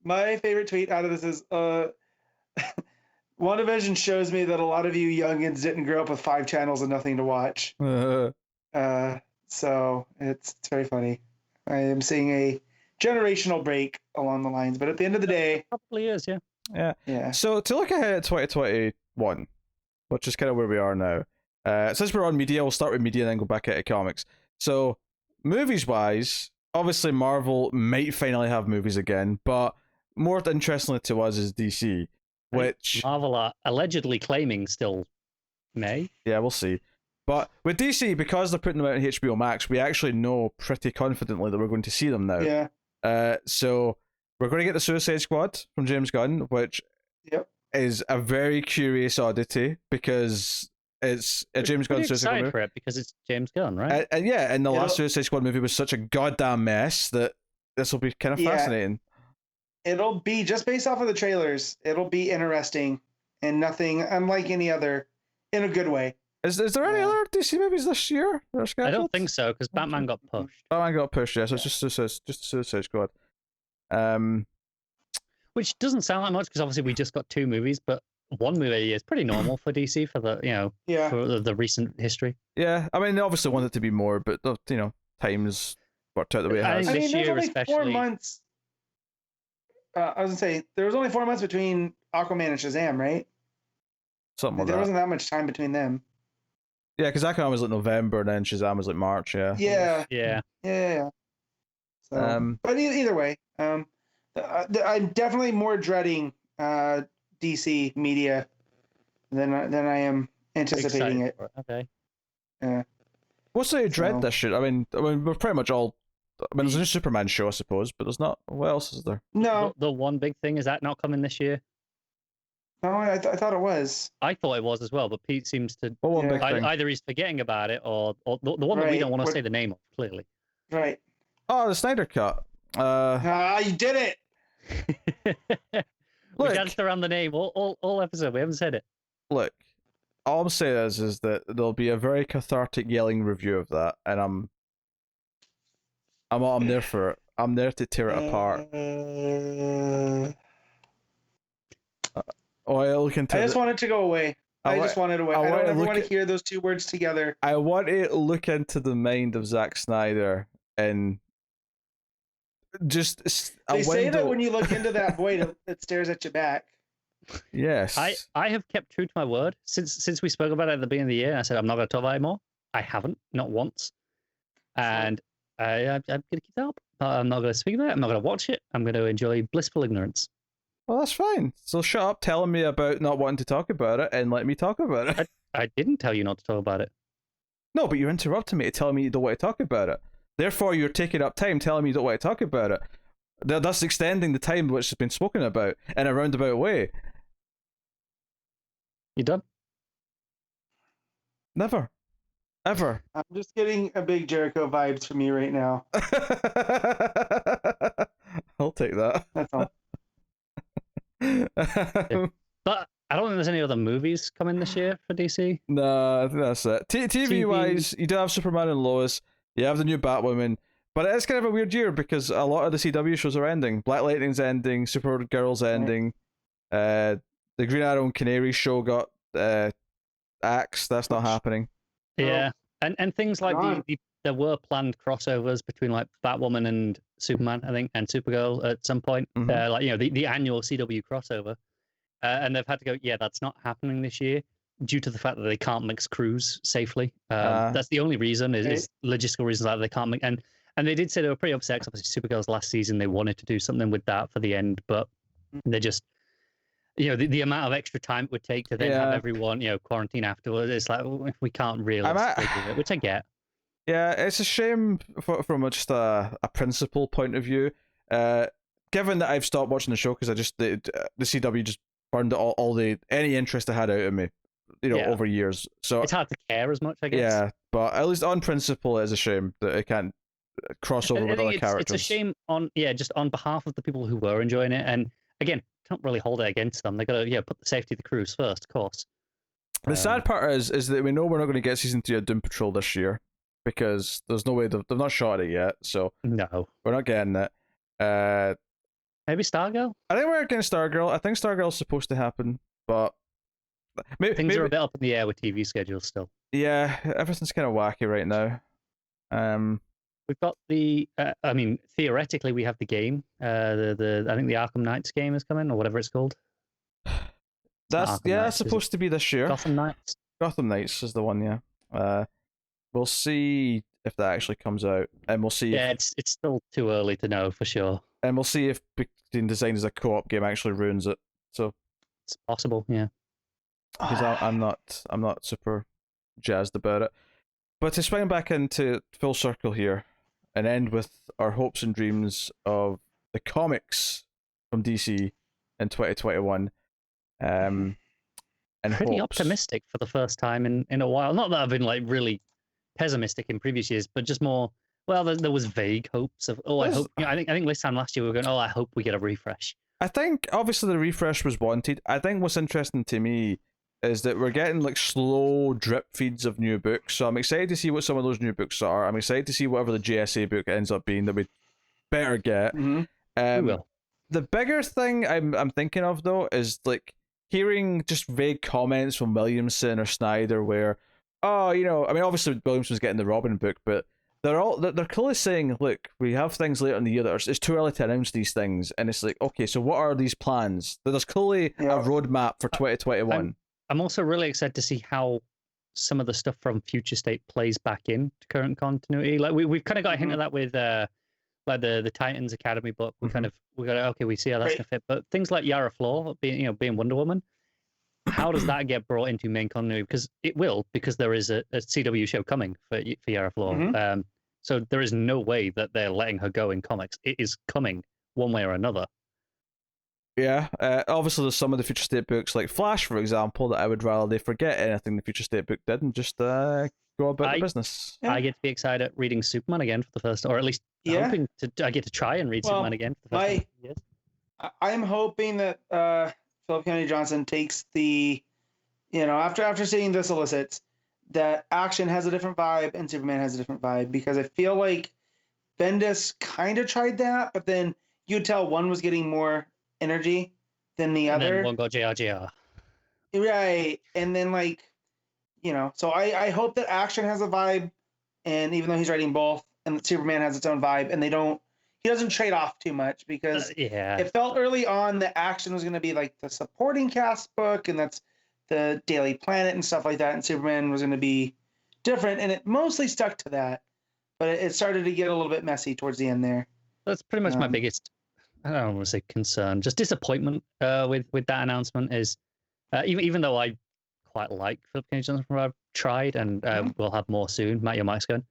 My favorite tweet out of this is WandaVision shows me that a lot of you youngins didn't grow up with 5 channels and nothing to watch. So it's very funny. I am seeing a generational break along the lines, but at the end of the day, probably is, yeah. So to look ahead at 2021, which is kind of where we are now. Since we're on media, we'll start with media and then go back into comics. So movies wise, obviously Marvel might finally have movies again, but more interestingly to us is DC. Which Marvel are allegedly claiming still May. Yeah, we'll see. But with DC, because they're putting them out on HBO Max, we actually know pretty confidently that we're going to see them now. Yeah. So we're going to get the Suicide Squad from James Gunn, which is a very curious oddity because it's a James Gunn Suicide Squad movie. For it because it's James Gunn, right? And the last Suicide Squad movie was such a goddamn mess that this will be kind of fascinating. It'll be, just based off of the trailers, it'll be interesting and nothing unlike any other, in a good way. Is there any other DC movies this year that are scheduled? I don't think so, because Batman got pushed. Batman got pushed, yeah, so it's just Suicide Squad. Which doesn't sound like much, because obviously we just got 2 movies, but 1 movie a year is pretty normal for DC for the, for the recent history. Yeah, I mean, they obviously want it to be more, but, times worked out the way it has. I think this year there's only especially... 4 months. I was gonna say there was only 4 months between Aquaman and Shazam, right? Something like that. There wasn't that much time between them. Yeah, because Aquaman was like November, and then Shazam was like March. Yeah. Yeah. So, but either way, I'm definitely more dreading DC media than I am anticipating it. Okay. Yeah. What's the dread this shit? I mean, we're pretty much all. I mean, there's a new Superman show, I suppose, but there's not. What else is there? No. The one big thing is that not coming this year. No, I thought it was. I thought it was as well, but Pete seems to. One big thing. Either he's forgetting about it, or the one that we don't want to say the name of, clearly. Right. Oh, the Snyder Cut. You did it. We danced around the name all episode. We haven't said it. Look, all I'm saying is that there'll be a very cathartic yelling review of that, and I'm there for it. I'm there to tear it apart. I just want it to go away. I just want it away. I don't ever want to hear those 2 words together. I want to look into the mind of Zack Snyder and just they say that when you look into that void, it stares at you back. Yes. I have kept true to my word since we spoke about it at the beginning of the year. I said I'm not going to talk about it anymore. I haven't, not once, and I'm going to keep that up. I'm not going to speak about it. I'm not going to watch it. I'm going to enjoy blissful ignorance. Well, that's fine. So shut up telling me about not wanting to talk about it and let me talk about it. I didn't tell you not to talk about it. No, but you're interrupting me, telling me you don't want to talk about it. Therefore, you're taking up time telling me you don't want to talk about it. Thus extending the time which has been spoken about in a roundabout way. You done? Never. Ever. I'm just getting a big Jericho vibes from you right now. I'll take that. That's all. But I don't think there's any other movies coming this year for DC. No, I think that's it. TV wise, you do have Superman and Lois. You have the new Batwoman, but it is kind of a weird year because a lot of the CW shows are ending. Black Lightning's ending. Supergirl's ending. The Green Arrow and Canary show got axed. That's not happening. Yeah, and things like there were planned crossovers between like Batwoman and Superman, I think, and Supergirl at some point. Like the annual CW crossover, and they've had to go. Yeah, that's not happening this year due to the fact that they can't mix crews safely. That's the only reason is logistical reasons that they can't make. And they did say they were pretty upset because obviously Supergirl's last season they wanted to do something with that for the end, but they just. The amount of extra time it would take to then have everyone, quarantine afterwards. It's like we can't really stick with it, which I get. Yeah, it's a shame from just a principle point of view. Given that I've stopped watching the show because the CW just burned any interest I had out of me, over years. So it's hard to care as much, I guess. Yeah, but at least on principle, it is a shame that it can't cross over with other characters. It's a shame just on behalf of the people who were enjoying it, and again. Can't really hold it against them. They gotta put the safety of the crews first, of course. The sad part is that we know we're not going to get season 3 of Doom Patrol this year because there's no way they've not shot it yet. So no, we're not getting it. Maybe Stargirl. I think we're getting Stargirl. I think Stargirl's supposed to happen, but things are a bit up in the air with TV schedules still. Yeah, everything's kind of wacky right now. We've got theoretically we have the game. I think the Arkham Knights game is coming, or whatever it's called. That's supposed to be this year. Gotham Knights. Gotham Knights is the one, yeah. We'll see if that actually comes out, and we'll see. Yeah, it's still too early to know for sure. And we'll see if being designed as a co-op game actually ruins it. So it's possible, yeah. Because I'm not super jazzed about it. But to swing back into full circle here. And end with our hopes and dreams of the comics from DC in 2021. And pretty optimistic for the first time in a while. Not that I've been like really pessimistic in previous years, but just more. Well, there was vague hopes of. I hope. I think this time last year we were going. I hope we get a refresh. I think obviously the refresh was wanted. I think what's interesting to me is that we're getting like slow drip feeds of new books. So I'm excited to see what some of those new books are. I'm excited to see whatever the JSA book ends up being that we better get. We will. The bigger thing I'm thinking of though is like hearing just vague comments from Williamson or Snyder where, obviously Williamson's getting the Robin book, but they're clearly saying, look, we have things later in the year that it's too early to announce these things, and it's like, okay, so what are these plans? There's clearly a roadmap for 2021. I'm also really excited to see how some of the stuff from Future State plays back in to current continuity. Like we've kind of got a hint of that with like the Titans Academy book. We we see how that's gonna fit. But things like Yara Flor being Wonder Woman, how does that get brought into main continuity? Because it will, because there is a CW show coming for Yara Flor. So there is no way that they're letting her go in comics. It is coming one way or another. Yeah, obviously there's some of the Future State books, like Flash, for example, that I would rather they forget anything the Future State book did and just go about the business. I get to be excited at reading Superman again for the first, or at least hoping I get to try and read Superman again for the first time. Yes. I'm hoping that Philip Kennedy Johnson takes the, after seeing the solicits, that Action has a different vibe and Superman has a different vibe, because I feel like Bendis kind of tried that, but then you'd tell one was getting more energy than the other. And then one got JRJR. Right. And then so I hope that Action has a vibe, and even though he's writing both, and that Superman has its own vibe, and he doesn't trade off too much, because it felt early on that Action was going to be like the supporting cast book, and that's the Daily Planet and stuff like that, and Superman was going to be different, and it mostly stuck to that, but it started to get a little bit messy towards the end there. That's pretty much my biggest, I don't want to say concern, just disappointment with that announcement is, even though I quite like Philip Kennedy Johnson from what I've tried, and we'll have more soon, Matt, your mic's going.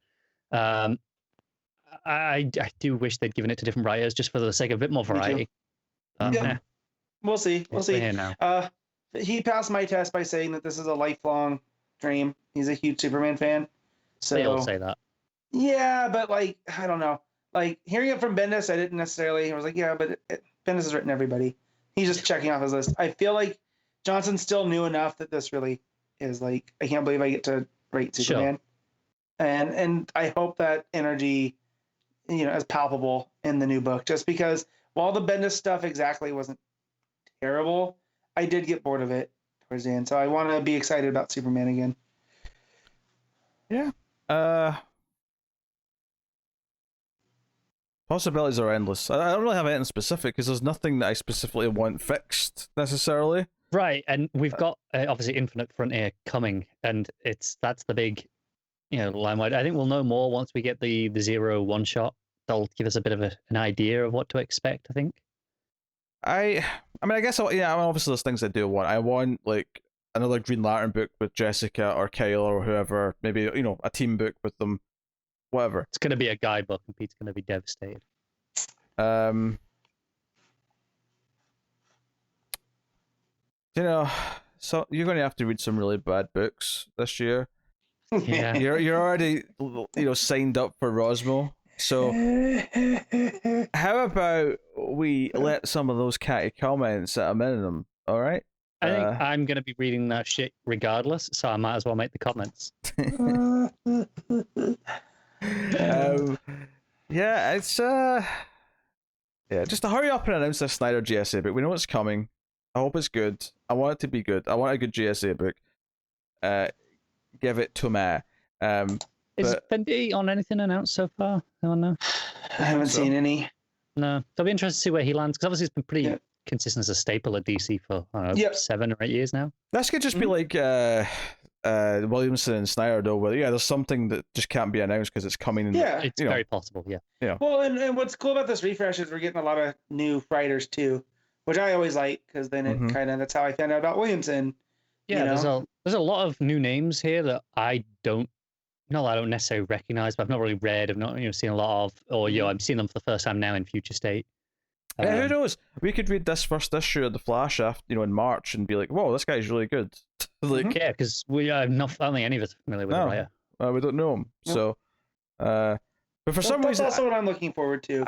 I do wish they'd given it to different writers just for the sake of a bit more variety. We'll see. We'll see. Here now. He passed my test by saying that this is a lifelong dream. He's a huge Superman fan. So they all say that. Yeah, but I don't know. Hearing it from Bendis, I didn't necessarily. I was like, yeah, but Bendis has written everybody. He's just checking off his list. I feel like Johnson's still new enough that this really is like, I can't believe I get to write Superman. Sure. And I hope that energy, is palpable in the new book, just because while the Bendis stuff exactly wasn't terrible, I did get bored of it towards the end. So I want to be excited about Superman again. Yeah. Possibilities are endless. I don't really have anything specific because there's nothing that I specifically want fixed necessarily. Right, and we've got obviously Infinite Frontier coming, and that's the big, limelight. I think we'll know more once we get the Zero one shot. They'll give us a bit of an idea of what to expect, I think. I mean, I guess obviously there's things I do want. I want like another Green Lantern book with Jessica or Kyle or whoever. Maybe a team book with them. Whatever. It's going to be a guidebook, and Pete's going to be devastated. So you're going to have to read some really bad books this year. Yeah. You're already signed up for Rosmo. So how about we let some of those catty comments at a minimum? All right. I think I'm going to be reading that shit regardless, so I might as well make the comments. Just to hurry up and announce this Snyder GSA book. We know it's coming. I hope it's good. I want it to be good. I want a good GSA book. Give it to me. Is Fendi on anything announced so far? Anyone know? I haven't seen any. No. I'll be interested to see where he lands, because obviously it's been pretty consistent as a staple at DC for, 7 or 8 years now. This could just be like Williamson and Snyder, though, where there's something that just can't be announced because it's coming. It's very possible. Yeah. Well, and what's cool about this refresh is we're getting a lot of new writers too, which I always like, because then it that's how I found out about Williamson. Yeah, there's a lot of new names here that I don't necessarily recognize, but I've not really read. I've not seen a lot of, or I'm seeing them for the first time now in Future State. Who knows? We could read this first issue of The Flash after in March and be like, "Whoa, this guy's really good." Yeah, because I don't think any of us are familiar with the writer. We don't know him, so. But for some reason, that's also what I'm looking forward to.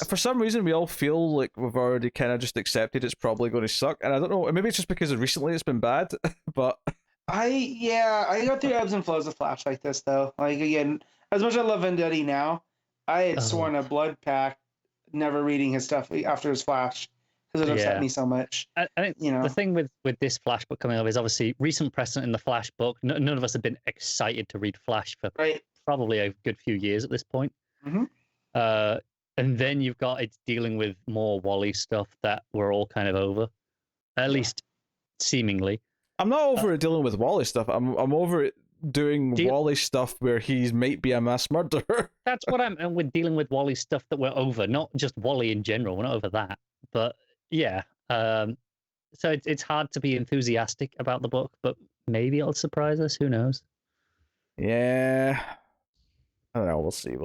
For some reason, we all feel like we've already kind of just accepted it's probably going to suck, and I don't know. Maybe it's just because recently it's been bad, but I go through ebbs and flows of Flash like this, though. Like, again, as much as I love Vendetti now, I had sworn a blood pact never reading his stuff after his Flash, because it upset me so much. I think the thing with this Flash book coming up is obviously recent precedent in the Flash book. None of us have been excited to read Flash for probably a good few years at this point. And then you've got it's dealing with more Wally stuff that we're all kind of over, at least seemingly. I'm not over it dealing with Wally stuff. I'm over it doing Wally stuff where he might be a mass murderer. That's what I'm with dealing with Wally stuff that we're over, not just Wally in general. We're not over that, but yeah. So it's hard to be enthusiastic about the book, but maybe it'll surprise us. Who knows? Yeah, I don't know. We'll see.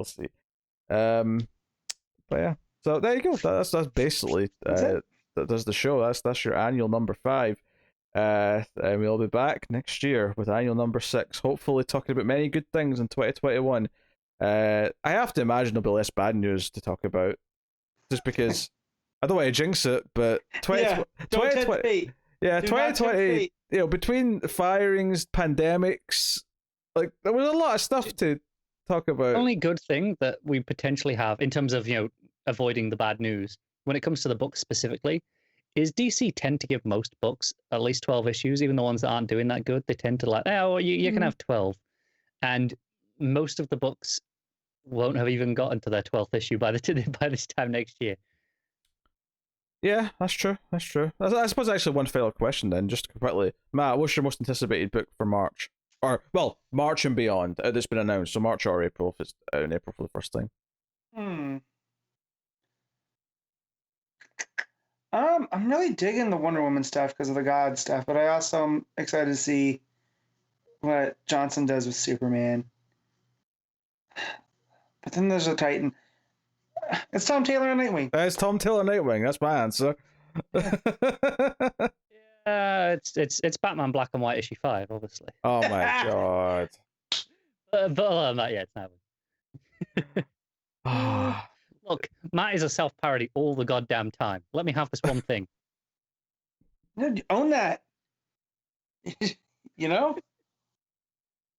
But yeah. So there you go. That's basically that does the show. That's your annual number 5. And we'll be back next year with annual number 6, hopefully talking about many good things in 2021. I have to imagine there'll be less bad news to talk about, just because I don't want to jinx it, but 2020, between firings, pandemics, like there was a lot of stuff to talk about. The only good thing that we potentially have in terms of avoiding the bad news when it comes to the book specifically is DC tend to give most books at least 12 issues, even the ones that aren't doing that good. They tend to you can have 12. And most of the books won't have even gotten to their 12th issue by this time next year. Yeah, that's true. I suppose actually one final question then, just quickly. Matt, what's your most anticipated book for March? Or, well, March and beyond that's been announced. So March or April, if it's out in April for the first time. I'm really digging the Wonder Woman stuff because of the God stuff, but I also am excited to see what Johnson does with Superman. But then there's a Titan. It's Tom Taylor and Nightwing. It's Tom Taylor Nightwing. That's my answer. Yeah, it's Batman Black and White issue 5, obviously. Oh my god. But other than that, yeah, it's Nightwing. Look, Matt is a self-parody all the goddamn time. Let me have this one thing. No, own that. You know,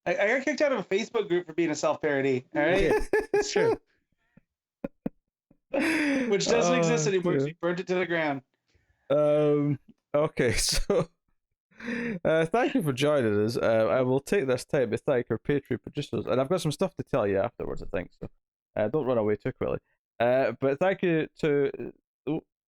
I got kicked out of a Facebook group for being a self-parody. All right, It's true. which doesn't exist anymore because we burnt it to the ground. Okay, so thank you for joining us. I will take this time to thank our Patreon producers, and I've got some stuff to tell you afterwards, I think, so don't run away too quickly. But thank you to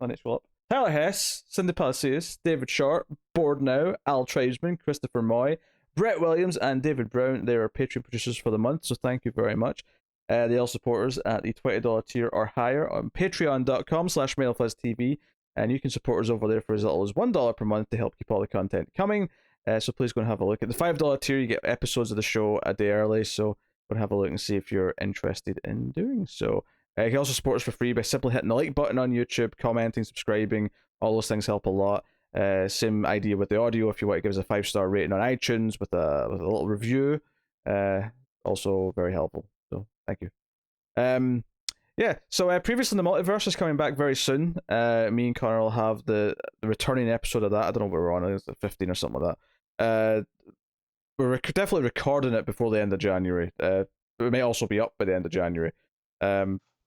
my next roll up. Tyler Hess, Cindy Palacios, David Short, Board Now, Al Tradesman, Christopher Moy, Brett Williams, and David Brown. They are Patreon producers for the month, so thank you very much. They all support us at the $20 tier or higher on patreon.com/MailFuzzTV, and you can support us over there for as little as $1 per month to help keep all the content coming. So please go and have a look. At the $5 tier, you get episodes of the show a day early, so go and have a look and see if you're interested in doing so. You can also support us for free by simply hitting the like button on YouTube, commenting, subscribing. All those things help a lot. Same idea with the audio. If you want to give us a 5-star rating on iTunes with a little review, also very helpful. So thank you. Yeah. So previously, the Multiverse is coming back very soon. Me and Connor will have the returning episode of that. I don't know what we're on. I think it's 15 or something like that. We're definitely recording it before the end of January. It may also be up by the end of January.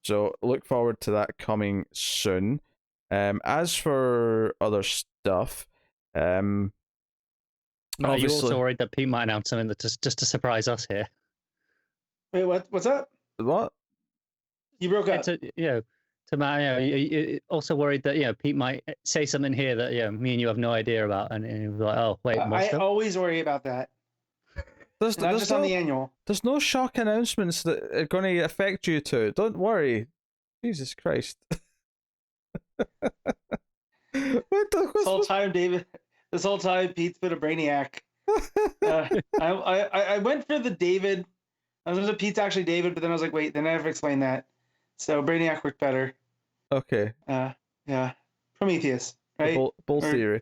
So look forward to that coming soon. As for other stuff, Are you also worried that Pete might announce something that's just to surprise us here? Wait, what's that? What? You broke up. You're also worried that Pete might say something here that me and you have no idea about, and you're like, oh wait, I always worry about that. Not just on the annual. There's no shock announcements that are going to affect you two. Don't worry. Jesus Christ. This whole time, Pete's been a brainiac. I went for the David. I was going to Pete's actually David, but then I was like, wait, then I have to explain that. So brainiac worked better. Okay. Yeah. Prometheus, right? Bull theory.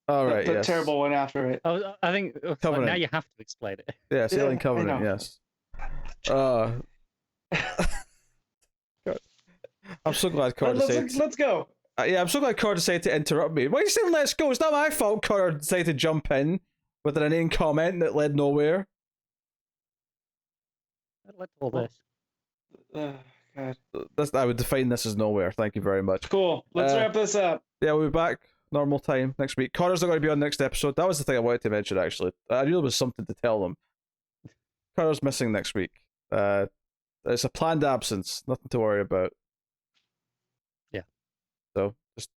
All right. The yes. terrible one after it. I think now you have to explain it. Yes, Alien Covenant. Yes. I'm so glad Connor decided. Let's go. Yeah, I'm so glad Connor decided to interrupt me. Why are you saying let's go? It's not my fault. Connor decided to jump in with an inane comment that led nowhere. Let's all this. God. I would define this as nowhere. Thank you very much. Cool. Let's wrap this up. Yeah, we'll be back normal time next week. Connor's not going to be on next episode. That was the thing I wanted to mention, actually. I knew there was something to tell them. Connor's missing next week. It's a planned absence. Nothing to worry about. Yeah. So, just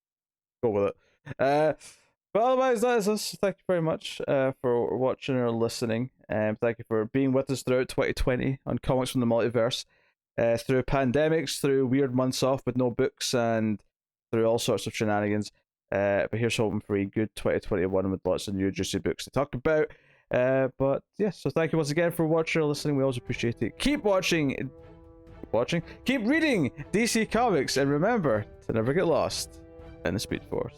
go with it. But otherwise, that is us. Thank you very much for watching or listening. Thank you for being with us throughout 2020 on Comics from the Multiverse. Through pandemics, through weird months off with no books, and through all sorts of shenanigans. But here's hoping for a good 2021 with lots of new juicy books to talk about. But yeah, so thank you once again for watching or listening. We always appreciate it. Keep watching, keep reading DC Comics, and remember to never get lost in the Speed Force.